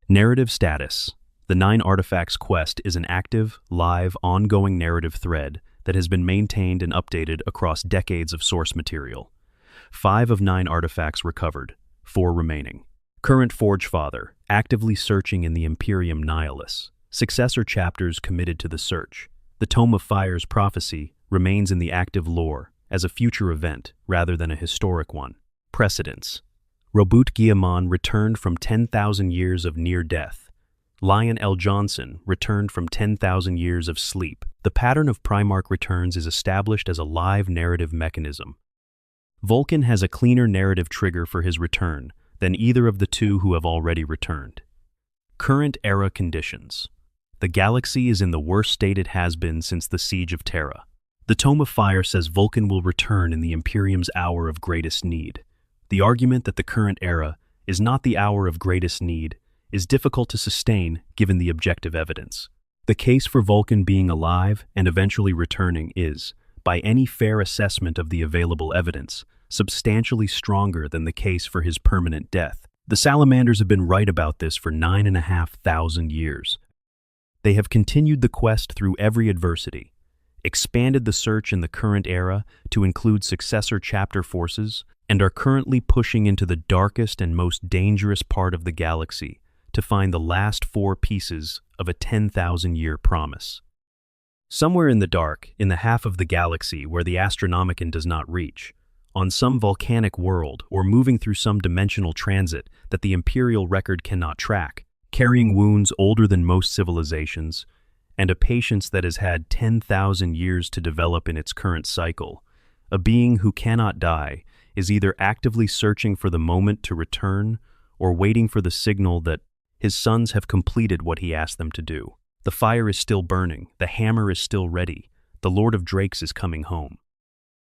Narrative status. The 9 Artifacts quest is an active, live, ongoing narrative thread that has been maintained and updated across decades of source material. 5 of 9 artifacts recovered, 4 remaining. Current Forge Father, actively searching in the Imperium Nihilus. Successor chapters committed to the search. The Tome of Fire's prophecy remains in the active lore as a future event rather than a historic one. Precedents. Robut Guillamon returned from 10,000 years of near death. Lion L. Johnson returned from 10,000 years of sleep. The pattern of Primarch returns is established as a live narrative mechanism. Vulcan has a cleaner narrative trigger for his return than either of the two who have already returned. Current era conditions. The galaxy is in the worst state it has been since the Siege of Terra. The Tome of Fire says Vulcan will return in the Imperium's hour of greatest need. The argument that the current era is not the hour of greatest need is difficult to sustain given the objective evidence. The case for Vulcan being alive and eventually returning is, by any fair assessment of the available evidence, substantially stronger than the case for his permanent death. The Salamanders have been right about this for 9,500 years. They have continued the quest through every adversity, expanded the search in the current era to include successor chapter forces, and are currently pushing into the darkest and most dangerous part of the galaxy to find the last 4 pieces of a 10,000-year promise. Somewhere in the dark, in the half of the galaxy where the Astronomicon does not reach, on some volcanic world or moving through some dimensional transit that the Imperial record cannot track, carrying wounds older than most civilizations, and a patience that has had 10,000 years to develop in its current cycle, a being who cannot die is either actively searching for the moment to return or waiting for the signal that his sons have completed what he asked them to do. The fire is still burning, the hammer is still ready, the Lord of Drakes is coming home.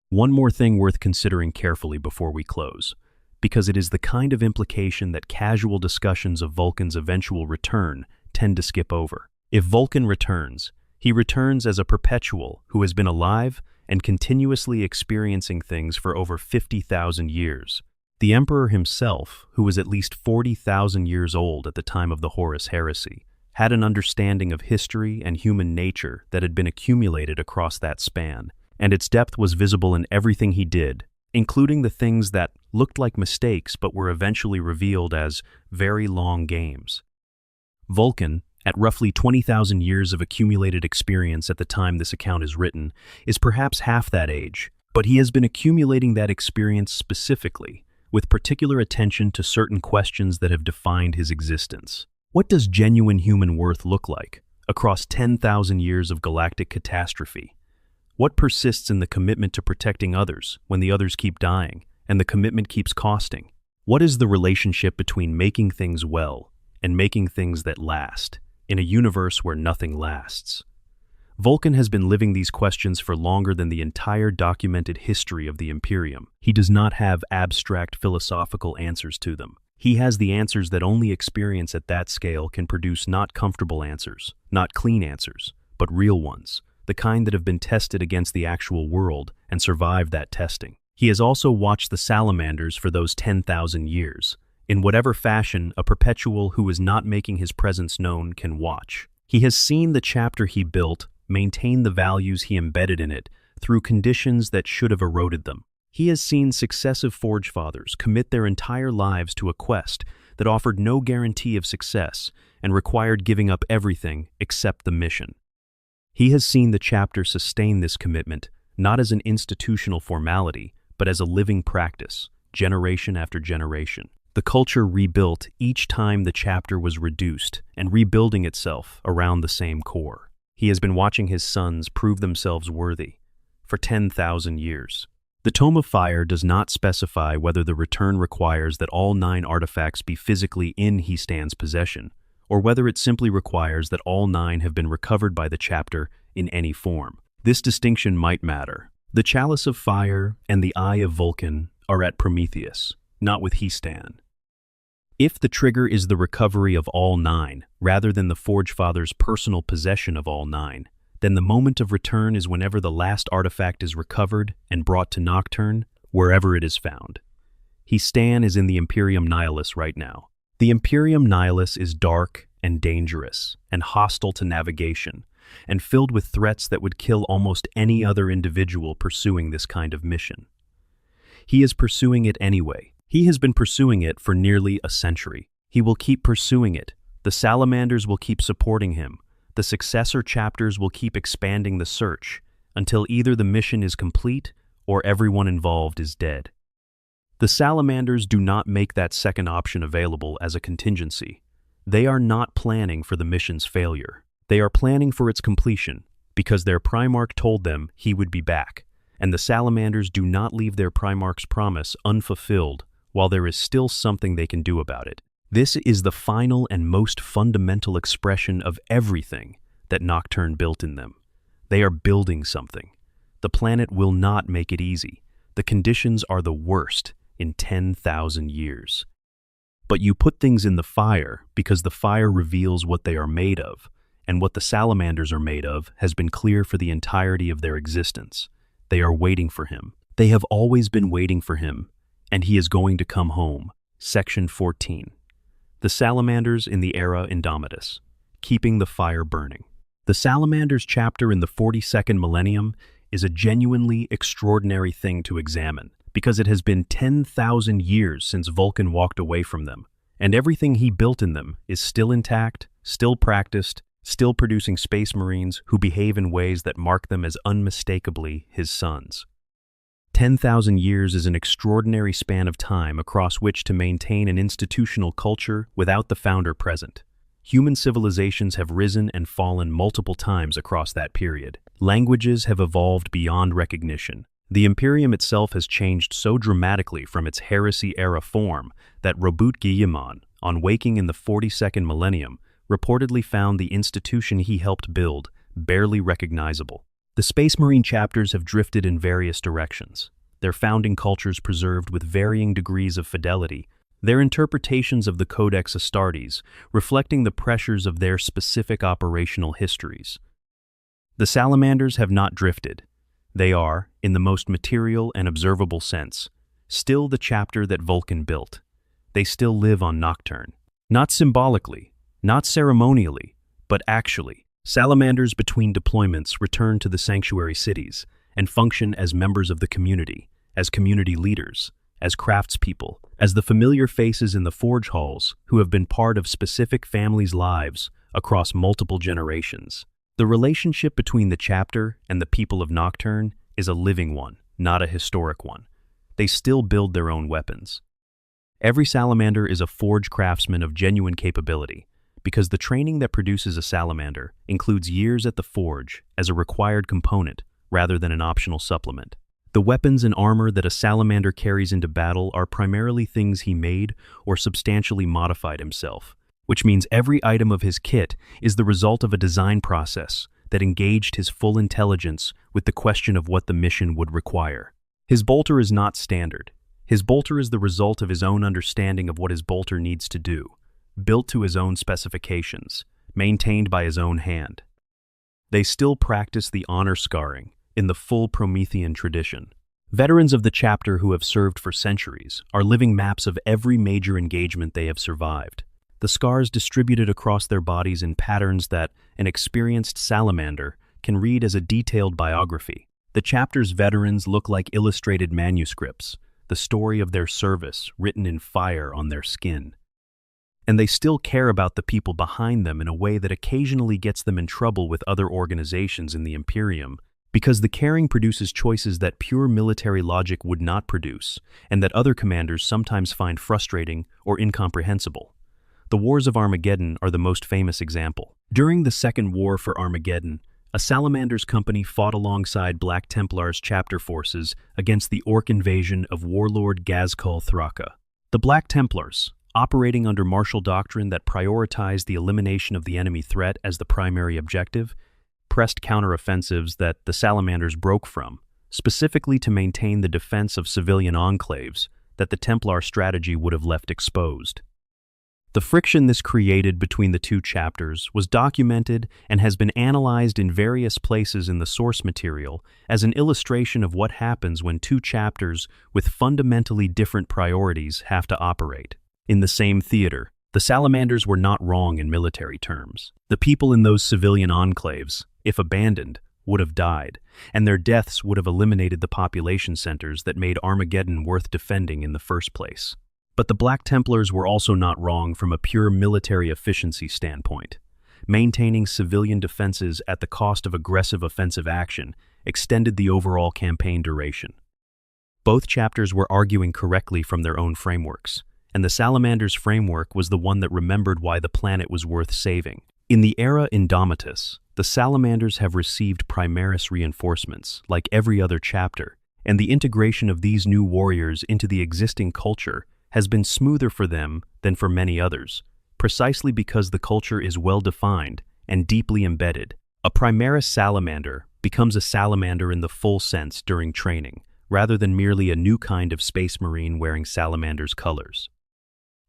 One more thing worth considering carefully before we close, because it is the kind of implication that casual discussions of Vulcan's eventual return tend to skip over. If Vulcan returns, he returns as a perpetual who has been alive and continuously experiencing things for over 50,000 years. The Emperor himself, who was at least 40,000 years old at the time of the Horus Heresy, had an understanding of history and human nature that had been accumulated across that span, and its depth was visible in everything he did, including the things that looked like mistakes but were eventually revealed as very long games. Vulcan, at roughly 20,000 years of accumulated experience at the time this account is written, is perhaps half that age, but he has been accumulating that experience specifically, with particular attention to certain questions that have defined his existence. What does genuine human worth look like across 10,000 years of galactic catastrophe? What persists in the commitment to protecting others when the others keep dying and the commitment keeps costing? What is the relationship between making things well and making things that last in a universe where nothing lasts? Vulcan has been living these questions for longer than the entire documented history of the Imperium. He does not have abstract philosophical answers to them. He has the answers that only experience at that scale can produce, not comfortable answers, not clean answers, but real ones, the kind that have been tested against the actual world and survived that testing. He has also watched the Salamanders for those 10,000 years, in whatever fashion a perpetual who is not making his presence known can watch. He has seen the chapter he built maintain the values he embedded in it through conditions that should have eroded them. He has seen successive Forge Fathers commit their entire lives to a quest that offered no guarantee of success and required giving up everything except the mission. He has seen the chapter sustain this commitment not as an institutional formality, but as a living practice, generation after generation. The culture rebuilt each time the chapter was reduced and rebuilding itself around the same core. He has been watching his sons prove themselves worthy for 10,000 years. The Tome of Fire does not specify whether the return requires that all 9 artifacts be physically in He Stand's possession, or whether it simply requires that all 9 have been recovered by the chapter in any form. This distinction might matter. The Chalice of Fire and the Eye of Vulcan are at Prometheus, not with He Stan. If the trigger is the recovery of all 9, rather than the Forge Father's personal possession of all 9, then the moment of return is whenever the last artifact is recovered and brought to Nocturne, wherever it is found. He Stan is in the Imperium Nihilus right now. The Imperium Nihilus is dark and dangerous and hostile to navigation, and filled with threats that would kill almost any other individual pursuing this kind of mission. He is pursuing it anyway. He has been pursuing it for nearly a century. He will keep pursuing it. The Salamanders will keep supporting him. The successor chapters will keep expanding the search until either the mission is complete or everyone involved is dead. The Salamanders do not make that second option available as a contingency. They are not planning for the mission's failure. They are planning for its completion because their Primarch told them he would be back, and the Salamanders do not leave their Primarch's promise unfulfilled while there is still something they can do about it. This is the final and most fundamental expression of everything that Nocturne built in them. They are building something. The planet will not make it easy. The conditions are the worst in 10,000 years. But you put things in the fire because the fire reveals what they are made of, and what the Salamanders are made of has been clear for the entirety of their existence. They are waiting for him. They have always been waiting for him, and he is going to come home. Section 14. The Salamanders in the Era Indomitus, keeping the fire burning. The Salamanders chapter in the 42nd millennium is a genuinely extraordinary thing to examine, because it has been 10,000 years since Vulcan walked away from them, and everything he built in them is still intact, still practiced, still producing space marines who behave in ways that mark them as unmistakably his sons. 10,000 years is an extraordinary span of time across which to maintain an institutional culture without the founder present. Human civilizations have risen and fallen multiple times across that period. Languages have evolved beyond recognition. The Imperium itself has changed so dramatically from its heresy-era form that Robert Guillemot, on waking in the 42nd millennium, reportedly found the institution he helped build barely recognizable. The Space Marine chapters have drifted in various directions, their founding cultures preserved with varying degrees of fidelity, their interpretations of the Codex Astartes reflecting the pressures of their specific operational histories. The Salamanders have not drifted. They are, in the most material and observable sense, still the chapter that Vulcan built. They still live on Nocturne. Not symbolically, not ceremonially, but actually. Salamanders between deployments return to the sanctuary cities and function as members of the community, as community leaders, as craftspeople, as the familiar faces in the forge halls who have been part of specific families' lives across multiple generations. The relationship between the chapter and the people of Nocturne is a living one, not a historic one. They still build their own weapons. Every Salamander is a forge craftsman of genuine capability, because the training that produces a Salamander includes years at the forge as a required component rather than an optional supplement. The weapons and armor that a Salamander carries into battle are primarily things he made or substantially modified himself, which means every item of his kit is the result of a design process that engaged his full intelligence with the question of what the mission would require. His bolter is not standard. His bolter is the result of his own understanding of what his bolter needs to do, built to his own specifications, maintained by his own hand. They still practice the honor scarring in the full Promethean tradition. Veterans of the chapter who have served for centuries are living maps of every major engagement they have survived, the scars distributed across their bodies in patterns that an experienced Salamander can read as a detailed biography. The chapter's veterans look like illustrated manuscripts, the story of their service written in fire on their skin. And they still care about the people behind them in a way that occasionally gets them in trouble with other organizations in the Imperium because the caring produces choices that pure military logic would not produce, and that other commanders sometimes find frustrating or incomprehensible. The Wars of Armageddon are the most famous example. During the Second War for Armageddon, a Salamander's company fought alongside Black Templars chapter forces against the Orc invasion of warlord Ghazghkull Thraka. The Black Templars, operating under martial doctrine that prioritized the elimination of the enemy threat as the primary objective, pressed counteroffensives that the Salamanders broke from, specifically to maintain the defense of civilian enclaves that the Templar strategy would have left exposed. The friction this created between the two chapters was documented and has been analyzed in various places in the source material as an illustration of what happens when two chapters with fundamentally different priorities have to operate. In the same theater, the Salamanders were not wrong in military terms. The people in those civilian enclaves, if abandoned, would have died, and their deaths would have eliminated the population centers that made Armageddon worth defending in the first place. But the Black Templars were also not wrong from a pure military efficiency standpoint. Maintaining civilian defenses at the cost of aggressive offensive action extended the overall campaign duration. Both chapters were arguing correctly from their own frameworks, and the Salamander's framework was the one that remembered why the planet was worth saving. In the era Indomitus, the Salamanders have received Primaris reinforcements, like every other chapter, and the integration of these new warriors into the existing culture has been smoother for them than for many others, precisely because the culture is well-defined and deeply embedded. A Primaris Salamander becomes a Salamander in the full sense during training, rather than merely a new kind of space marine wearing Salamander's colors.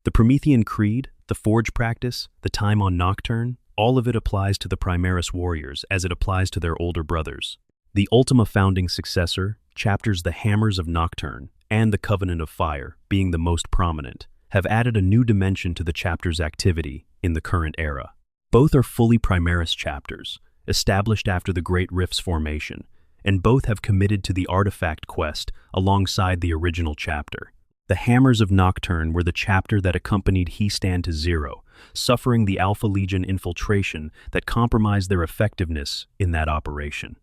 The Promethean Creed, the Forge practice, the time on Nocturne, all of it applies to the Primaris warriors as it applies to their older brothers. The Ultima founding successor, chapters the Hammers of Nocturne and the Covenant of Fire, being the most prominent, have added a new dimension to the chapter's activity in the current era. Both are fully Primaris chapters, established after the Great Rift's formation, and both have committed to the artifact quest alongside the original chapter. The Hammers of Nocturne were the chapter that accompanied He-Stand to Zero, suffering the Alpha Legion infiltration that compromised their effectiveness in that operation.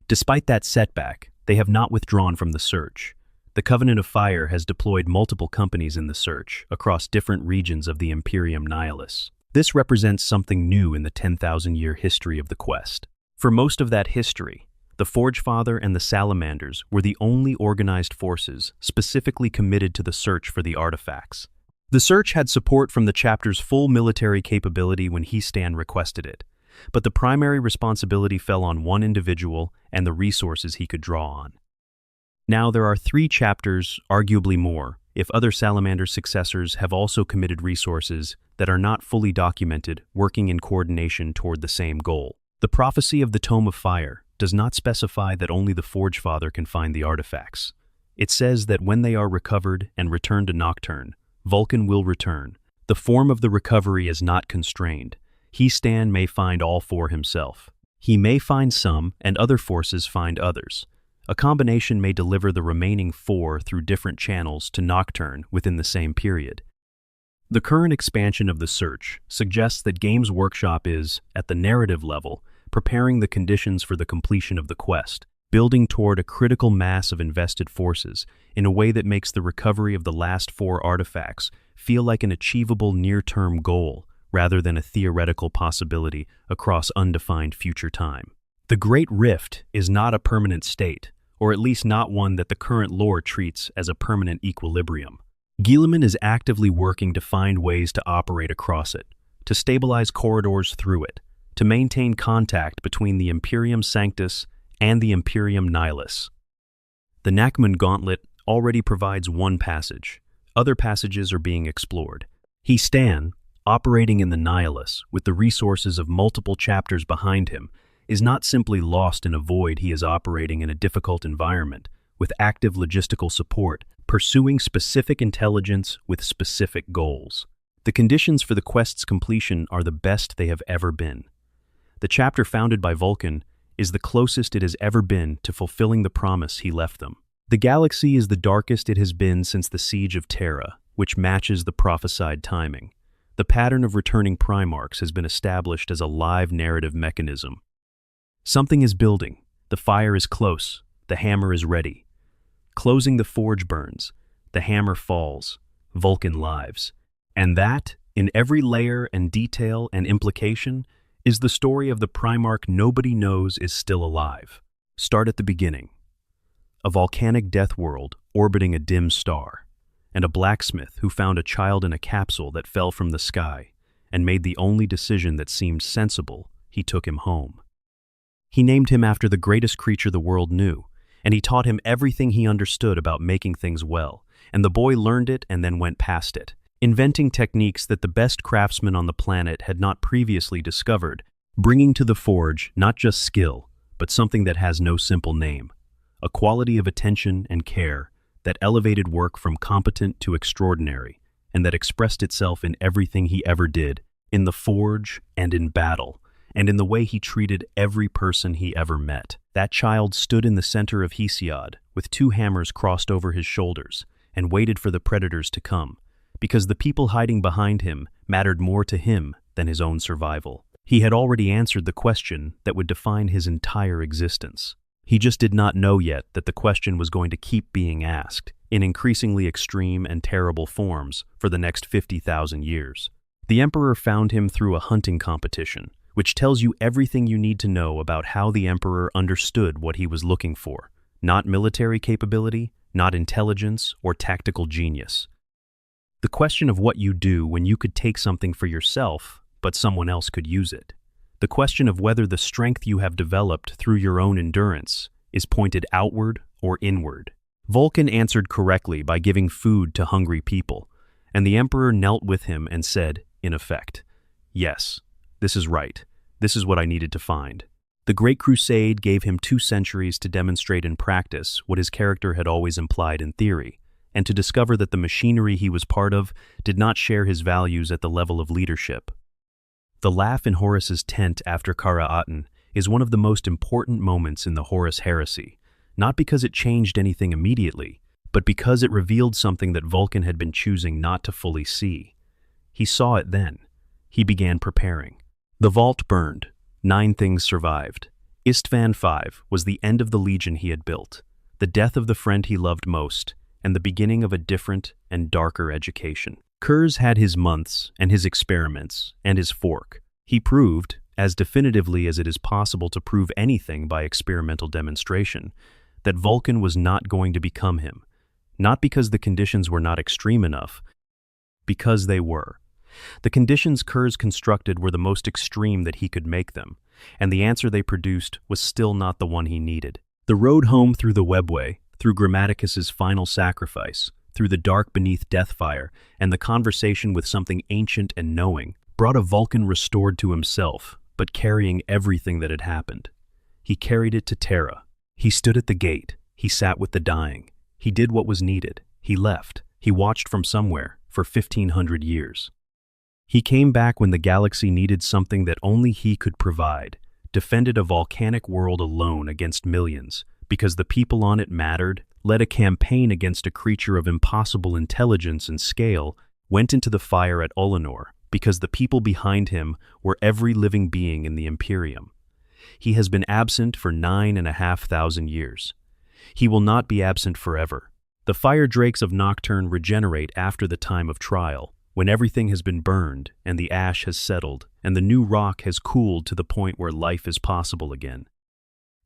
Despite that setback, they have not withdrawn from the search. The Covenant of Fire has deployed multiple companies in the search across different regions of the Imperium Nihilus. This represents something new in the 10,000-year history of the quest. For most of that history, the Forgefather and the Salamanders were the only organized forces specifically committed to the search for the artifacts. The search had support from the chapter's full military capability when He-Stand requested it, but the primary responsibility fell on one individual and the resources he could draw on. Now there are 3 chapters, arguably more, if other Salamander successors have also committed resources that are not fully documented, working in coordination toward the same goal. The prophecy of the Tome of Fire does not specify that only the Forgefather can find the artifacts. It says that when they are recovered and returned to Nocturne, Vulcan will return. The form of the recovery is not constrained. He-Stand may find all 4 himself. He may find some, and other forces find others. A combination may deliver the remaining 4 through different channels to Nocturne within the same period. The current expansion of the search suggests that Games Workshop is, at the narrative level, preparing the conditions for the completion of the quest, building toward a critical mass of invested forces in a way that makes the recovery of the last 4 artifacts feel like an achievable near-term goal rather than a theoretical possibility across undefined future time. The Great Rift is not a permanent state, or at least not one that the current lore treats as a permanent equilibrium. Guilliman is actively working to find ways to operate across it, to stabilize corridors through it, to maintain contact between the Imperium Sanctus and the Imperium Nihilus. The Nachman Gauntlet already provides one passage. Other passages are being explored. He-Stand, operating in the Nihilus with the resources of multiple chapters behind him, is not simply lost in a void. He is operating in a difficult environment, with active logistical support, pursuing specific intelligence with specific goals. The conditions for the quest's completion are the best they have ever been. The chapter founded by Vulcan is the closest it has ever been to fulfilling the promise he left them. The galaxy is the darkest it has been since the Siege of Terra, which matches the prophesied timing. The pattern of returning Primarchs has been established as a live narrative mechanism. Something is building. The fire is close. The hammer is ready. Closing the forge burns. The hammer falls. Vulcan lives. And that, in every layer and detail and implication, is the story of the Primarch nobody knows is still alive. Start at the beginning. A volcanic death world orbiting a dim star, and a blacksmith who found a child in a capsule that fell from the sky and made the only decision that seemed sensible. He took him home. He named him after the greatest creature the world knew, and he taught him everything he understood about making things well, and the boy learned it and then went past it, inventing techniques that the best craftsmen on the planet had not previously discovered, bringing to the forge not just skill, but something that has no simple name, a quality of attention and care that elevated work from competent to extraordinary, and that expressed itself in everything he ever did, in the forge and in battle, and in the way he treated every person he ever met. That child stood in the center of Hesiod, with two hammers crossed over his shoulders, and waited for the predators to come, because the people hiding behind him mattered more to him than his own survival. He had already answered the question that would define his entire existence. He just did not know yet that the question was going to keep being asked, in increasingly extreme and terrible forms, for the next 50,000 years. The Emperor found him through a hunting competition, which tells you everything you need to know about how the Emperor understood what he was looking for. Not military capability, not intelligence or tactical genius. The question of what you do when you could take something for yourself, but someone else could use it. The question of whether the strength you have developed through your own endurance is pointed outward or inward. Vulcan answered correctly by giving food to hungry people, and the Emperor knelt with him and said, in effect, "Yes, this is right. This is what I needed to find." The Great Crusade gave him 2 centuries to demonstrate in practice what his character had always implied in theory, and to discover that the machinery he was part of did not share his values at the level of leadership. The laugh in Horus's tent after Kara-Atan is one of the most important moments in the Horus heresy, not because it changed anything immediately, but because it revealed something that Vulcan had been choosing not to fully see. He saw it then. He began preparing. The vault burned. 9 things survived. Istvan V was the end of the legion he had built, the death of the friend he loved most, and the beginning of a different and darker education. Kurz had his months and his experiments and his fork. He proved, as definitively as it is possible to prove anything by experimental demonstration, that Vulcan was not going to become him, not because the conditions were not extreme enough, because they were. The conditions Kurz constructed were the most extreme that he could make them, and the answer they produced was still not the one he needed. The road home through the webway, through Grammaticus's final sacrifice, through the dark beneath Deathfire, and the conversation with something ancient and knowing, brought a Vulcan restored to himself, but carrying everything that had happened. He carried it to Terra. He stood at the gate. He sat with the dying. He did what was needed. He left. He watched from somewhere for 1,500 years. He came back when the galaxy needed something that only he could provide, defended a volcanic world alone against millions, because the people on it mattered, led a campaign against a creature of impossible intelligence and scale, went into the fire at Ullanor, because the people behind him were every living being in the Imperium. He has been absent for 9,500 years. He will not be absent forever. The fire drakes of Nocturne regenerate after the time of trial, when everything has been burned and the ash has settled and the new rock has cooled to the point where life is possible again.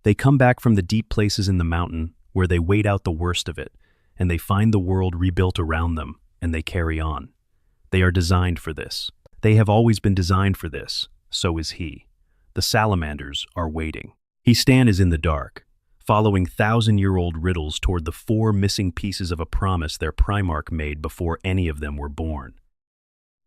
They come back from the deep places in the mountain where they wait out the worst of it, and they find the world rebuilt around them, and they carry on. They are designed for this. They have always been designed for this. So is he. The salamanders are waiting. Stan is in the dark, following 1,000-year-old riddles toward the 4 missing pieces of a promise their Primarch made before any of them were born.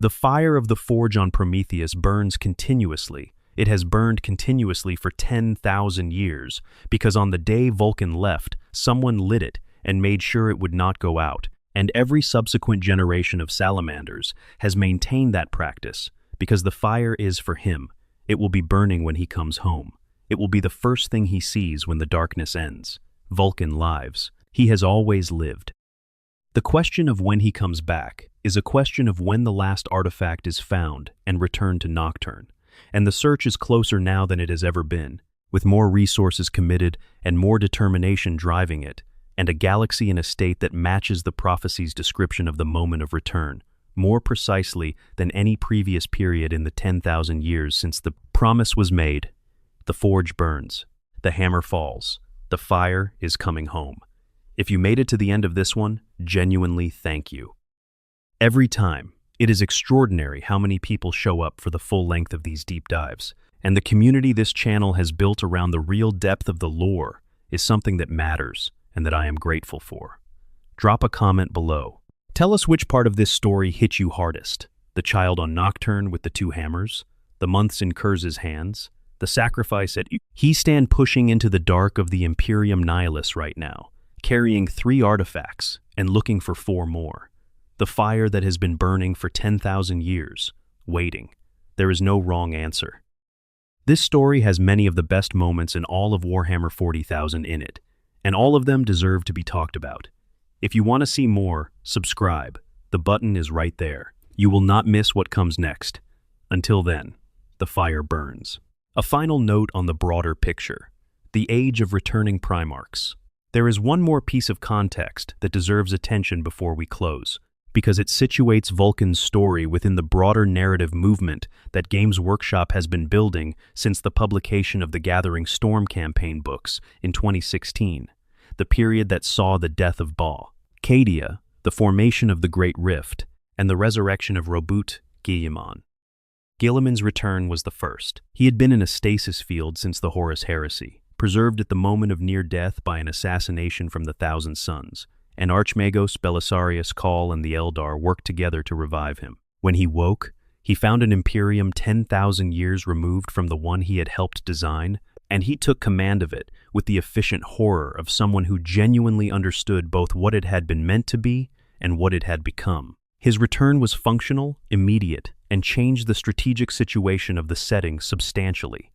The fire of the forge on Prometheus burns continuously. It has burned continuously for 10,000 years, because on the day Vulcan left, someone lit it and made sure it would not go out, and every subsequent generation of salamanders has maintained that practice, because the fire is for him. It will be burning when he comes home. It will be the first thing he sees when the darkness ends. Vulcan lives. He has always lived. The question of when he comes back is a question of when the last artifact is found and returned to Nocturne, and the search is closer now than it has ever been. with more resources committed and more determination driving it, and a galaxy in a state that matches the prophecy's description of the moment of return, more precisely than any previous period in the 10,000 years since the promise was made. The forge burns. The hammer falls. The fire is coming home. If you made it to the end of this one, genuinely thank you. Every time, it is extraordinary how many people show up for the full length of these deep dives, and the community this channel has built around the real depth of the lore is something that matters and that I am grateful for. Drop a comment below. Tell us which part of this story hit you hardest. The child on Nocturne with the 2 hammers, the months in Kurz's hands, the sacrifice at he stand pushing into the dark of the Imperium Nihilus right now, carrying 3 artifacts and looking for 4 more. The fire that has been burning for 10,000 years, waiting. There is no wrong answer. This story has many of the best moments in all of Warhammer 40,000 in it, and all of them deserve to be talked about. If you want to see more, subscribe. The button is right there. You will not miss what comes next. Until then, the fire burns. A final note on the broader picture. The age of returning Primarchs. There is one more piece of context that deserves attention before we close, because it situates Vulcan's story within the broader narrative movement that Games Workshop has been building since the publication of the Gathering Storm campaign books in 2016, the period that saw the death of Ba, Cadia, the formation of the Great Rift, and the resurrection of Robut Guilliman. Guilliman's return was the first. He had been in a stasis field since the Horus Heresy, preserved at the moment of near death by an assassination from the Thousand Sons, and Archmagos, Belisarius Cawl, and the Eldar worked together to revive him. When he woke, he found an Imperium 10,000 years removed from the one he had helped design, and he took command of it with the efficient horror of someone who genuinely understood both what it had been meant to be and what it had become. His return was functional, immediate, and changed the strategic situation of the setting substantially.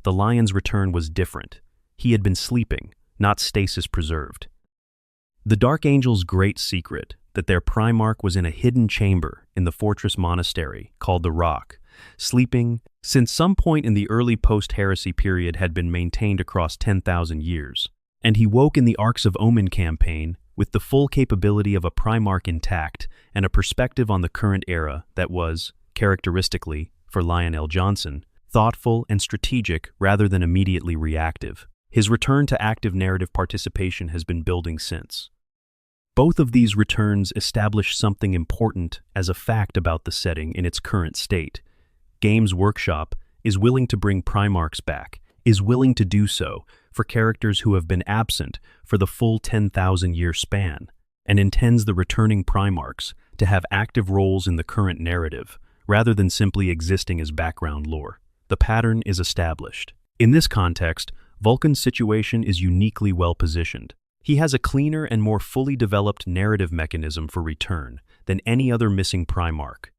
The Lion's return was different. He had been sleeping, not stasis preserved. The Dark Angel's great secret, that their Primarch was in a hidden chamber in the fortress monastery called the Rock, sleeping, since some point in the early post-heresy period had been maintained across 10,000 years, and he woke in the Arcs of Omen campaign with the full capability of a Primarch intact and a perspective on the current era that was, characteristically, for Lionel Johnson, thoughtful and strategic rather than immediately reactive. His return to active narrative participation has been building since. Both of these returns establish something important as a fact about the setting in its current state. Games Workshop is willing to bring Primarchs back, is willing to do so for characters who have been absent for the full 10,000-year span, and intends the returning Primarchs to have active roles in the current narrative, rather than simply existing as background lore. The pattern is established. In this context, Vulcan's situation is uniquely well-positioned. He has a cleaner and more fully developed narrative mechanism for return than any other missing Primarch.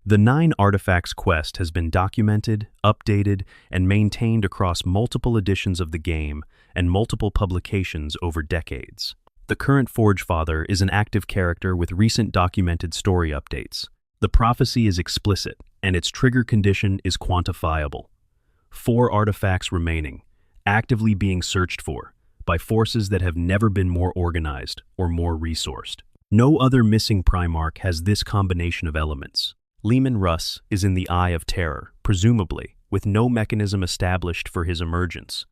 The 9 Artifacts quest has been documented, updated, and maintained across multiple editions of the game and multiple publications over decades. The current Forge Father is an active character with recent documented story updates. The prophecy is explicit, and its trigger condition is quantifiable. 4 artifacts remaining, actively being searched for, by forces that have never been more organized or more resourced. No other missing Primarch has this combination of elements. Leman Russ is in the Eye of Terror, presumably, with no mechanism established for his emergence.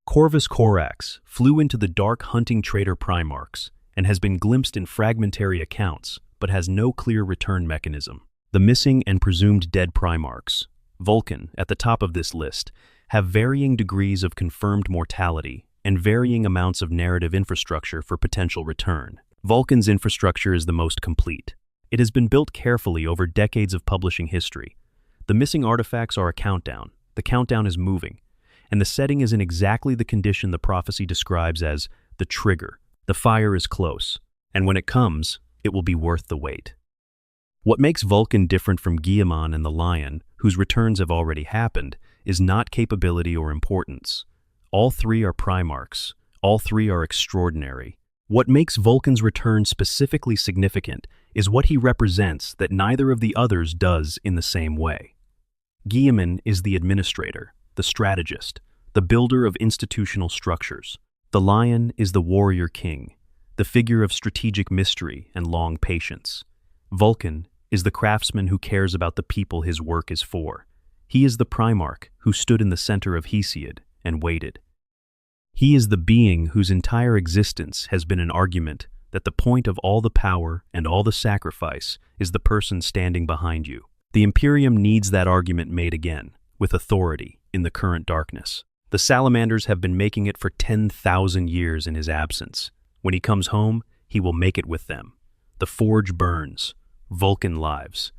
Corvus Corax flew into the dark hunting traitor Primarchs and has been glimpsed in fragmentary accounts, but has no clear return mechanism. The missing and presumed dead Primarchs, Vulcan at the top of this list, have varying degrees of confirmed mortality and varying amounts of narrative infrastructure for potential return. Vulcan's infrastructure is the most complete. It has been built carefully over decades of publishing history. The missing artifacts are a countdown. The countdown is moving, and the setting is in exactly the condition the prophecy describes as the trigger. The fire is close, and when it comes, it will be worth the wait. What makes Vulcan different from Guilliman and the Lion, whose returns have already happened, is not capability or importance. All 3 are Primarchs. All 3 are extraordinary. What makes Vulcan's return specifically significant is what he represents that neither of the others does in the same way. Guilliman is the administrator, the strategist, the builder of institutional structures. The lion is the warrior king, the figure of strategic mystery and long patience. Vulcan is the craftsman who cares about the people his work is for. He is the Primarch who stood in the center of Hesiod and waited. He is the being whose entire existence has been an argument that the point of all the power and all the sacrifice is the person standing behind you. The Imperium needs that argument made again, with authority, in the current darkness. The salamanders have been making it for 10,000 years in his absence. When he comes home, he will make it with them. The forge burns. Vulcan lives.